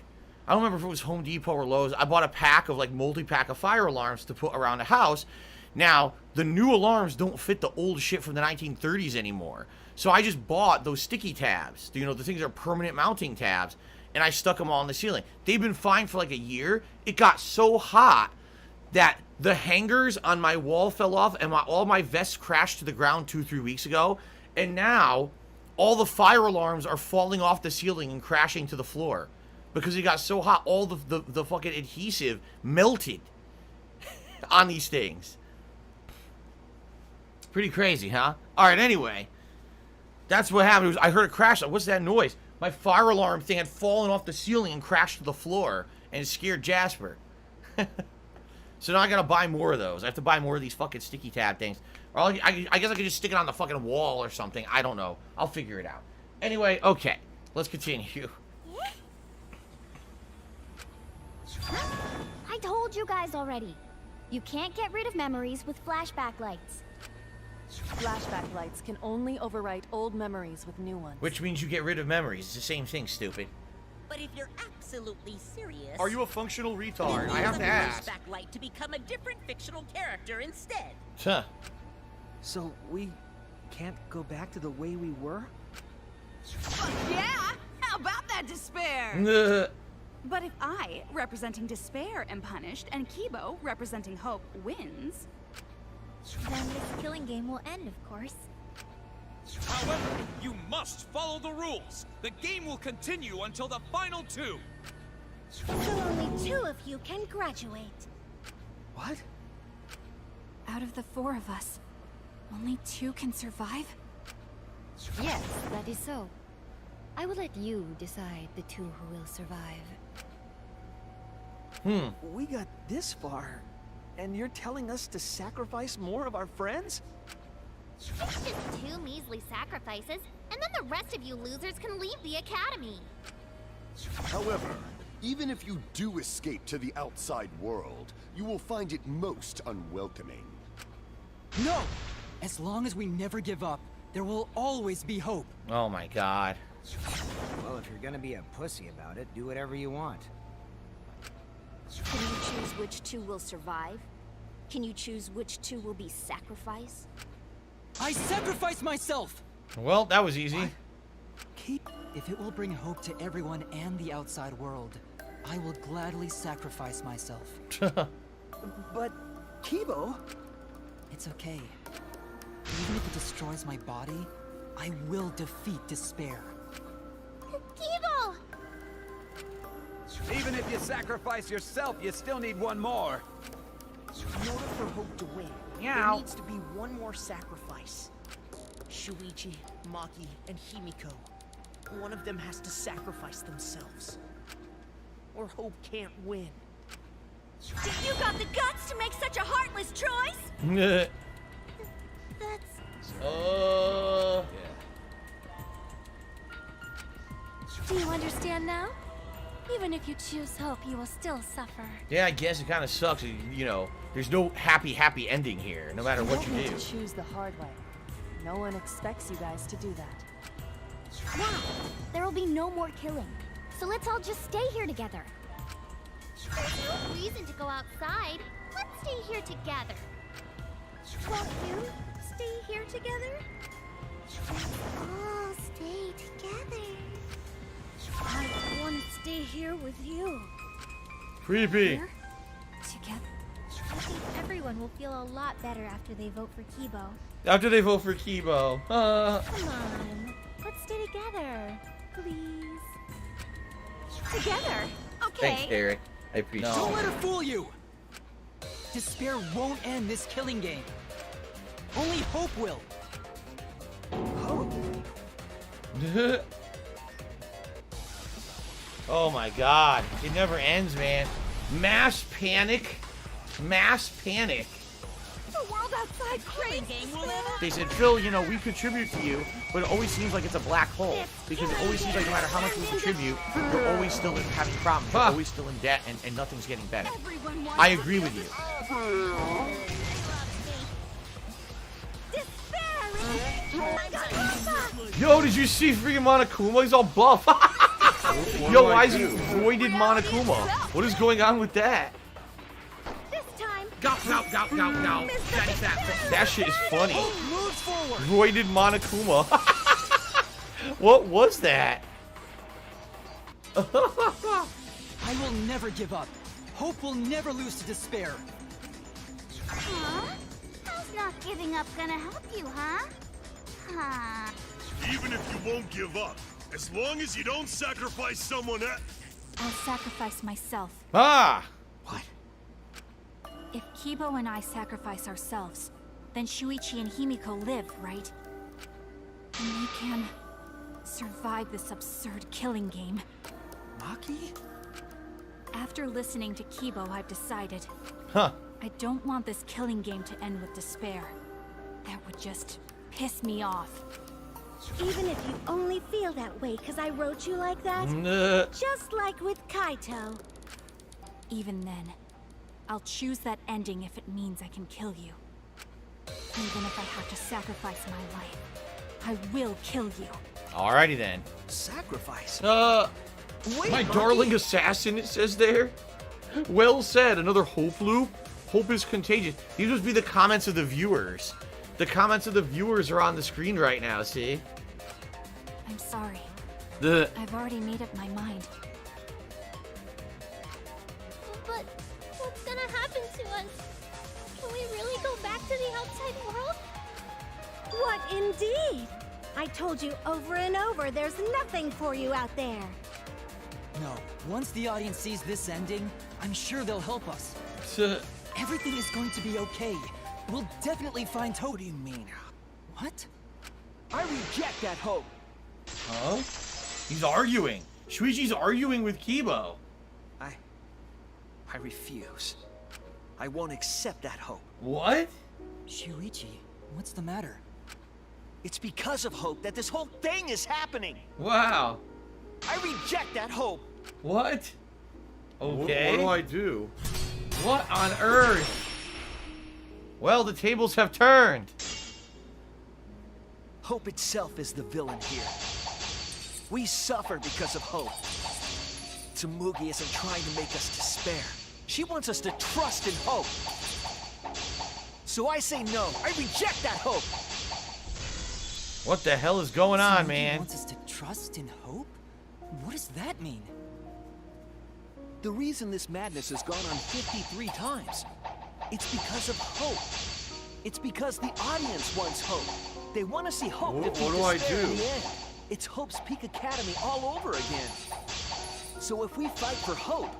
don't remember if it was Home Depot or Lowe's. I bought a pack of multi-pack of fire alarms to put around the house. Now, the new alarms don't fit the old shit from the 1930s anymore. So I just bought those sticky tabs. You know, the things that are permanent mounting tabs. And I stuck them all on the ceiling. They've been fine for a year. It got so hot that the hangers on my wall fell off and all my vests crashed to the ground 2-3 weeks ago. And now, all the fire alarms are falling off the ceiling and crashing to the floor. Because it got so hot, all the fucking adhesive melted on these things. Pretty crazy, huh? All right, anyway. That's what happened. I heard a crash. What's that noise? My fire alarm thing had fallen off the ceiling and crashed to the floor, and it scared Jasper. So now I gotta buy more of those. I have to buy more of these fucking sticky tab things. Or I guess I could just stick it on the fucking wall or something. I don't know. I'll figure it out. Anyway, okay. Let's continue. I told you guys already. You can't get rid of memories with flashback lights. Flashback lights can only overwrite old memories with new ones. Which means you get rid of memories. It's the same thing, stupid. But if you're absolutely serious, Are you a functional retard? then I have use to a ask. flashback light to become a different fictional character instead. Huh. So we can't go back to the way we were? Yeah! How about that despair? Nuh. But if I, representing despair, am punished, and Kibo, representing hope, wins, then this killing game will end, of course. However, you must follow the rules. The game will continue until the final 2. So only 2 of you can graduate. What? out of the 4 of us, only 2 can survive? Yes, that is so. I will let you decide the 2 who will survive. We got this far, And you're telling us to sacrifice more of our friends? It's just 2 measly sacrifices, and then the rest of you losers can leave the academy. However, even if you do escape to the outside world, you will find it most unwelcoming. No! As long as we never give up, there will always be hope. Oh my god. Well, if you're gonna be a pussy about it, do whatever you want. Can you choose which 2 will survive? Can you choose which 2 will be sacrificed? I sacrifice myself! Well, that was easy. If it will bring hope to everyone and the outside world, I will gladly sacrifice myself. But, Kibo... It's okay. Even if it destroys my body, I will defeat despair. Kibo! Even if you sacrifice yourself, you still need one more. In order for Hope to win, there needs to be one more sacrifice. Shuichi, Maki, and Himiko. One of them has to sacrifice themselves. Or Hope can't win. You got the guts to make such a heartless choice? That's... Do you understand now? Even if you choose hope, you will still suffer. Yeah, I guess it kind of sucks. You know, there's no happy ending here, no matter what you need do. To choose the hard way. No one expects you guys to do that. Yeah, there will be no more killing. So let's all just stay here together. There's no reason to go outside. Let's stay here together. Won't you stay here together? Let's all stay together. I want to stay here with you. Creepy. Together. I think everyone will feel a lot better after they vote for Kibo. After they vote for Kibo. Come on. Let's stay together. Please. Together? Okay. Thanks, Derek. I appreciate it. Don't let her fool you! Despair won't end this killing game. Only hope will. Hope? Oh my god. It never ends, man. Mass panic. Mass panic. The world outside crazy. They said, Phil, you know, we contribute to you, but it always seems like it's a black hole. Because it always seems like no matter how much we contribute, you're always still having problems. You're always still in debt, and nothing's getting better. I agree with you. Yo, did you see freaking Monokuma? He's all buff. Yo, why is he voided Monokuma? What is going on with that? That shit is funny. Voided Monokuma. What was that? I will never give up. Hope will never lose to despair. Huh? How's not giving up gonna help you, huh? Huh. Even if you won't give up, as long as you don't sacrifice someone else. I'll sacrifice myself. Ah! If Kibo and I sacrifice ourselves, then Shuichi and Himiko live, right? And they can survive this absurd killing game. Maki? After listening to Kibo, I've decided. Huh. I don't want this killing game to end with despair. That would just piss me off. Even if you only feel that way because I wrote you like that? Just like with Kaito. Even then, I'll choose that ending if it means I can kill you. Even if I have to sacrifice my life, I will kill you. Alrighty then. Sacrifice? Wait, my darling assassin, it says there. Well said. Another hope loop. Hope is contagious. These must be the comments of the viewers. The comments of the viewers are on the screen right now, see? I'm sorry. The I've already made up my mind. But what's gonna happen to us? Can we really go back to the outside world? What indeed? I told you over and over there's nothing for you out there. No, once the audience sees this ending, I'm sure they'll help us. Everything is going to be okay. We'll definitely find hope. What do you mean? What? I reject that hope. Huh? He's arguing. Shuichi's arguing with Kibo. I refuse. I won't accept that hope. What? Shuichi, what's the matter? It's because of hope that this whole thing is happening. Wow. I reject that hope. What? Okay. What do I do? What on earth? Well, the tables have turned. Hope itself is the villain here. We suffer because of hope. Tsumugi isn't trying to make us despair. She wants us to trust in hope. So I say no. I reject that hope. What the hell is going on, Tsumugi man? wants us to trust in hope? What does that mean? The reason this madness has gone on 53 times, it's because of hope. It's because the audience wants hope. They want to see hope defeat despair in the end. It's Hope's Peak Academy all over again. So if we fight for hope,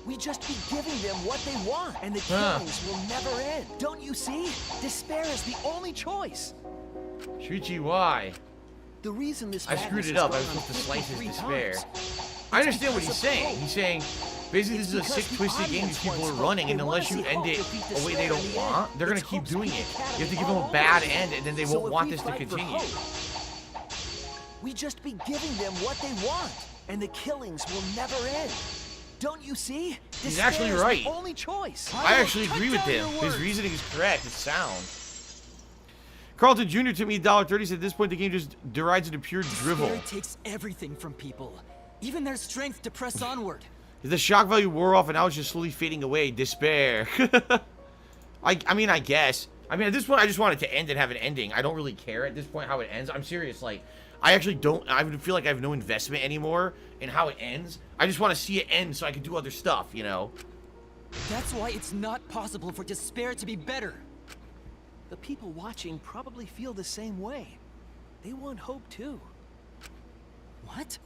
we just be giving them what they want, and the killings will never end. Don't you see? Despair is the only choice. Shuichi, why? The reason this I screwed it up. I was supposed to slice his despair. I understand what he's saying. He's saying, basically, this is a sick, twisted game these people are running, and unless you end it a way they don't want, they're going to keep doing it. You have to give them a bad end, and then they won't want this to continue. We just be giving them what they want, and the killings will never end. Don't you see? He's actually right. The only choice. I actually agree with him. His reasoning is correct. It's sound. Carlton Jr. took me $1.30. Said at this point the game just derides into pure drivel. Despair takes everything from people, even their strength to press onward. The shock value wore off and now it's just slowly fading away. Despair. I mean, I guess. I mean, at this point, I just want it to end and have an ending. I don't really care at this point how it ends. I'm serious. Like, I actually don't. I feel like I have no investment anymore in how it ends. I just want to see it end so I can do other stuff, you know? That's why it's not possible for despair to be better. The people watching probably feel the same way. They want hope too. What?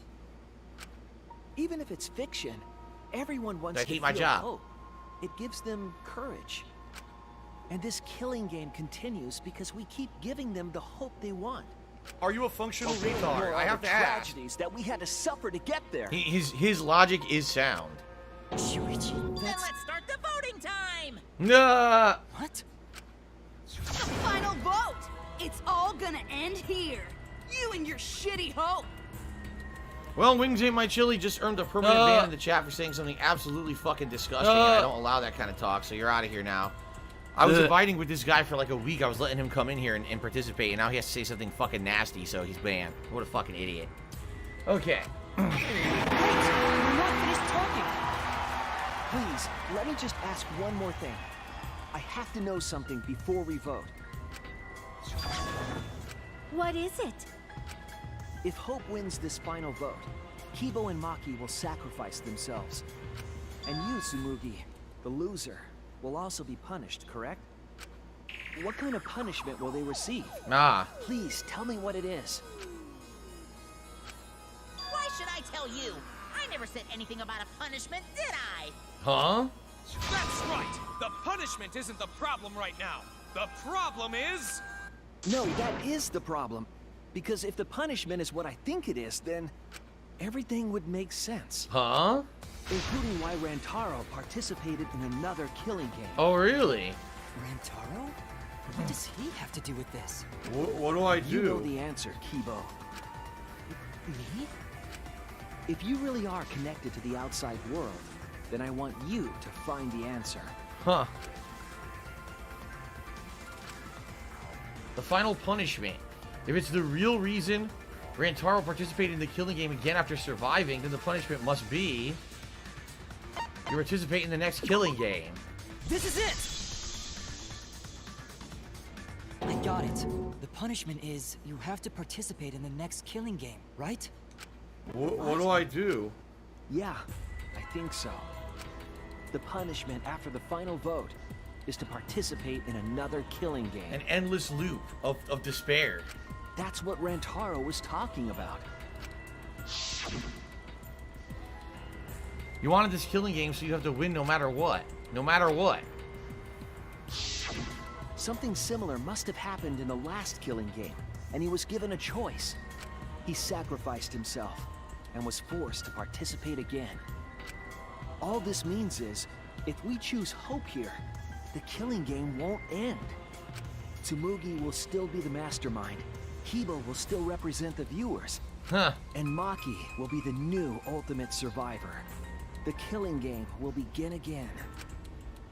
Even if it's fiction, everyone wants to feel hope. It gives them courage. And this killing game continues because we keep giving them the hope they want. Are you a functional retard? I have to ask. Tragedies that we had to suffer to get there. His logic is sound. Shuichi, Then let's start the voting time. Nah. What? The final vote! It's all gonna end here. You and your shitty hope. Well, Wings Ain't My Chili just earned a permanent ban in the chat for saying something absolutely fucking disgusting, and I don't allow that kind of talk, so you're out of here now. I was inviting with this guy for like a week. I was letting him come in here and participate, and now he has to say something fucking nasty, so he's banned. What a fucking idiot. Okay. We're not finished talking. Please, let me just ask one more thing. I have to know something before we vote. What is it? If Hope wins this final vote, Kibo and Maki will sacrifice themselves. And you, Tsumugi, the loser, will also be punished, correct? What kind of punishment will they receive? Please, tell me what it is. Why should I tell you? I never said anything about a punishment, did I? Huh? That's right! The punishment isn't the problem right now. The problem is... No, that is the problem. Because if the punishment is what I think it is, then everything would make sense. Huh? Including why Rantaro participated in another killing game. Oh, really? Rantaro? What does he have to do with this? What do I do? You know the answer, Kibo. Me? If you really are connected to the outside world, then I want you to find the answer. Huh. The final punishment. If it's the real reason Rantaro participated in the killing game again after surviving, then the punishment must be you participate in the next killing game. This is it! I got it. The punishment is you have to participate in the next killing game, right? What do I do? Yeah, I think so. The punishment after the final vote is to participate in another killing game. An endless loop of despair. That's what Rantaro was talking about. You wanted this killing game, so you have to win no matter what. No matter what. Something similar must have happened in the last killing game, and he was given a choice. He sacrificed himself, and was forced to participate again. All this means is, If we choose hope here, the killing game won't end. Tsumugi will still be the mastermind. Kibo will still represent the viewers. Huh. And Maki will be the new ultimate survivor. The killing game will begin again.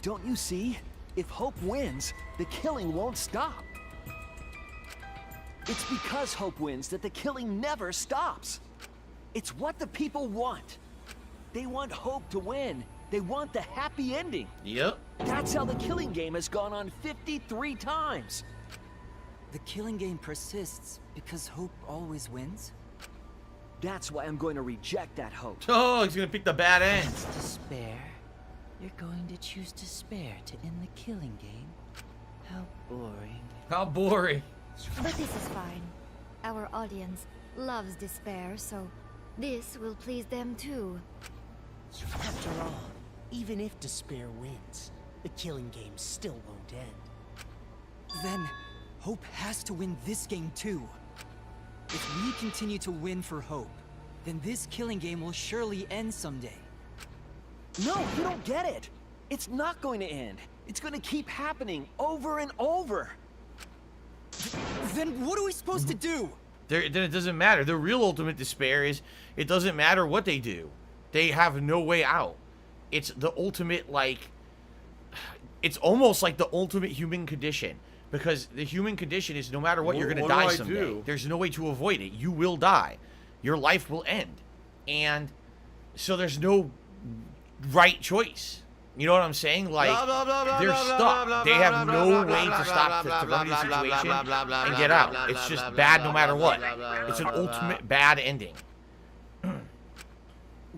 Don't you see? If Hope wins, the killing won't stop. It's because Hope wins that the killing never stops. It's what the people want. They want Hope to win. They want the happy ending. Yep. That's how the killing game has gone on 53 times. The killing game persists because Hope always wins? That's why I'm going to reject that hope. Oh, he's gonna pick the bad end. Despair? You're going to choose despair to end the killing game? How boring. How boring. But this is fine. Our audience loves despair, so this will please them too. After all, even if despair wins, the killing game still won't end. Then, Hope has to win this game too. If we continue to win for Hope, then this killing game will surely end someday. No, you don't get it. It's not going to end. It's going to keep happening over and over. Then what are we supposed to do? Then it doesn't matter. The real ultimate despair is it doesn't matter what they do. They have no way out. It's the ultimate, like, it's almost like the ultimate human condition. Because the human condition is no matter what, you're going to die someday. There's no way to avoid it. You will die. Your life will end. And so there's no right choice. You know what I'm saying? Like, they're stuck. They have no way to stop to remedy the situation and get out. It's just bad no matter what. It's an ultimate bad ending.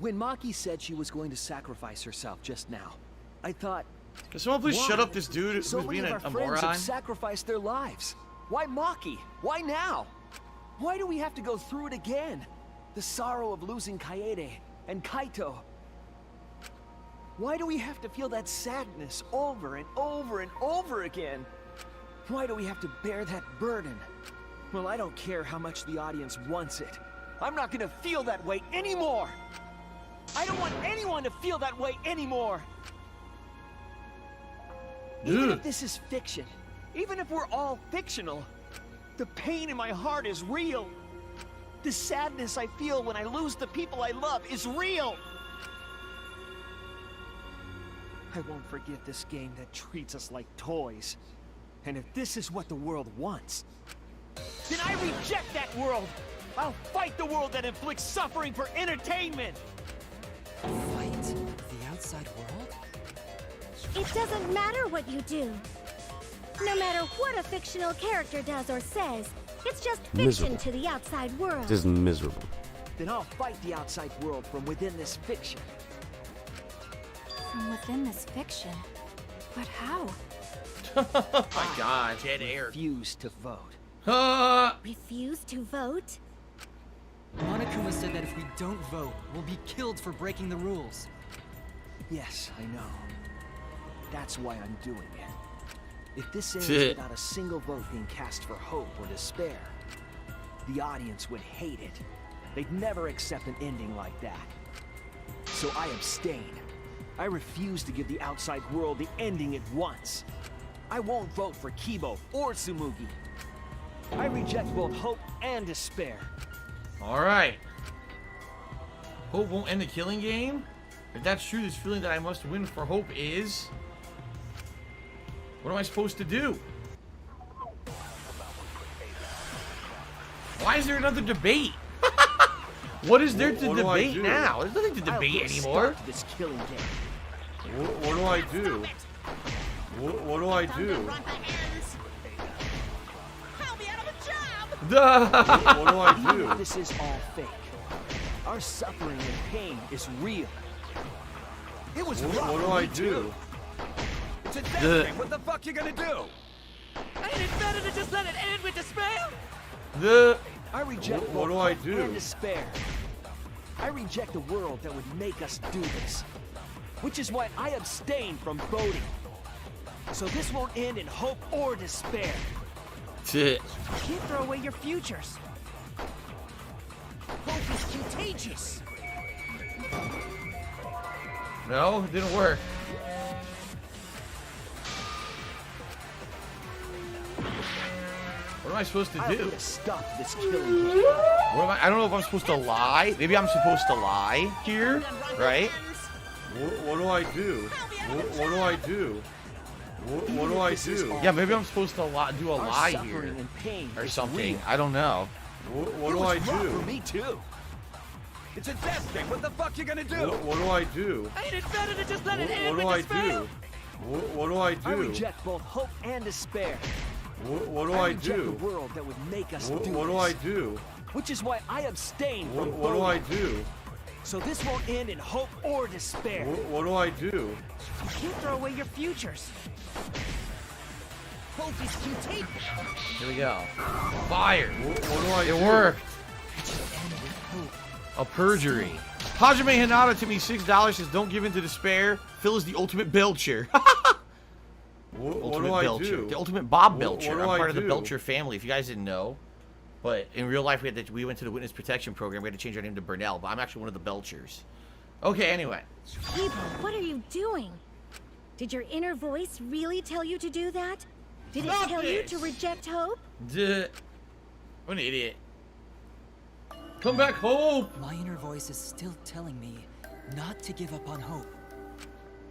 When Maki said she was going to sacrifice herself just now, I thought, can someone please shut up this dude who's so many being of our a friends moron? have sacrificed their lives. Why Maki? Why now? Why do we have to go through it again? The sorrow of losing Kaede and Kaito. Why do we have to feel that sadness over and over and over again? Why do we have to bear that burden? Well, I don't care how much the audience wants it. I'm not gonna feel that way anymore! I don't want anyone to feel that way anymore! Even if this is fiction, even if we're all fictional, the pain in my heart is real. The sadness I feel when I lose the people I love is real. I won't forget this game that treats us like toys. And if this is what the world wants, then I reject that world. I'll fight the world that inflicts suffering for entertainment. Fight the outside world? It doesn't matter what you do. No matter what a fictional character does or says, it's just fiction Miserable. to the outside world. Just miserable. Then I'll fight the outside world from within this fiction. From within this fiction? But how? Oh my god. Dead air. Refuse to vote. Refuse to vote? Monokuma said that if we don't vote, we'll be killed for breaking the rules. Yes, I know. That's why I'm doing it. If this ends without a single vote being cast for hope or despair, the audience would hate it. They'd never accept an ending like that. So I abstain. I refuse to give the outside world the ending it wants. I won't vote for Kibo or Tsumugi. I reject both hope and despair. Alright. Hope won't end the killing game? If that's true, this feeling that I must win for hope is... What am I supposed to do? Why is there another debate? What is there to debate now? There's nothing to debate anymore. This killing game. What do I do? What do I do? What do I do? This is all fake. Our suffering and pain is real. It was rough. What do I do? It's a death thing. What the fuck you gonna do? Ain't it better to just let it end with despair? I reject what both do I hope do? and despair. I reject a world that would make us do this. Which is why I abstain from voting. So this won't end in hope or despair. You can't throw away your futures. Hope is contagious. No, it didn't work. am I supposed to I'm do? gonna stop this killing game. What am I don't know if I'm supposed to lie. Maybe I'm supposed to lie here, right? What do I do? What do I do? What do I do? Yeah, maybe I'm supposed to do a lie here or something. I don't know. What do I do? For me too. It's a death thing. What the fuck you gonna do? What do I do? Ain't it better to just let it end What do with I despair? do? What do I do? I reject both hope and despair. What do I reject do? the world that would make us do What do I do? Which is why I abstain from What do I voting. do? So this won't end in hope or despair. What do I do? You can't throw away your futures. Hope is QT. Here we go. Fire. What do I do? It worked. A perjury. Hajime Hinata to me $6 says, don't give in to despair. Phil is the ultimate belcher. What do I Belcher. do? The ultimate Bob Belcher. What do I'm I part of the do? Belcher family, if you guys didn't know. But in real life, we went to the witness protection program. We had to change our name to Burnell, but I'm actually one of the Belchers. Okay, anyway. Hebo, what are you doing? Did your inner voice really tell you to do that? Did it Stop tell you this! to reject hope? Duh. What an idiot. Come back, Hope! My inner voice is still telling me not to give up on hope.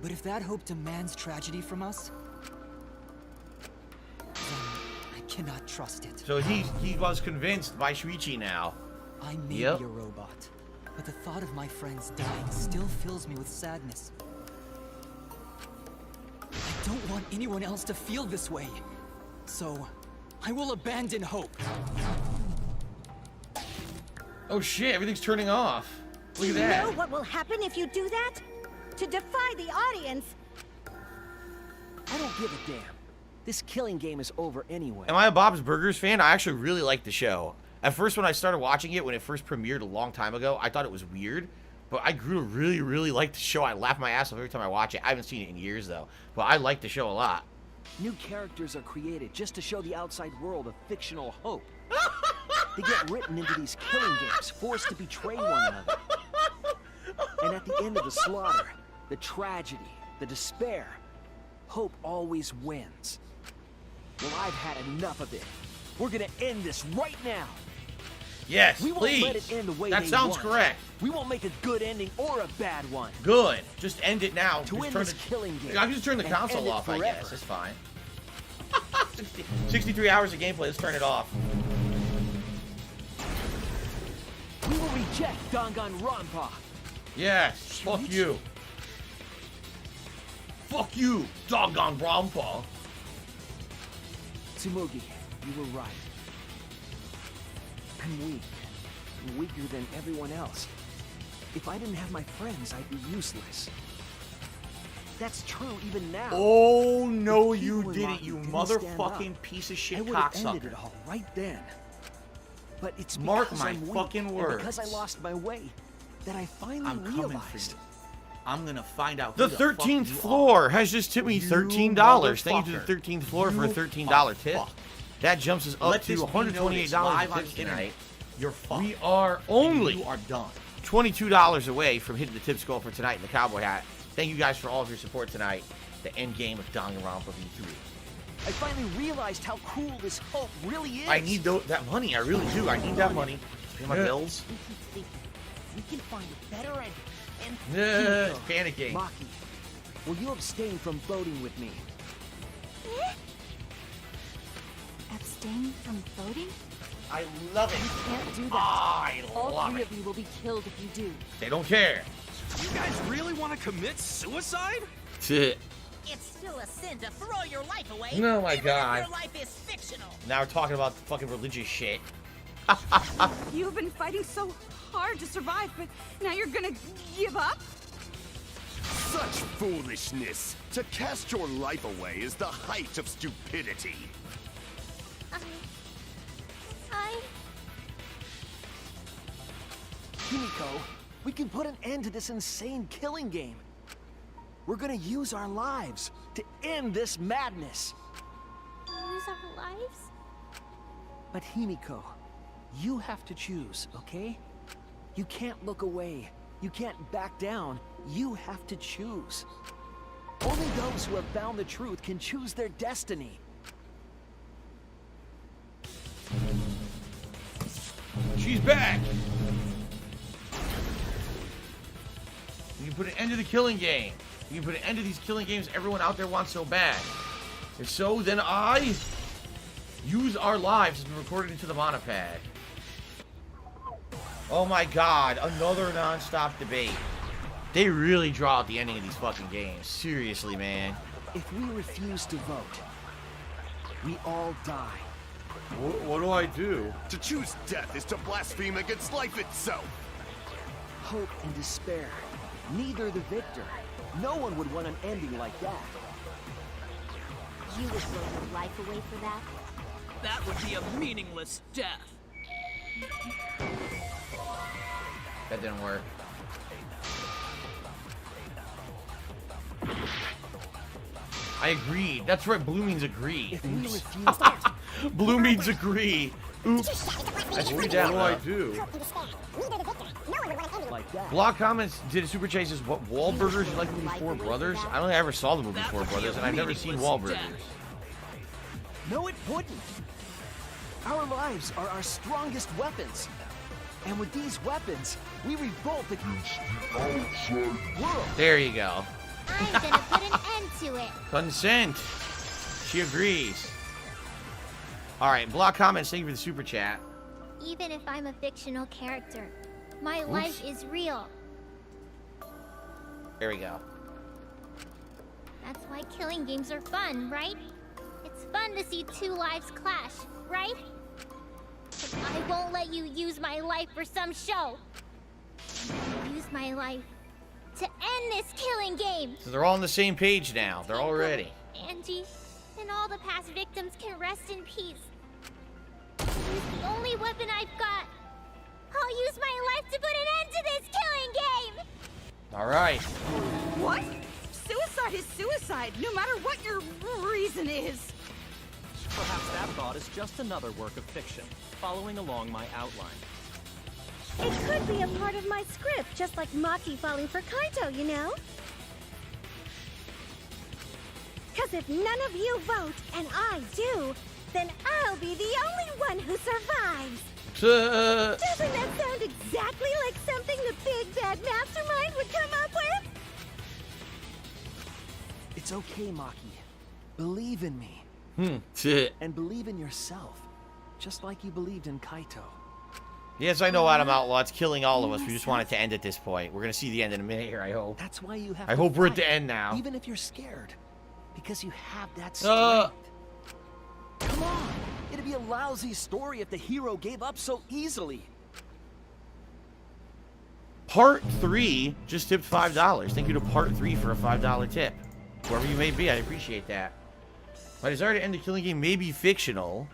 But if that hope demands tragedy from us, then I cannot trust it. So he was convinced by Shuichi now. I may be a robot, but the thought of my friends dying still fills me with sadness. I don't want anyone else to feel this way. So, I will abandon hope. Oh shit, everything's turning off. Look at that. You know what will happen if you do that? To defy the audience. I don't give a damn. This killing game is over anyway. Am I a Bob's Burgers fan? I actually really like the show. At first, when I started watching it, when it first premiered a long time ago, I thought it was weird. But I grew to really, really like the show. I laugh my ass off every time I watch it. I haven't seen it in years, though. But I like the show a lot. New characters are created just to show the outside world a fictional hope. They get written into these killing games, forced to betray one another. And at the end of the slaughter, the tragedy, the despair, hope always wins. Well, I've had enough of it. We're gonna end this right now. Yes, we won't please. let it end the way That they sounds want. correct. We won't make a good ending or a bad one. Good. Just end it now. To Just end turn this killing game. I can just turn the and console end it off, I forever. guess. It's fine. 63 hours of gameplay. Let's turn it off. We will reject Danganronpa. Yes. Fuck you. Fuck you, doggone Brompa. Tsumugi, you were right. I'm weak. I'm weaker than everyone else. If I didn't have my friends, I'd be useless. That's true even now. Oh, no, If you people in didn't, Maki you didn't motherfucking stand up, piece of I shit would have ended cocksucker. it all right then. But it's Mark because my I'm weak, fucking and words. because I lost my way that I finally I'm coming for realized. you. I'm gonna find out The who the fuck 13th you floor has just tipped me You $13. Thank you to motherfucker. the 13th floor for a You $13 tip. fuck. That jumps us up Let to this be noticed $128 live in on tips the internet. tonight. You're fucked. We are only You are done. $22 away from hitting the tips goal for tonight in the cowboy hat. Thank you guys for all of your support tonight. The end game of Danganronpa V3. I finally realized how cruel this hope really is. I need that money. I really do. I need that money. Pay my bills. We can find a better ending. And Yeah, Kimiko, panicking. Maki, will you abstain from voting with me? Abstain from voting? I love it. You can't do that. I All love three it. of you will be killed if you do. They don't care. You guys really want to commit suicide? Shit. It's still a sin to throw your life away. Oh my even God. If your life is fictional. Now we're talking about fucking religious shit. You've been fighting so hard to survive, but now you're gonna give up? Such foolishness! To cast your life away is the height of stupidity. Kimiko, we can put an end to this insane killing game. We're gonna use our lives to end this madness. Lose our lives? But Himiko, you have to choose, okay? You can't look away. You can't back down. You have to choose. Only those who have found the truth can choose their destiny. She's back. You can put an end to the killing game. You can put an end to these killing games everyone out there wants so bad. If so, then I use our lives has been recorded into the monopad. Oh my god, another non-stop debate. They really draw out the ending of these fucking games. Seriously, man. If we refuse to vote, we all die. What do I do? To choose death is to blaspheme against life itself. Hope and despair. Neither the victor. No one would want an ending like that. You would throw your life away for that? That would be a meaningless death. That didn't work. I agreed. That's right, blue means agree. Oops. Blue means agree. Oops. I screwed that. What do I do? Block comments did a super chase. What Wahlburgers? You like the movie Four Brothers? I don't think I ever saw the movie Four Brothers, and I've never seen Wahlburgers. No, it wouldn't. Our lives are our strongest weapons. And with these weapons, we revolt against the outside world. There you go. I'm gonna put an end to it. Consent. She agrees. Alright, block comments. Thank you for the super chat. Even if I'm a fictional character, my life is real. There we go. That's why killing games are fun, right? It's fun to see two lives clash, right? But I won't let you use my life for some show. I'll use my life to end this killing game. So they're all on the same page now. They're all ready. Angie, and all the past victims can rest in peace. It's the only weapon I've got. I'll use my life to put an end to this killing game. Alright. What? Suicide is suicide, no matter what your reason is. Perhaps that thought is just another work of fiction, following along my outline. It could be a part of my script, just like Maki falling for Kaito, you know? Because if none of you vote, and I do, then I'll be the only one who survives. Doesn't that sound exactly like something the big bad mastermind would come up with? It's okay, Maki. Believe in me. And believe in yourself, just like you believed in Kaito. Yes, I know, Adam Outlaw. It's killing all of us. We just want it to end at this point. We're going to see the end in a minute here, I hope. That's why you have I to hope we're at fight, the end now. Even if you're scared. Because you have that strength. Come on! It'd be a lousy story if the hero gave up so easily. Part 3 just tipped $5. Thank you to Part 3 for a $5 tip. Whoever you may be, I appreciate that. My desire to end the killing game may be fictional.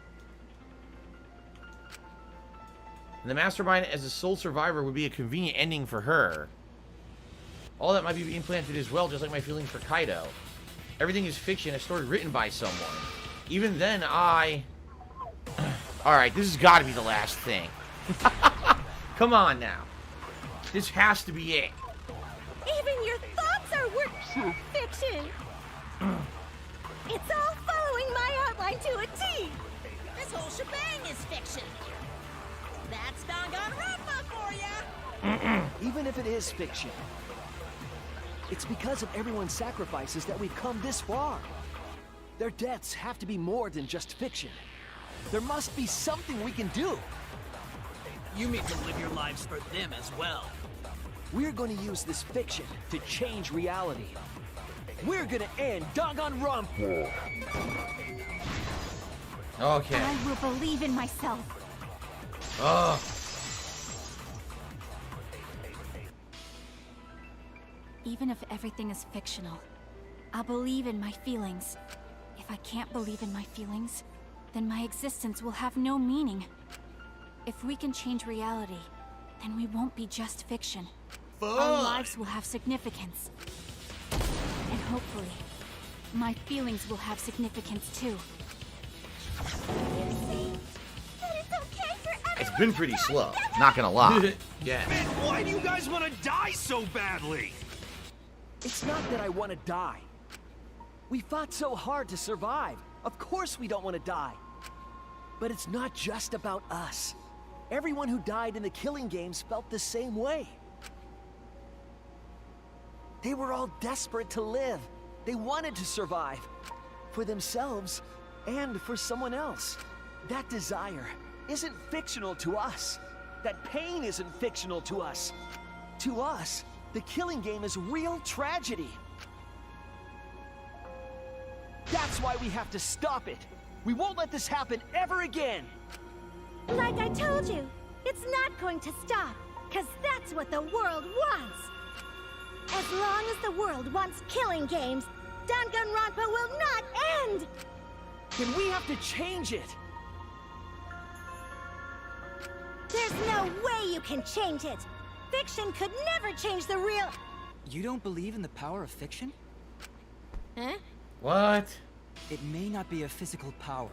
And the mastermind as a sole survivor would be a convenient ending for her. All that might be implanted as well, just like my feelings for Kaito. Everything is fiction, a story written by someone. Even then, I... Alright, this has got to be the last thing. Come on now. This has to be it. Even your thoughts are worth fiction. It's all following my outline to a T. This whole shebang is fiction. That's Danganronpa for ya. Even if it is fiction, it's because of everyone's sacrifices that we've come this far. Their deaths have to be more than just fiction. There must be something we can do. You mean to live your lives for them as well. We're going to use this fiction to change reality. We're going to end Danganronpa. Okay. I will believe in myself. Ugh. Even if everything is fictional, I'll believe in my feelings. If I can't believe in my feelings, then my existence will have no meaning. If we can change reality, then we won't be just fiction. Our lives will have significance. And hopefully, my feelings will have significance too. It's been pretty slow, not gonna lie. Yeah. Man, why do you guys want to die so badly? It's not that I want to die. We fought so hard to survive. Of course we don't want to die. But it's not just about us. Everyone who died in the Killing Games felt the same way. They were all desperate to live. They wanted to survive. For themselves and for someone else. That desire isn't fictional to us. That pain isn't fictional to us. To us, the Killing Game is real tragedy. That's why we have to stop it. We won't let this happen ever again. Like I told you, it's not going to stop, because that's what the world wants. As long as the world wants Killing Games, Danganronpa will not end! Then we have to change it. There's no way you can change it. Fiction could never change the real... You don't believe in the power of fiction? Huh? What? It may not be a physical power,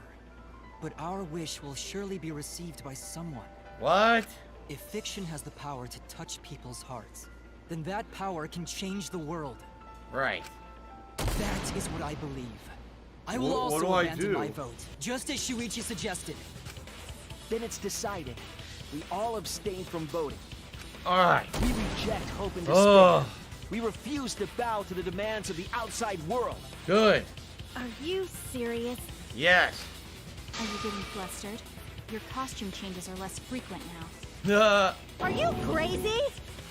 but our wish will surely be received by someone. What? If fiction has the power to touch people's hearts, then that power can change the world. Right. That is what I believe. I will also abandon my vote, just as Shuichi suggested. Then it's decided. We all abstain from voting. Alright. We reject hope and despair. We refuse to bow to the demands of the outside world. Good. Are you serious? Yes. Are you getting flustered? Your costume changes are less frequent now. Are you crazy?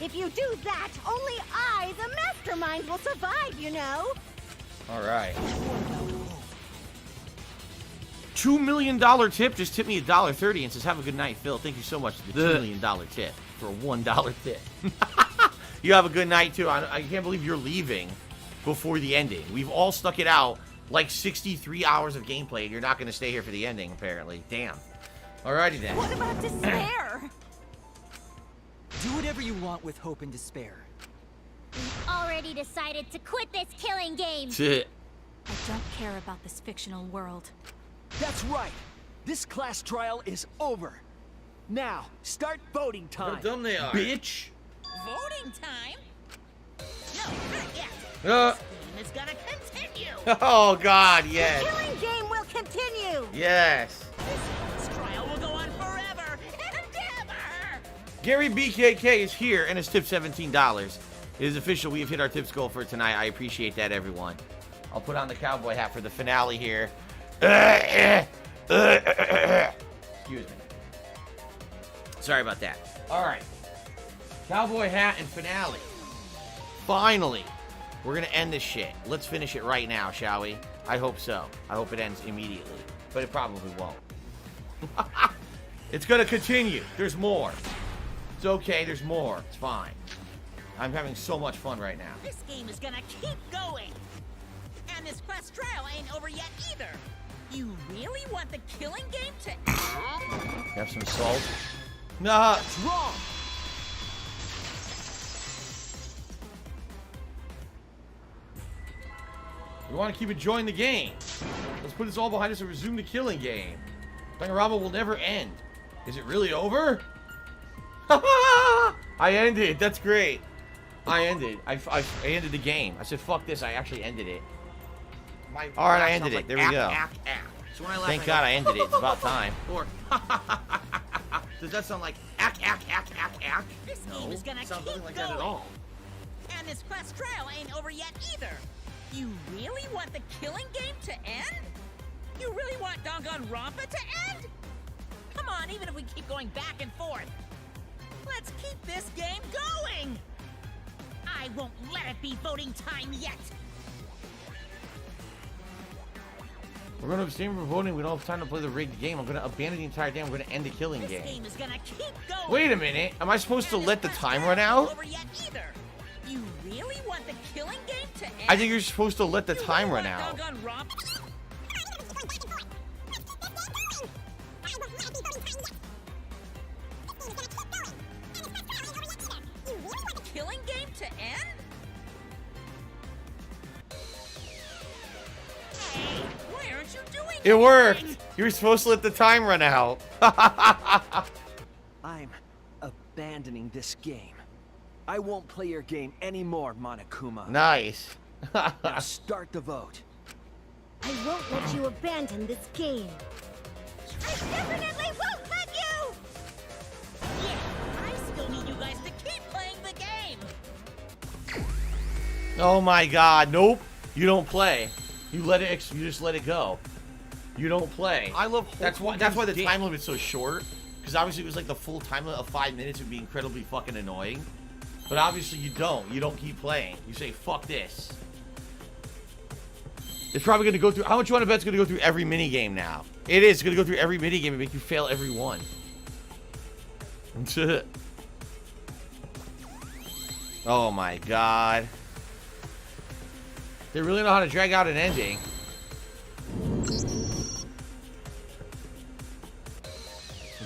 If you do that, only I, the mastermind, will survive, you know? Alright. $2 million tip just tipped me $1.30 and says, have a good night, Phil. Thank you so much for the $2 million tip for a $1 tip. You have a good night, too. I can't believe you're leaving before the ending. We've all stuck it out like 63 hours of gameplay, and you're not going to stay here for the ending, apparently. Damn. Alrighty, then. What about despair? Do whatever you want with hope and despair. We've already decided to quit this Killing Game. I don't care about this fictional world. That's right. This class trial is over. Now, start voting time. How dumb they are. Bitch. Voting time? No, not yet. Uh. This game is gonna continue. Oh, God, yes. The Killing Game will continue. Yes. This trial will go on forever and ever. Gary BKK is here and has tipped $17. It is official. We have hit our tips goal for tonight. I appreciate that, everyone. I'll put on the cowboy hat for the finale here. Excuse me. Sorry about that. All right. Cowboy hat and finale. Finally. We're going to end this shit. Let's finish it right now, shall we? I hope so. I hope it ends immediately. But it probably won't. It's going to continue. There's more. It's okay. There's more. It's fine. I'm having so much fun right now. This game is gonna keep going. And this quest trial ain't over yet either. You really want the Killing Game to end? Have some salt. Nah. It's wrong. We want to keep enjoying the game. Let's put this all behind us and resume the Killing Game. Danganronpa will never end. Is it really over? I ended. That's great. I ended. I ended the game. I said, fuck this. I actually ended it. All right, I ended it. There we go. So when I laugh, Thank God I ended it. It's about time. Or, does that sound like ack? This game is gonna sounds keep nothing like going. that at all. And this quest trial ain't over yet either. You really want the Killing Game to end? You really want Danganronpa to end? Come on, even if we keep going back and forth. Let's keep this game going! I won't let it be voting time yet! We're going to abstain from voting. We don't have time to play the rigged game. I'm going to abandon the entire game. I'm going to end the Killing This Game. game is gonna keep going! Wait a minute. Am I supposed to let the time run out? Over yet either. You really want the Killing Game to end? I think you're supposed to let the time run out. Danganronpa? Killing Game to end? Hey, why aren't you doing It worked. You were supposed to let the time run out. I'm abandoning this game. I won't play your game anymore, Monokuma. Nice. Now start the vote. I won't let you abandon this game. I definitely won't let you! Oh my god, nope. You don't play. You let it, you just let it go. You don't play. I love that's why the time limit's so short. Because obviously it was like the full time limit of 5 minutes would be incredibly fucking annoying. But obviously you don't. You don't keep playing. You say, fuck this. It's probably going to go through... How much you want to bet it's going to go through every minigame now? It is. It's going to go through every minigame and make you fail every one. Oh my god. They really know how to drag out an ending.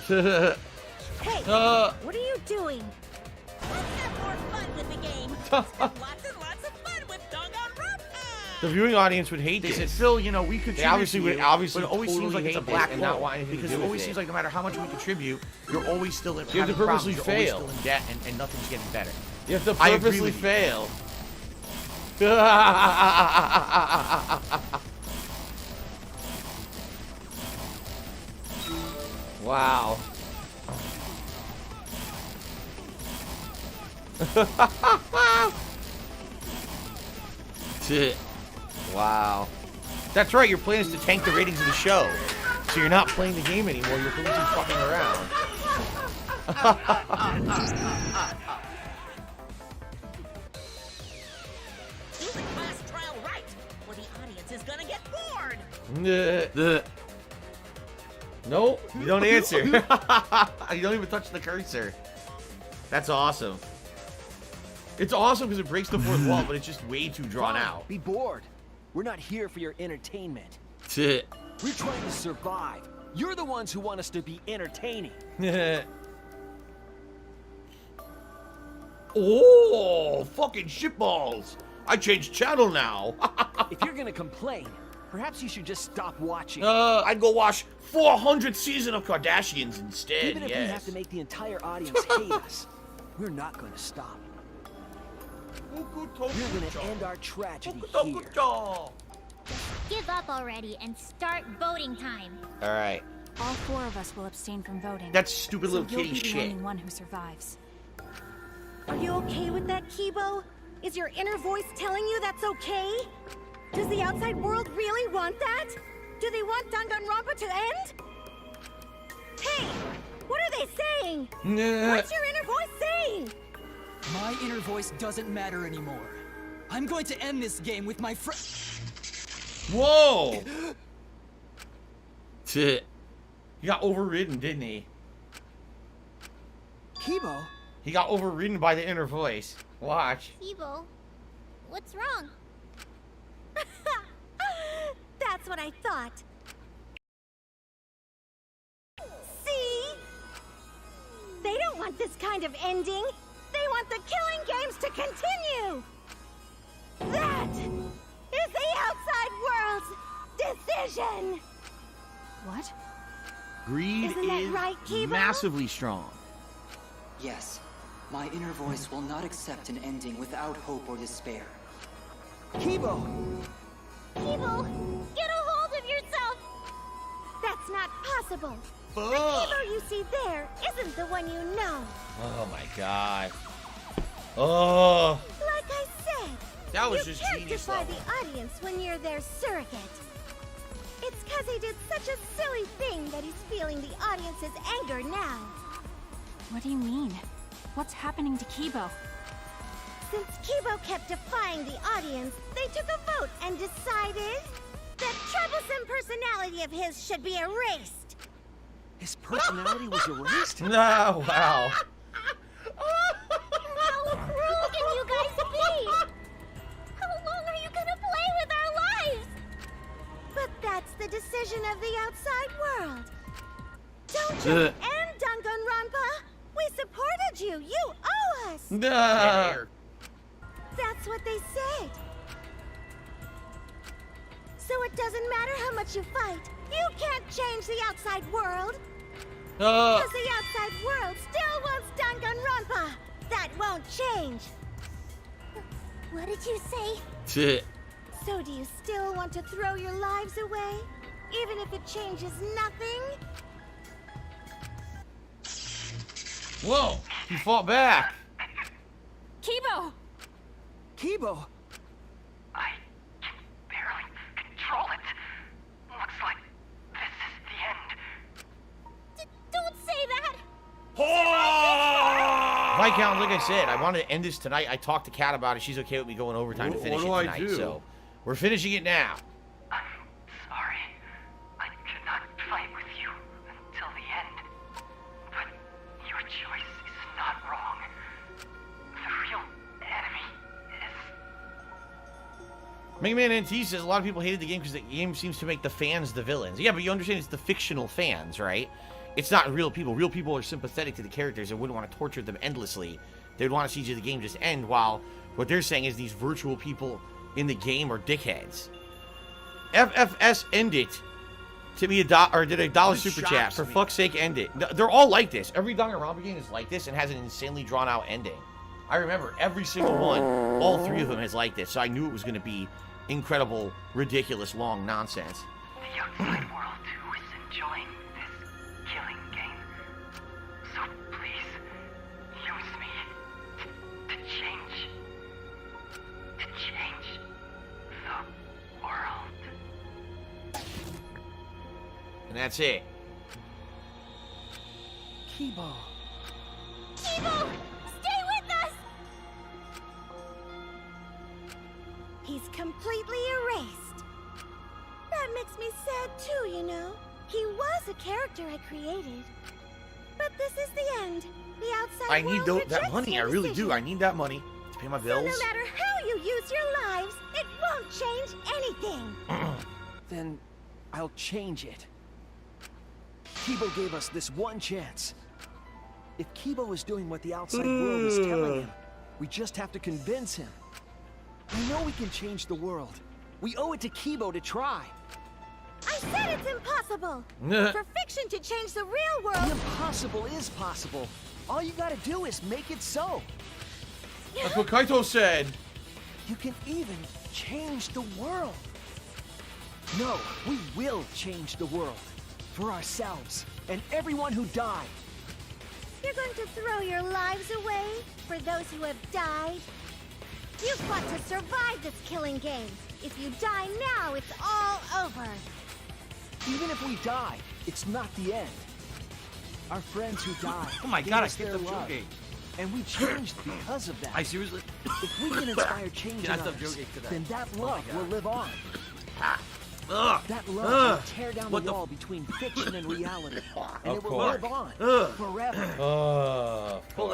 Hey, what are you doing? Let's have more fun with the game. Let's have lots and lots of fun with Danganronpa. The viewing audience would hate this. They said, Phil, you know, we contribute. They obviously to you, would obviously but it always totally seems like it's a hate black this and not hole want anything to because do it with always it. seems like no matter how much we contribute, you're always still in. You have to having purposely problems, you're fail. always still in debt, and nothing's getting better. You have to I agree purposely with you. fail. Wow. Wow. That's right, your plan is to tank the ratings of the show. So you're not playing the game anymore, you're purposely fucking around. Do the class trial right, or the audience is gonna get bored. No, you don't answer. You don't even touch the cursor. That's awesome. It's awesome because it breaks the fourth wall, but it's just way too drawn out. Be bored. We're not here for your entertainment. We're trying to survive. You're the ones who want us to be entertaining. Oh, fucking shitballs. I changed channel now. If you're gonna complain, perhaps you should just stop watching. I'd go watch 400 season of Kardashians instead, Even if we have to make the entire audience hate us, we're not gonna stop. We're gonna end our tragedy here. Give up already and start voting time. Alright. All 4 of us will abstain from voting. That's stupid little so you'll kitty be the shit. only one who survives. Are you okay with that, Kibo? Is your inner voice telling you that's okay? Does the outside world really want that? Do they want Danganronpa to end? Hey, what are they saying? What's your inner voice saying? My inner voice doesn't matter anymore. I'm going to end this game with my friend. Whoa! He got overridden, didn't he? Kibo? He got overridden by the inner voice. Watch. Ebo, what's wrong? That's what I thought. See? They don't want this kind of ending. They want the killing games to continue. That is the outside world's decision. What? Greed Isn't that is right, Kibo? massively strong. Yes, my inner voice will not accept an ending without hope or despair. Kibo! Kibo, get a hold of yourself! That's not possible. The Fuck. Kibo you see there isn't the one you know. Oh my god. Oh. Like I said, That was you just can't genius defy level. the audience when you're their surrogate. It's because he did such a silly thing that he's feeling the audience's anger now. What do you mean? What's happening to Kibo? Since Kibo kept defying the audience, they took a vote and decided that troublesome personality of his should be erased. His personality was erased? No, wow. How cruel can you guys be? How long are you gonna play with our lives? But that's the decision of the outside world. Don't you end Danganronpa? We supported you. You owe us. That's what they said. So it doesn't matter how much you fight. You can't change the outside world. Because the outside world still wants Danganronpa. That won't change. What did you say? So do you still want to throw your lives away? Even if it changes nothing? Whoa, he fought back. Kibo! Kibo! Viscount, like I said, I wanted to end this tonight. I talked to Kat about it. She's okay with me going overtime to finish it what do tonight. I do? So we're finishing it now. Sorry. I could not fight with you until the end. But your choice is not wrong. The real enemy is... Mega Man NT says a lot of people hated the game because the game seems to make the fans the villains. Yeah, but you understand it's the fictional fans, right? It's not real people. Real people are sympathetic to the characters and wouldn't want to torture them endlessly. They'd want to see the game just end, while what they're saying is these virtual people in the game are dickheads. FFS, end it. To me, did a $1 super chat. For fuck's sake, end it. They're all like this. Every Danganronpa game is like this and has an insanely drawn out ending. I remember every single one, all 3 of them has like this, so I knew it was going to be incredible, ridiculous, long nonsense. The outside world too is enjoying this killing game. So please, use me to change the world. And that's it. Kibo. Kibo! Stay with us! He's completely erased. That makes me sad too, you know. He was a character I created. But this is the end. The outside I need world that rejects money. I your really decision. do. I need that money to pay my So bills. no matter how you use your lives, it won't change anything. Then I'll change it. Kibo gave us this one chance. If Kibo is doing what the outside world is telling him, we just have to convince him. We know we can change the world. We owe it to Kibo to try. I said it's impossible. For fiction to change the real The world. impossible is possible. All you gotta do is make it so. That's what Kaito said. You can even change the world. No, we will change the world. For ourselves and everyone who died. You're going to throw your lives away for those who have died? You've got to survive this killing game. If you die now, it's all over. Even if we die, it's not the end. Our friends who died. Oh my gave God, I us skipped their up love. Joe Gate. And we changed because of that. I seriously. If we can inspire change in I stopped others, Joe Gate today. then that love will live on. That love will tear down the wall between fiction and reality. And it will live on forever.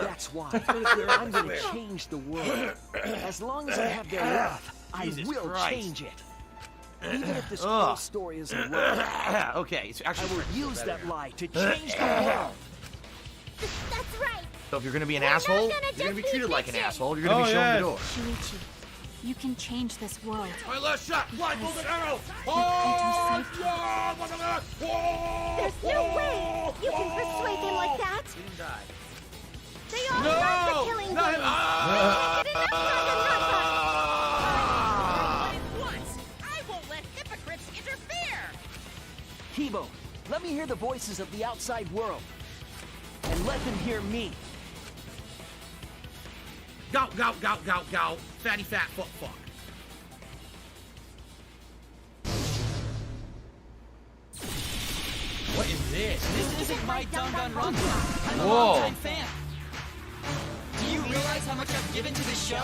That's why I'm going to change the world. As long as I have their love, I will change it. Even if this whole story is a lie, Okay, it's actually I will use that lie to change the world. That's right. So if you're gonna be an We're not asshole, gonna you're gonna be just treated be like an fiction. asshole. You're gonna be shown the door. Shuichi, you can change this world. My last shot! Blindfolded arrow! There's no way you can persuade them like that. They all love the killing game. Get enough Once, I won't let hypocrites interfere. Kibo, let me hear the voices of the outside world. And let them hear me. Gout, gout, gout, gout, gout. Fatty, fat, fuck, fuck. What is this? This isn't my Danganronpa. I'm a Whoa. longtime fan. Do you realize how much I've given to this show?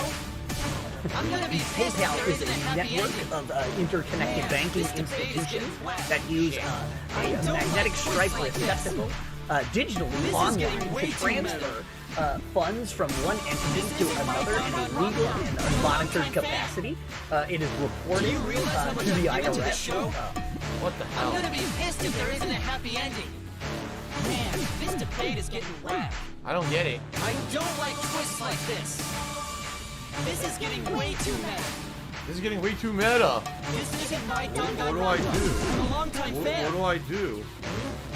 I'm gonna be pissed if PayPal there is isn't a a happy network ending. of interconnected banking institutions that use a magnetic stripe receptacle digitally online to transfer funds from one entity to another in a legal and unmonitored capacity. It is reported to the IRS. What the hell? I'm gonna be pissed if there isn't a happy ending. Man, this debate is getting whack. I don't get it. I don't like twists like this. This is getting way too meta. This is getting way too meta. This isn't my Danganronpa. What do I do? I'm a longtime fan. What do I do?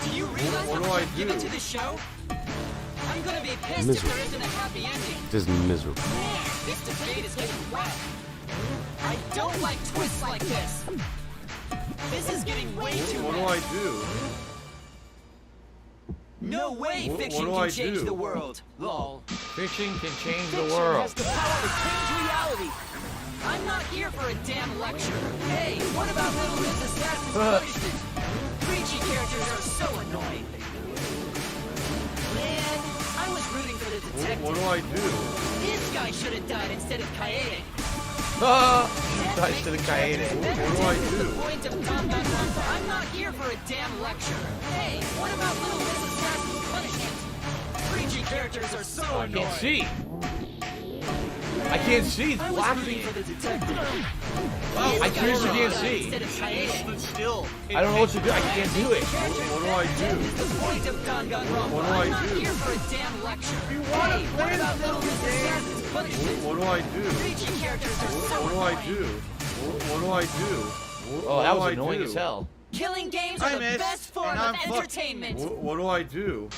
Do you realize What how do much I I've given do? to this show? I'm gonna be pissed if there isn't a happy ending. This is miserable. Man, this debate is getting whack. I don't like twists like this. This is getting way too What do meta. I do? No way fiction do can I change do? the world. Lol. Fiction can change the Fiction world. has the power to change reality. I'm not here for a damn lecture. Hey, what about Little Miss Assassin's Punishment? Preachy characters are so annoying. Man, I was rooting for the detective. What do I do? This guy should have died instead of Kaede. Dies to the Kaede. What do I do? The point of Danganronpa. I'm not here for a damn lecture. Hey, what about little Mrs. Sass's punishment? Preachy characters are so I annoying. can't see. I can't see. It's I was blocking rooting me. for the detective. I seriously can't see. Instead of Kaede. Still. I don't know what to do. I can't do it. What do I do? The point of Danganronpa. What do I'm I not do? here for a damn lecture. You wanna Hey, play what about the little Mrs. Sass's punishment? What do I do? Preachy characters are so What do I annoying. do? What do I do? Oh, that was What do I annoying do? as hell. Killing games I are the missed, best form and of I'm fucked. entertainment. What do I do?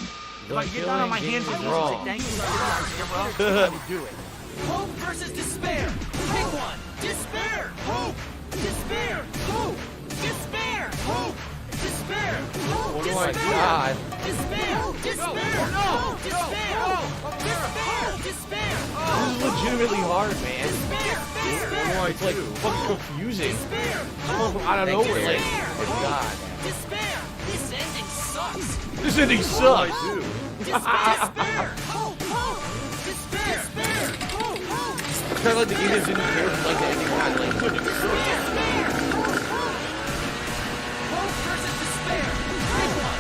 If I get down on my hands and knees and say thank you, I would do it. Hope versus despair. Pick one. Despair. Hope. Despair. Hope. Despair. Hope. Despair. Hope. What do I do? Despair. Despair. Despair. Hope. Despair. Despair. Despair. This is legitimately hard, man. What do I It's like do? fucking confusing. It's coming from out of nowhere. Like, oh god. Despair. This ending sucks. This ending What do I sucks. do? Despair. Hope. Hope. Despair. Despair. Hope. Hope. It's kind of like the game is in here, like the ending had like good. Hope versus despair. Pick one.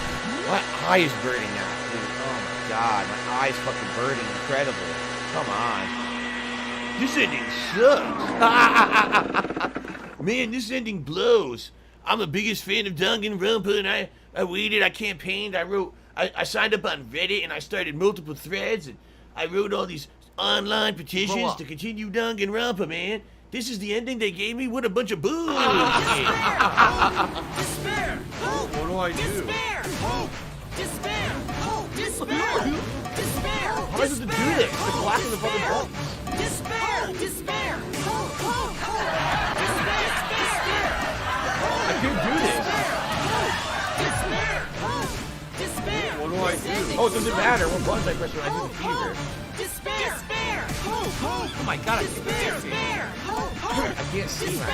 My eye is burning now, dude. Oh my god, my eye's fucking burning. Incredible. Come on. This ending sucks. Man, this ending blows. I'm the biggest fan of Danganronpa, and I waited, I campaigned, I signed up on Reddit, and I started multiple threads, and I wrote all these online petitions to continue Danganronpa, man. This is the ending they gave me? What a bunch of boo! Despair. Hope. What do I do? Despair. Hope. Despair. Hope. Despair. Despair. How am I supposed to do this? It's blocking the fucking buttons. Despair. Despair. Hope. Hope. Despair. Despair. I can't do this. Despair. Hope. Despair. What do I do? Oh, it doesn't matter what buttons I press when I do the fever. Despair. Despair. Hope. Hope. Oh my god, I can't see. Despair. Hope. Hope. I can't see my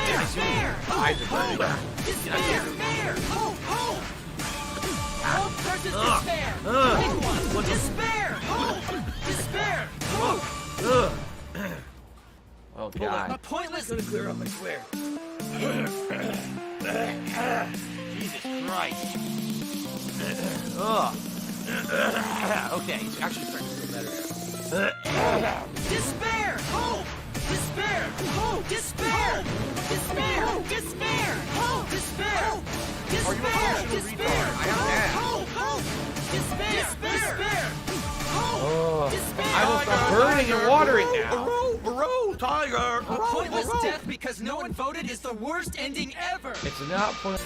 eyes are burning. Despair. Hope. Hope. Hope versus despair. Pick one. Despair. Hope. Despair. Hope. Oh god. A pointless. It's gonna clear up, I swear. Jesus Christ. Okay, it's actually starting to feel better now. Despair. Hope. Despair. Hope. Despair. Despair. Despair. Hope. Despair. Are you a functional retard? I am mad. Hope. Hope. Despair. Despair. Hope. Despair. I will start burning and watering now. Tiger! A pointless death because no one voted is the worst ending ever. It's not point.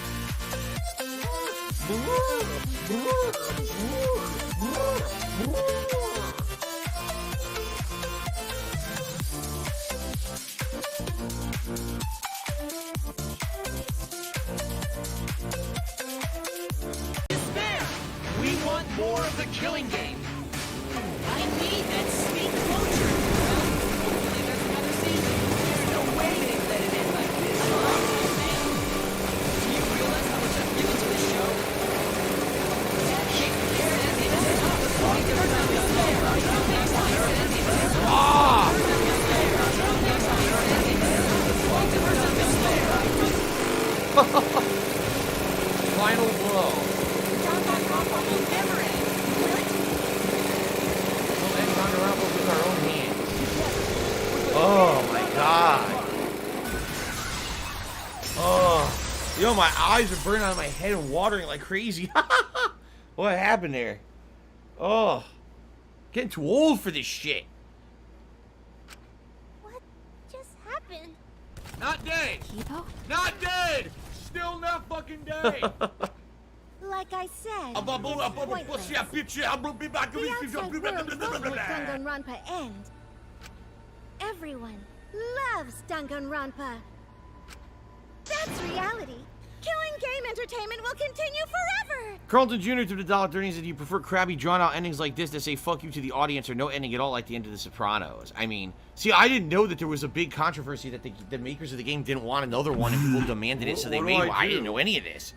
Despair. We want more of the killing game. I need that sweet closure. Well, hopefully there's another season. There's no way they've let it end like this. Man, do you realize how much I've given to the show? Take care of it. The point of despair. Next time you're ending. Final blow. Will never end. We'll end Danganronpa with our own hands. Oh my god. Oh. Yo, my eyes are burning out of my head and watering like crazy. What happened there? Oh. Getting too old for this shit. What just happened? Not dead! Kibo? Not dead! Still not fucking dead! Like I said, The the outside world won't let Danganronpa end. Everyone loves Danganronpa. That's reality. Killing game entertainment will continue forever. Carlton Jr. to the $1.30 said, "You prefer crabby, drawn-out endings like this that say fuck you to the audience or no ending at all like the end of The Sopranos?" I mean, see, I didn't know that there was a big controversy that the makers of the game didn't want another one and people demanded it, so they made one. I didn't know any of this.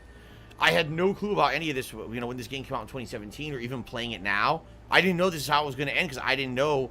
I had no clue about any of this, you know, when this game came out in 2017 or even playing it now. I didn't know this is how it was going to end because I didn't know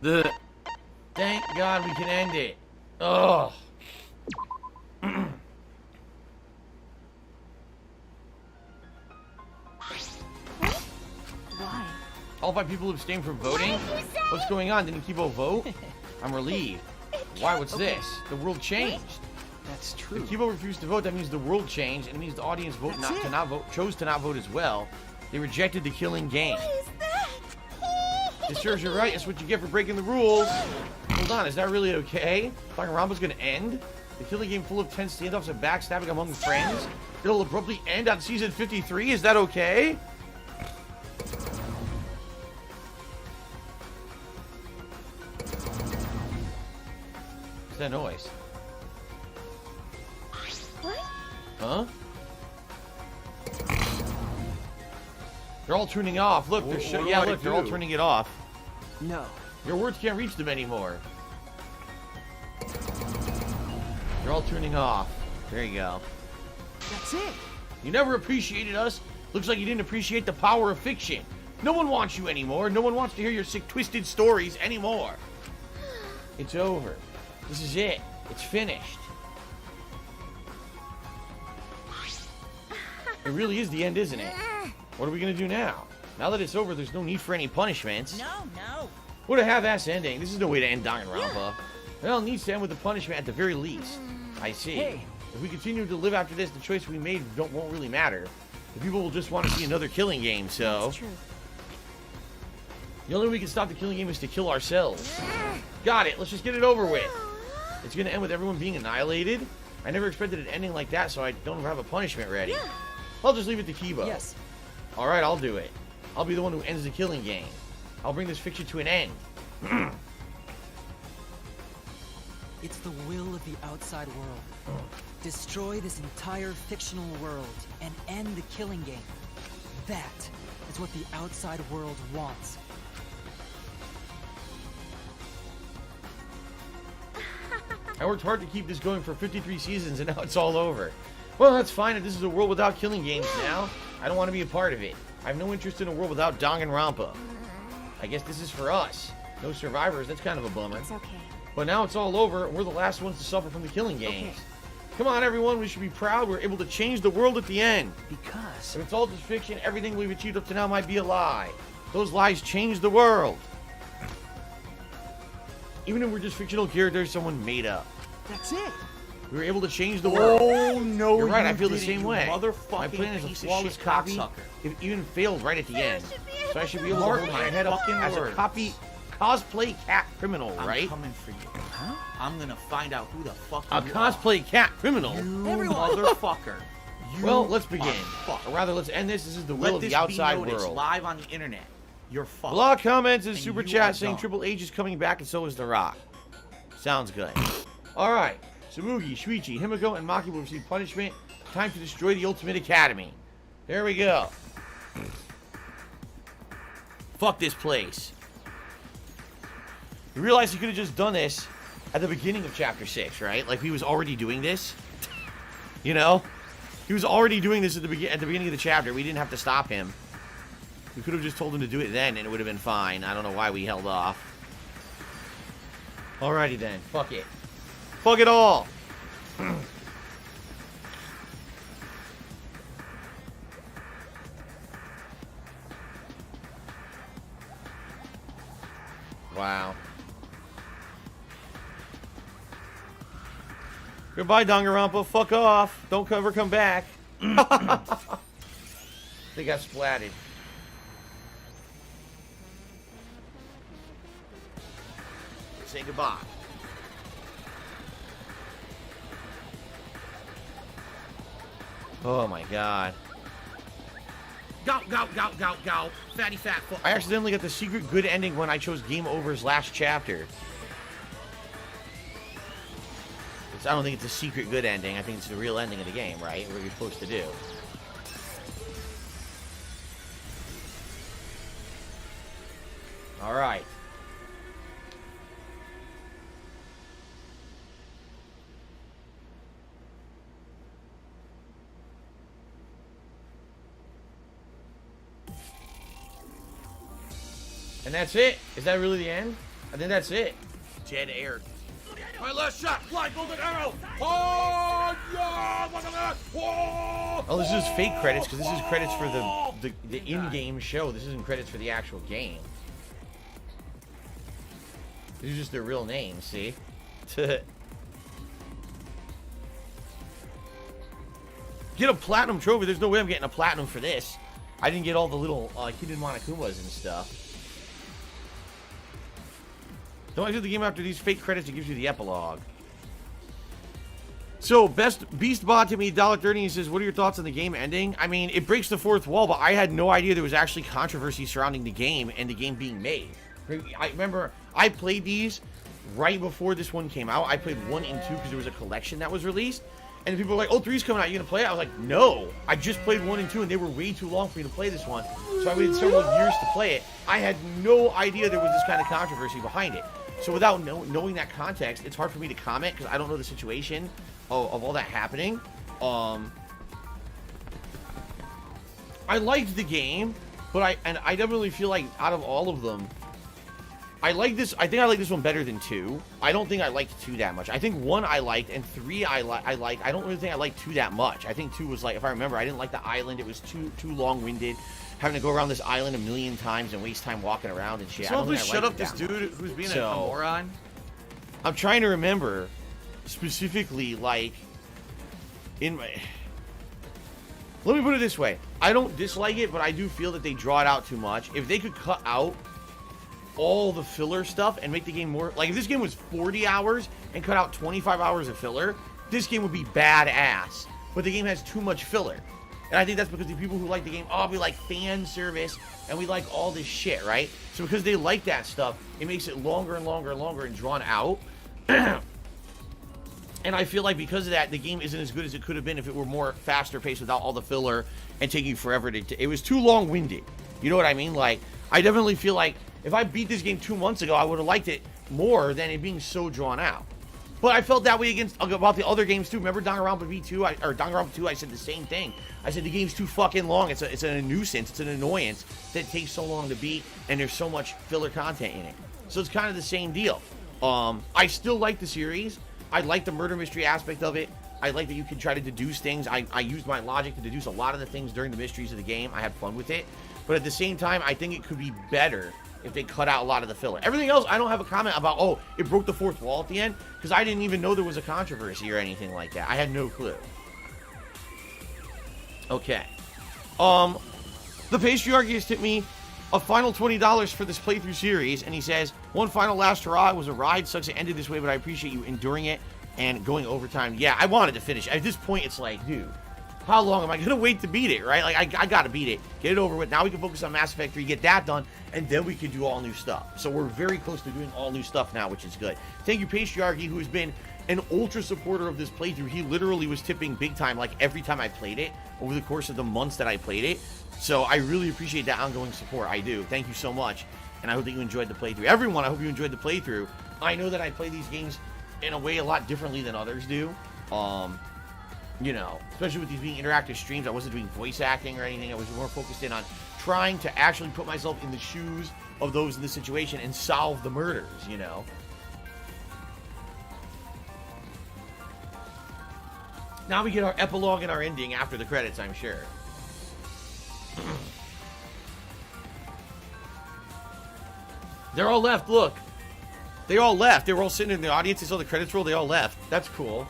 Thank God we can end it. Ugh. Why? All 5 people abstained from voting? What's going on? Didn't Kibo vote? I'm relieved. Why? What's this? The world changed. That's true. If Kibo refused to vote, that means the world changed, and it means the audience chose to not vote as well. They rejected the killing game. It serves you right. That's what you get for breaking the rules. Hold on, is that really okay? Danganronpa's gonna end? The killing game full of tense standoffs and backstabbing among friends? It'll abruptly end on season 53? Is that okay? What's that noise? What? Huh? They're all tuning off. Look, they're all turning it off. No. Your words can't reach them anymore. They're all tuning off. There you go. That's it. You never appreciated us. Looks like you didn't appreciate the power of fiction. No one wants you anymore. No one wants to hear your sick, twisted stories anymore. It's over. This is it. It's finished. It really is the end, isn't it? What are we gonna do now? Now that it's over, there's no need for any punishments. No. What a half-ass ending. This is no way to end Danganronpa. Well, it needs to end with a punishment at the very least. I see. Hey. If we continue to live after this, the choice we made won't really matter. The people will just want to see another killing game, so... That's true. The only way we can stop the killing game is to kill ourselves. Got it. Let's just get it over with. It's gonna end with everyone being annihilated. I never expected an ending like that, so I don't have a punishment ready. I'll just leave it to Kibo. Yes. Alright, I'll do it. I'll be the one who ends the killing game. I'll bring this fiction to an end. It's the will of the outside world. Destroy this entire fictional world and end the killing game. That is what the outside world wants. I worked hard to keep this going for 53 seasons, and now it's all over. Well, that's fine if this is a world without killing games now. I don't want to be a part of it. I have no interest in a world without Danganronpa. I guess this is for us. No survivors, that's kind of a bummer. It's okay. But now it's all over, and we're the last ones to suffer from the killing games. Come on, everyone, we should be proud we're able to change the world at the end. Because... If it's all just fiction, everything we've achieved up to now might be a lie. Those lies change the world. Even if we're just fictional characters someone made up. That's it. We were able to change the world. Oh, no, You're right, I feel the didn't, same you way. motherfucking My plan is a piece of flawless shit copy. cocksucker. It even failed right at the end. So I should be able to hold my head up fucking as a words. cosplay cat criminal, I'm right? coming for you. Huh? I'm gonna find out who the fuck A you cosplay cat criminal? You motherfucker. Well, let's begin. Or rather, let's end this. This is the will of the outside world. Live on the internet. You're fucked. Blog comments and And super you chat are saying dumb. Triple H is coming back and so is The Rock. Sounds good. Alright. Samugi, Shuichi, Himiko, and Maki will receive punishment. Time to destroy the Ultimate Academy. There we go. Fuck this place. You realize he could have just done this at the beginning of Chapter 6, right? Like, he was already doing this. You know? He was already doing this at the beginning of the chapter. We didn't have to stop him. We could have just told him to do it then, and it would have been fine. I don't know why we held off. Alrighty then. Fuck it. Fuck it all. Wow. Goodbye, Danganronpa. Fuck off. Don't ever come back. They got splatted. Say goodbye. Oh my god. Go, go, go, go, go. Fatty fat fuck. I accidentally got the secret good ending when I chose Game Over's last chapter. I don't think it's a secret good ending. I think it's the real ending of the game, right? What you're supposed to do. Alright. And that's it? Is that really the end? I think that's it. Dead air. My last shot. Fly golden arrow. Oh, yeah. Whoa. Oh, this is fake credits because this is credits for the in-game show. This isn't credits for the actual game. These are just their real names, see? Get a platinum trophy. There's no way I'm getting a platinum for this. I didn't get all the little hidden Monokumas and stuff. Don't exit the game after these fake credits. It gives you the epilogue. So, Best Beast Bot to me, $1.30. He says, what are your thoughts on the game ending? I mean, it breaks the fourth wall, but I had no idea there was actually controversy surrounding the game and the game being made. I remember I played these right before this one came out. I played 1 and 2 because there was a collection that was released. And people were like, oh, 3's coming out. You gonna play it? I was like, no. I just played 1 and 2, and they were way too long for me to play this one. So I waited several years to play it. I had no idea there was this kind of controversy behind it. So without knowing that context, it's hard for me to comment because I don't know the situation of all that happening. I liked the game, but I definitely feel like out of all of them, I like this. I think I like this one better than 2. I don't think I liked 2 that much. I think 1 I liked, and 3 I liked. I don't really think I liked 2 that much. I think 2 was like, if I remember, I didn't like the island. It was too long-winded, having to go around this island a million times and waste time walking around and shit. So please shut up this dude who's being a moron. I'm trying to remember specifically, like, in my... Let me put it this way. I don't dislike it, but I do feel that they draw it out too much. If they could cut out all the filler stuff and make the game more... Like, if this game was 40 hours and cut out 25 hours of filler, this game would be badass. But the game has too much filler. And I think that's because the people who like the game, oh, we like fan service, and we like all this shit, right? So because they like that stuff, it makes it longer and longer and longer and drawn out. And I feel like because of that, the game isn't as good as it could have been if it were more faster paced without all the filler and taking forever to... It was too long-winded. You know what I mean? Like, I definitely feel like if I beat this game 2 months ago, I would have liked it more than it being so drawn out. But I felt that way about the other games too. Remember Danganronpa V2 or Danganronpa 2? I said the same thing. I said the game's too fucking long. It's a nuisance. It's an annoyance that it takes so long to beat, and there's so much filler content in it. So it's kind of the same deal. I still like the series. I like the murder mystery aspect of it. I like that you can try to deduce things. I used my logic to deduce a lot of the things during the mysteries of the game. I had fun with it. But at the same time, I think it could be better if they cut out a lot of the filler. Everything else, I don't have a comment about, oh, it broke the fourth wall at the end, because I didn't even know there was a controversy or anything like that. I had no clue. Okay. The Patriarchy has tipped me a final $20 for this playthrough series, and he says, one final last hurrah. It was a ride. Sucks it ended this way, but I appreciate you enduring it and going overtime. Yeah, I wanted to finish. At this point, it's like, dude, how long am I going to wait to beat it, right? Like, I got to beat it. Get it over with. Now we can focus on Mass Effect 3, get that done, and then we can do all new stuff. So we're very close to doing all new stuff now, which is good. Thank you, Patriarchy, who has been an ultra supporter of this playthrough. He literally was tipping big time, like, every time I played it over the course of the months that I played it. So I really appreciate that ongoing support. I do. Thank you so much. And I hope that you enjoyed the playthrough. Everyone, I hope you enjoyed the playthrough. I know that I play these games in a way a lot differently than others do. You know, especially with these being interactive streams, I wasn't doing voice acting or anything. I was more focused in on trying to actually put myself in the shoes of those in the situation and solve the murders, you know. Now we get our epilogue and our ending after the credits, I'm sure. They're all left, look. They all left. They were all sitting in the audience. They saw the credits roll. They all left. That's cool.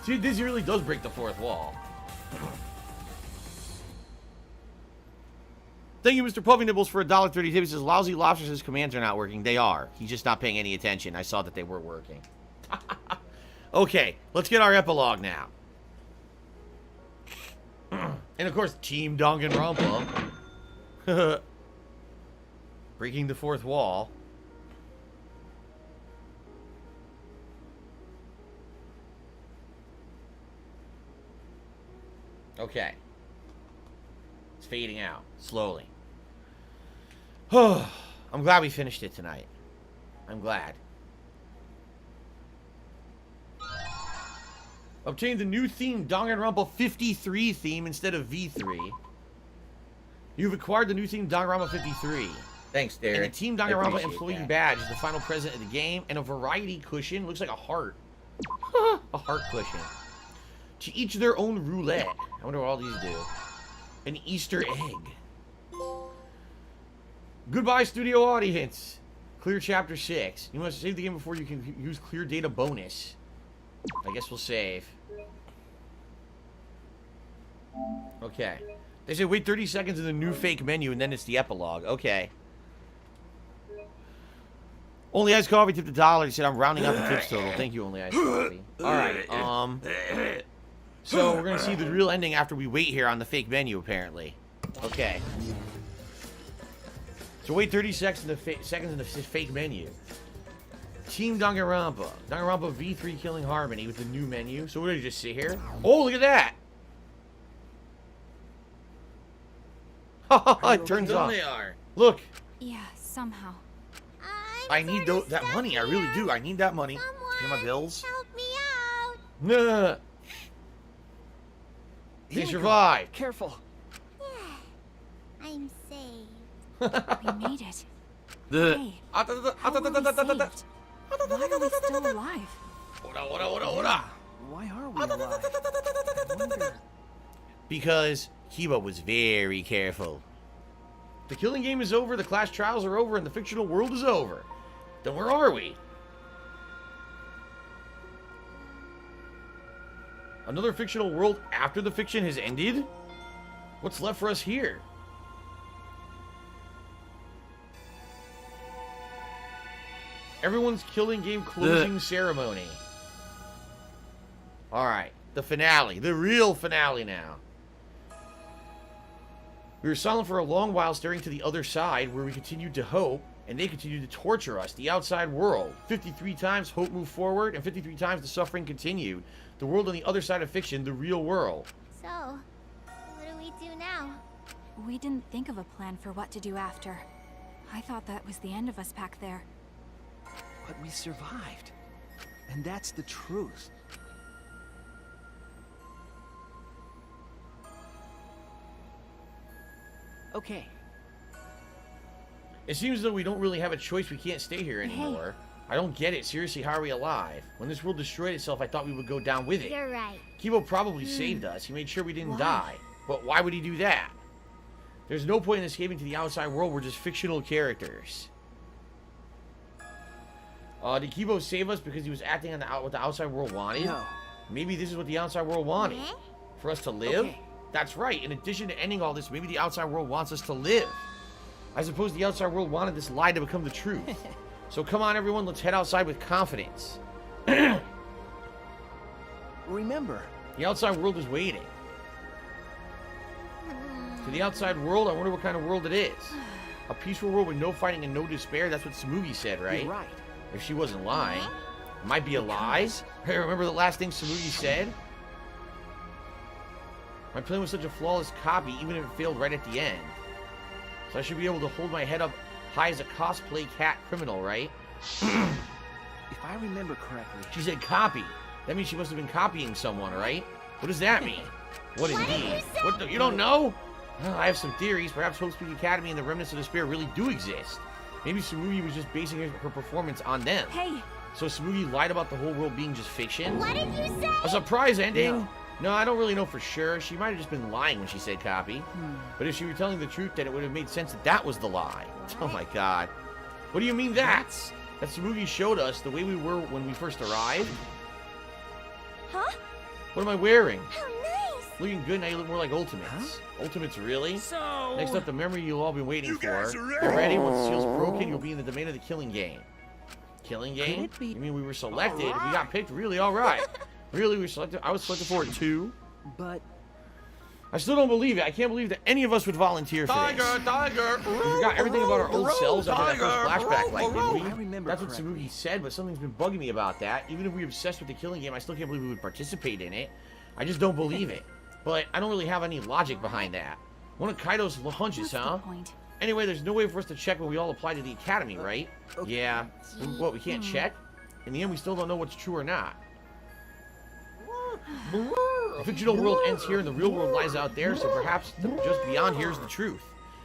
See, this really does break the fourth wall. Thank you, Mr. Puffy Nibbles, for $1.30. He says, lousy lobsters, his commands are not working. They are. He's just not paying any attention. I saw that they were working. Okay, let's get our epilogue now. And, of course, Team Danganronpa. Breaking the fourth wall. Okay. It's fading out slowly. I'm glad we finished it tonight. I'm glad. Obtained the new theme, Danganronpa 53 theme instead of V3. You've acquired the new theme, Danganronpa 53. Thanks, Derek. And the Team I Danganronpa appreciate employee that. badge is the final present of the game, and a variety cushion. Looks like a heart. A heart cushion. To each their own roulette. I wonder what all these do. An Easter egg. Goodbye, studio audience. Clear chapter 6. You must save the game before you can use clear data bonus. I guess we'll save. Okay. They say wait 30 seconds in the new fake menu and then it's the epilogue. Okay. Only Ice Coffee tipped $1. He said I'm rounding out the tips total. Thank you, Only Ice Coffee. Alright, so we're gonna see the real ending after we wait here on the fake menu, apparently. Okay. So wait 30 seconds in the fake menu. Team Danganronpa. Danganronpa V3 Killing Harmony with the new menu. So what did you just sit here? Oh, look at that! It turns off. They are. Look. Yeah, somehow. I need that money. I really do. I need that money to pay my bills. Help me out. Nah. They survived. Careful. I'm saved. We made it. The. Hey, how were we saved? Why are we still alive? Why are we alive? Because Kiba was very careful. The killing game is over, the class trials are over, and the fictional world is over. Then where are we? Another fictional world after the fiction has ended? What's left for us here? Everyone's killing game closing ceremony. Alright, the finale. The real finale now. We were silent for a long while, staring to the other side, where we continued to hope, and they continued to torture us, the outside world. 53 times hope moved forward, and 53 times the suffering continued. The world on the other side of fiction, the real world. So, what do we do now? We didn't think of a plan for what to do after. I thought that was the end of us back there. But we survived. And that's the truth. Okay. It seems as though we don't really have a choice. We can't stay here anymore. I don't get it. Seriously, how are we alive? When this world destroyed itself, I thought we would go down with it. You're right. Kibo probably saved us. He made sure we didn't die. But why would he do that? There's no point in escaping to the outside world. We're just fictional characters. Did Kibo save us because he was acting on what the outside world wanted? No. Maybe this is what the outside world wanted. For us to live? Okay. That's right. In addition to ending all this, maybe the outside world wants us to live. I suppose the outside world wanted this lie to become the truth. So come on, everyone. Let's head outside with confidence. Remember, the outside world is waiting. To the outside world, I wonder what kind of world it is. A peaceful world with no fighting and no despair. That's what Samugi said, right? You're right. If she wasn't lying. It might be a lie. Hey, remember the last thing Samugi said? My plan was such a flawless copy, even if it failed right at the end. So I should be able to hold my head up high as a cosplay cat criminal, right? If I remember correctly... She said copy. That means she must have been copying someone, right? What does that mean? What indeed? What you don't know? I have some theories. Perhaps Hope's Peak Academy and the Remnants of Despair really do exist. Maybe Samugi was just basing her performance on them. Hey! So Samugi lied about the whole world being just fiction? What did you say? A surprise ending? No, I don't really know for sure. She might have just been lying when she said copy. But if she were telling the truth, then it would have made sense that that was the lie. Oh my god. What do you mean that? That Samugi showed us the way we were when we first arrived? Huh? What am I wearing? How nice! Looking good, now you look more like Ultimates. Huh? Ultimates, really? So... Next up, the memory you've all been waiting for. guys are ready? You ready? Once the seal's broken, you'll be in the domain of the killing game. Killing game? it be- You mean we were selected? We got picked? Really? Alright. Really? We were selected? I was selected for it too? But... I still don't believe it. I can't believe that any of us would volunteer for this. Tiger! We forgot everything about our old selves after that first flashback light, didn't we? I remember That's what correctly. Samugi said, but something's been bugging me about that. Even if we're obsessed with the killing game, I still can't believe we would participate in it. I just don't believe it. But I don't really have any logic behind that. One of Kaido's hunches, huh? Anyway, there's no way for us to check when we all apply to the academy, right? Yeah. What, we can't check? In the end, we still don't know what's true or not. The fictional world ends here and the real world lies out there, so perhaps just beyond here is the truth.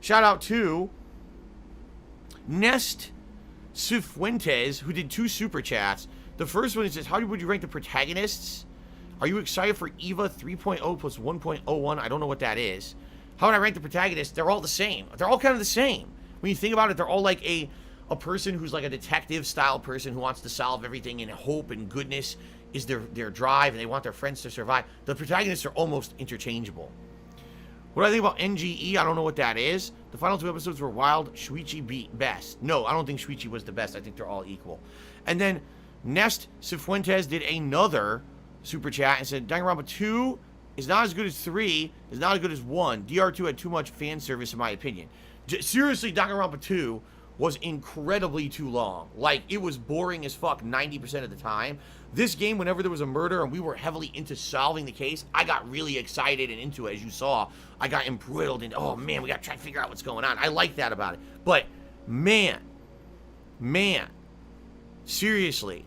Shout out to Nest Cifuentes, who did 2 super chats. The first one says, how would you rank the protagonists? Are you excited for EVA 3.0 plus 1.01? I don't know what that is. How would I rank the protagonists? They're all the same. They're all kind of the same. When you think about it, they're all like a person who's like a detective-style person who wants to solve everything, and hope and goodness is their drive, and they want their friends to survive. The protagonists are almost interchangeable. What do I think about NGE? I don't know what that is. The final 2 episodes were wild. Shuichi beat best. No, I don't think Shuichi was the best. I think they're all equal. And then Nest Cifuentes did another super chat and said, Danganronpa 2 is not as good as 3, is not as good as 1. DR2 had too much fan service, in my opinion. Seriously, Danganronpa 2 was incredibly too long. Like, it was boring as fuck 90% of the time. This game, whenever there was a murder and we were heavily into solving the case, I got really excited and into it, as you saw. I got embroiled in, oh man, we gotta try to figure out what's going on. I like that about it. But, man, seriously,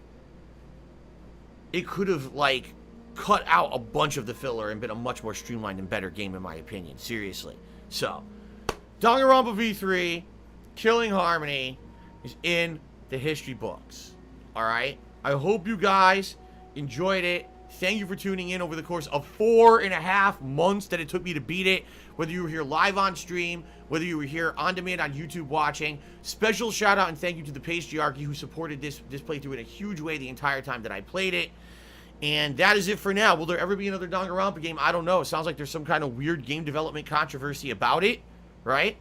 it could have, like, cut out a bunch of the filler and been a much more streamlined and better game, in my opinion. Seriously. So, Danganronpa V3, Killing Harmony, is in the history books. Alright? I hope you guys enjoyed it. Thank you for tuning in over the course of 4.5 months that it took me to beat it. Whether you were here live on stream, whether you were here on demand on YouTube watching. Special shout out and thank you to the Patriarchy who supported this playthrough in a huge way the entire time that I played it. And that is it for now. Will there ever be another Danganronpa game? I don't know. It sounds like there's some kind of weird game development controversy about it, right?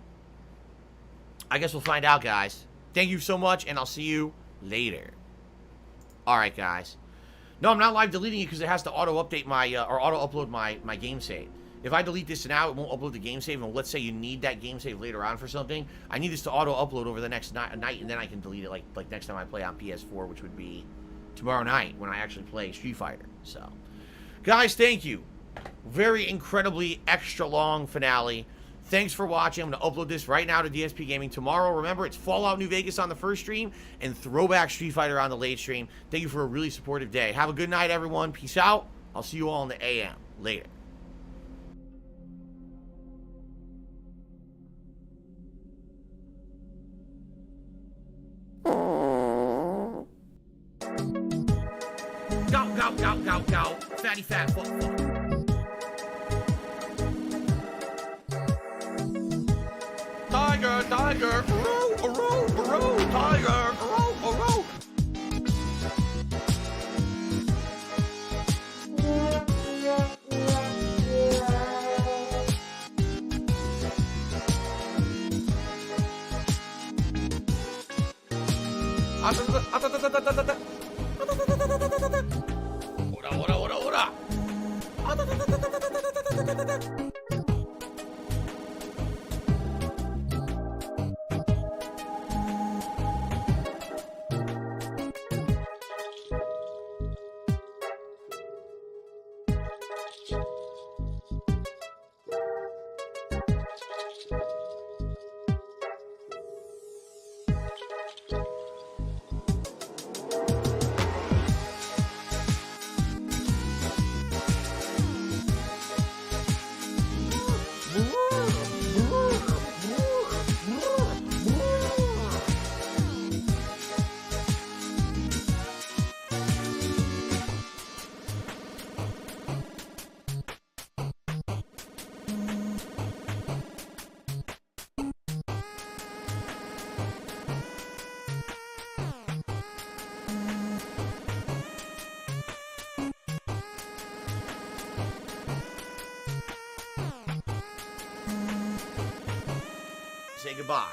I guess we'll find out, guys. Thank you so much, and I'll see you later. Alright, guys. No, I'm not live deleting it because it has to auto-update my, or auto-upload my game save. If I delete this now, it won't upload the game save, and let's say you need that game save later on for something, I need this to auto-upload over the next night, and then I can delete it, like next time I play on PS4, which would be tomorrow night when I actually play Street Fighter. So, guys, thank you. Very incredibly extra long finale. Thanks for watching. I'm going to upload this right now to DSP Gaming tomorrow. Remember, it's Fallout New Vegas on the first stream and Throwback Street Fighter on the late stream. Thank you for a really supportive day. Have a good night, everyone. Peace out. I'll see you all in the AM. Later. Go. Fatty fat fuck. Tiger, row, tiger, row. Say goodbye.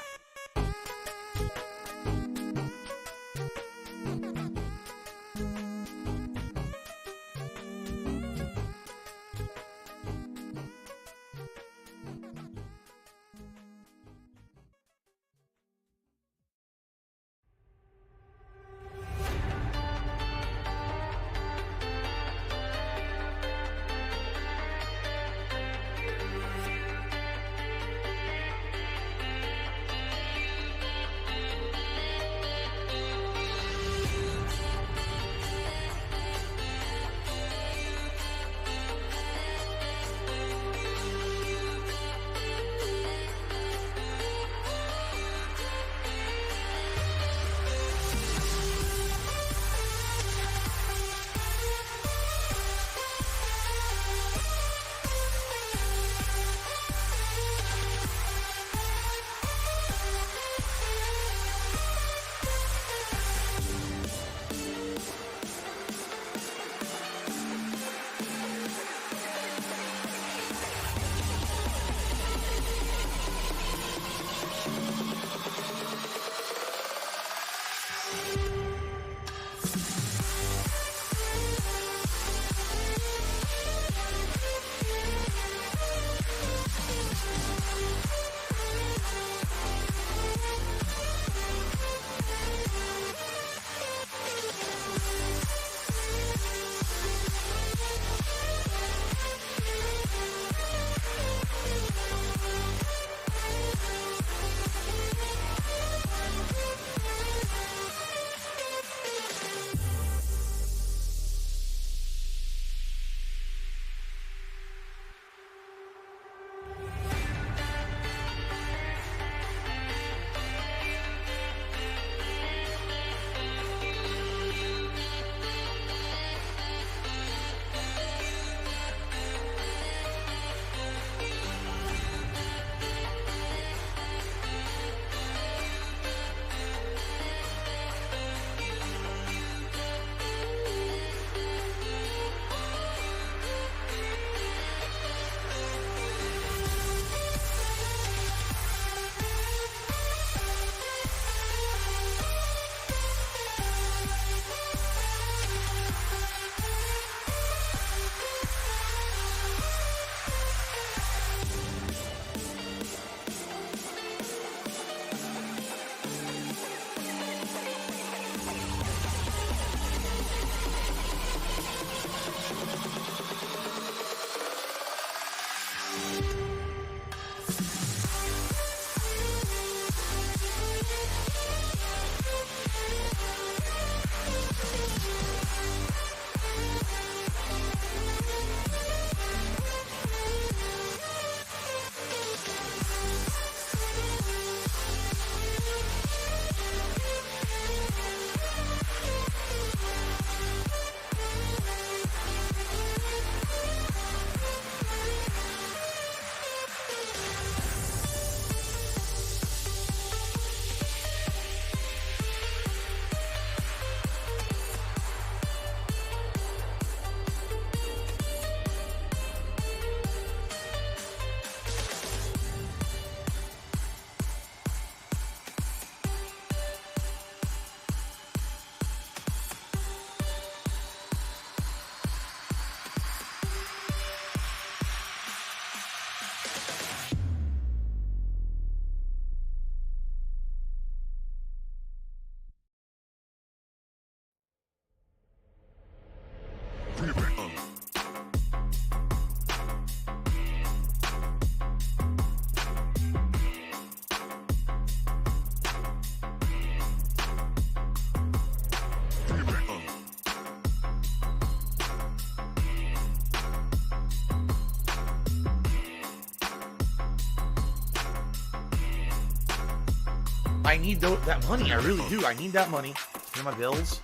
I need that money. I really do. I need that money for my bills.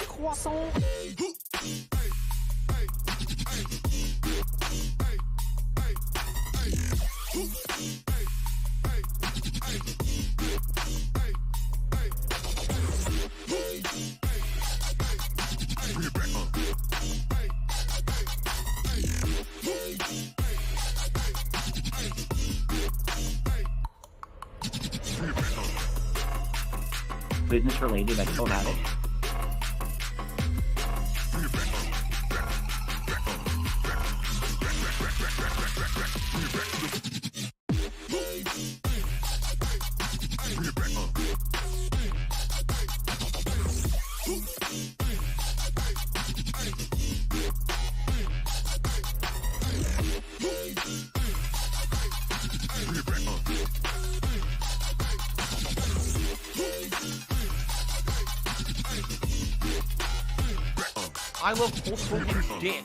Croissant. Business related, I still have it. I love Hulk Hogan's dick.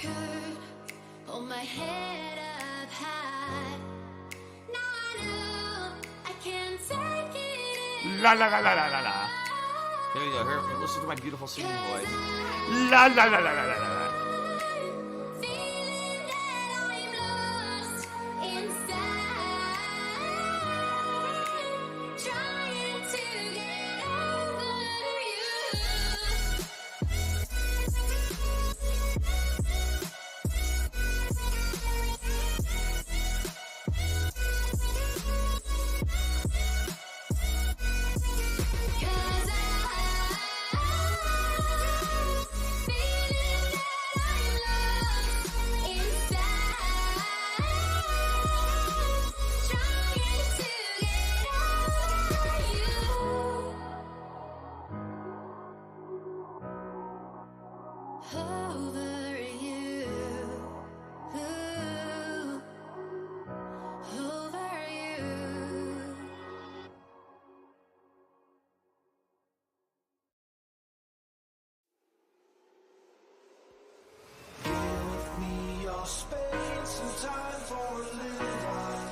could hold my head up high. Now I know I can't take it. La la la la la la la. There you go. Here, listen to my beautiful singing voice. La la la la la la la. Feeling that I'm lost inside. Trying to get over you. Space and time for a little while.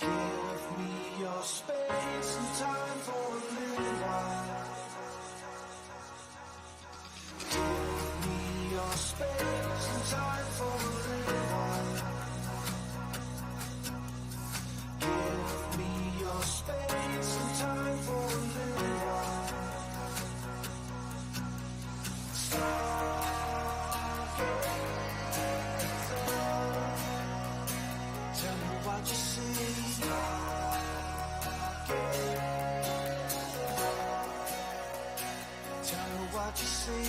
Give me your space and time for a little while. Give me your space and time for a little while. Give me your space and time for a little while. Tell me what you see. Tell me what you see.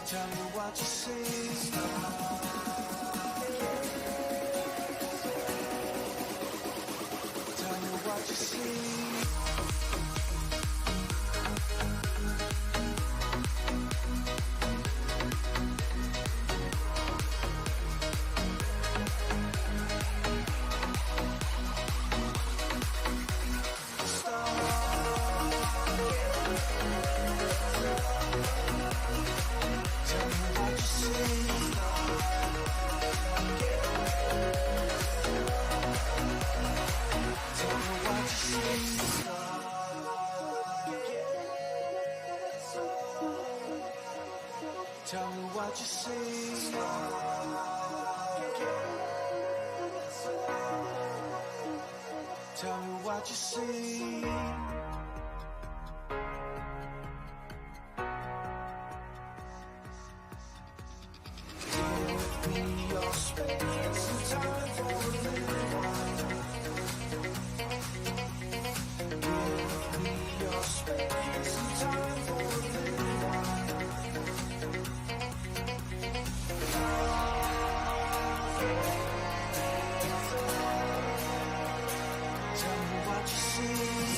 Tell me what you see. Tell me what you see. Tell me what you see. Tell me what you see. Give me your space and time for a little while. Give me your space and time for a little while. Tell me what you see.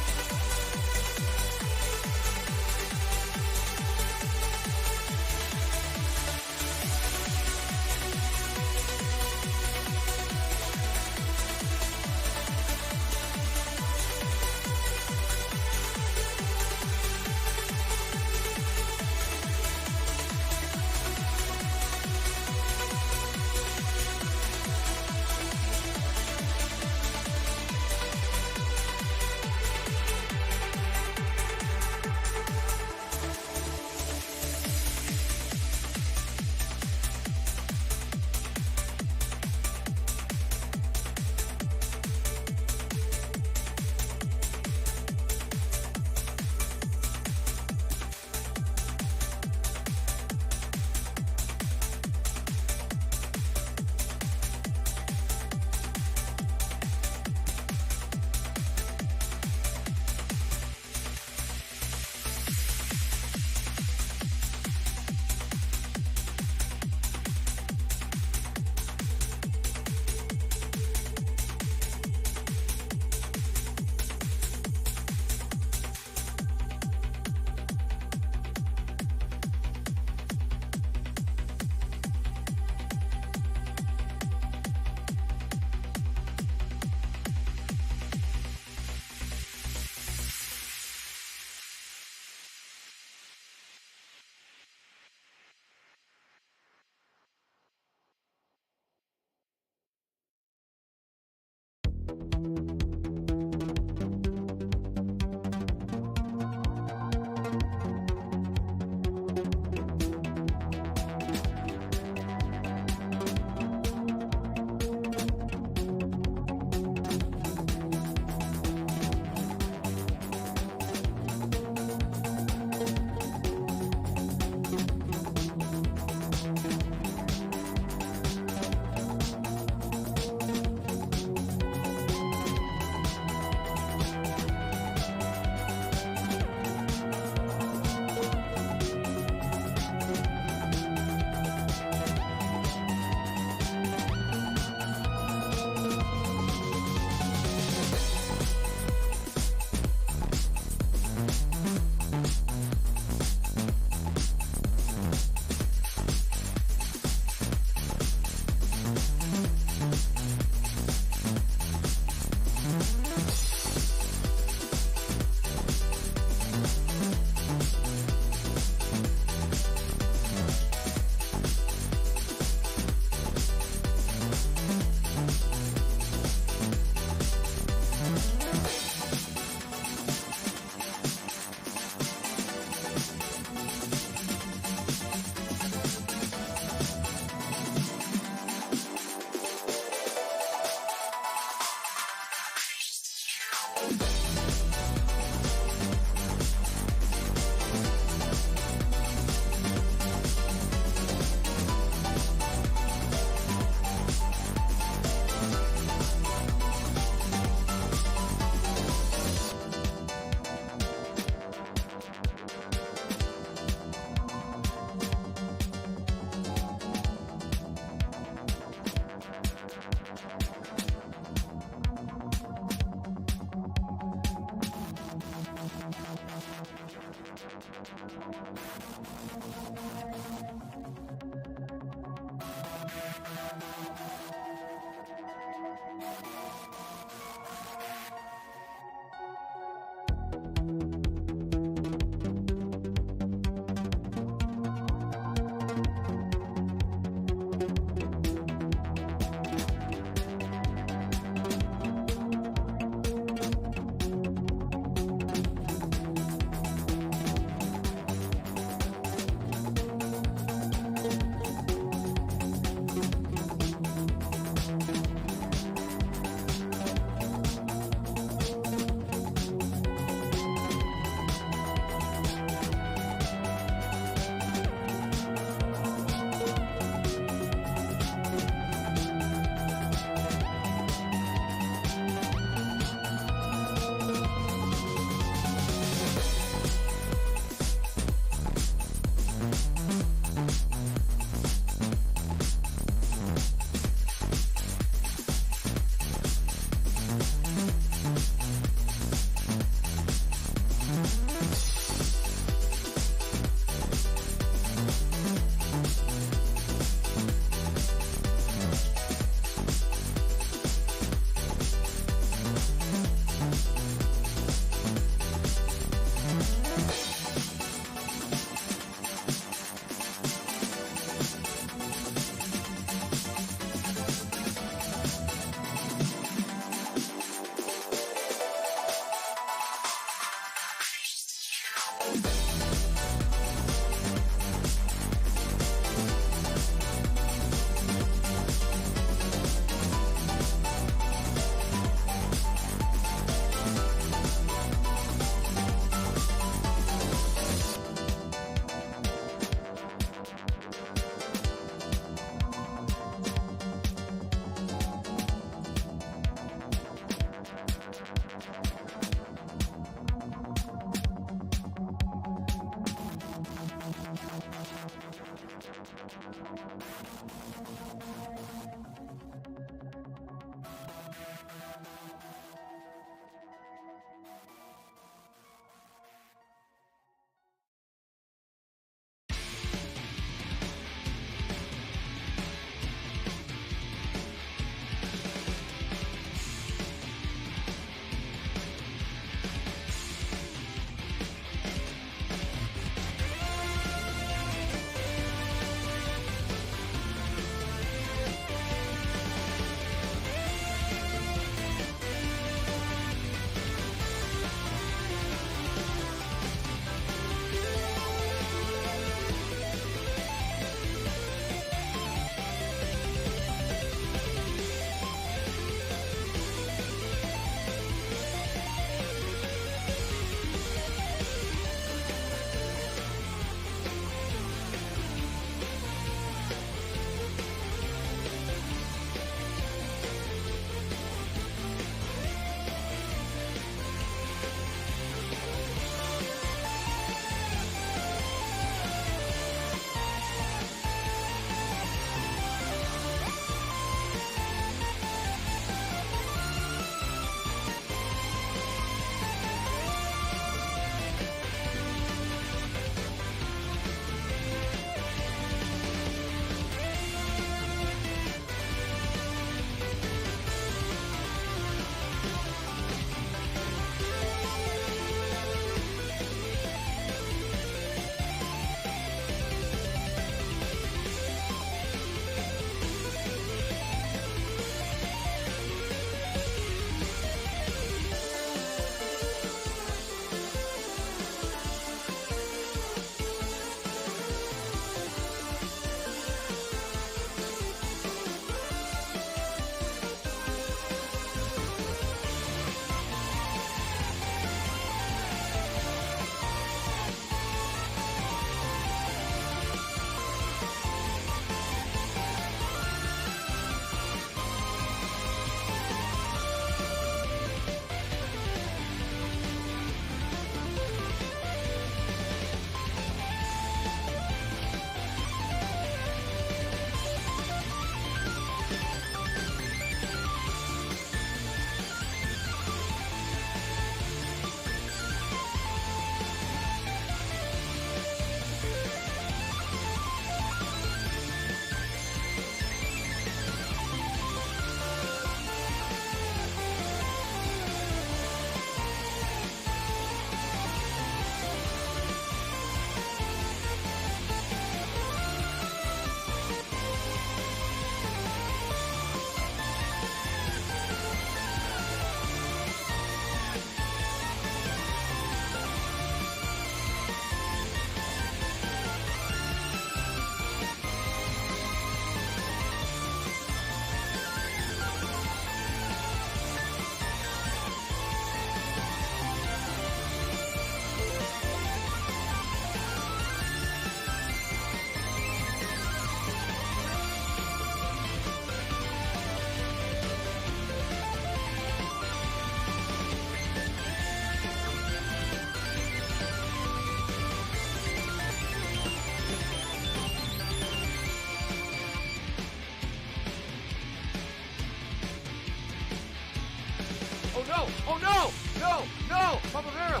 No! No! Papa Vera!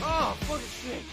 Oh, fucking shit.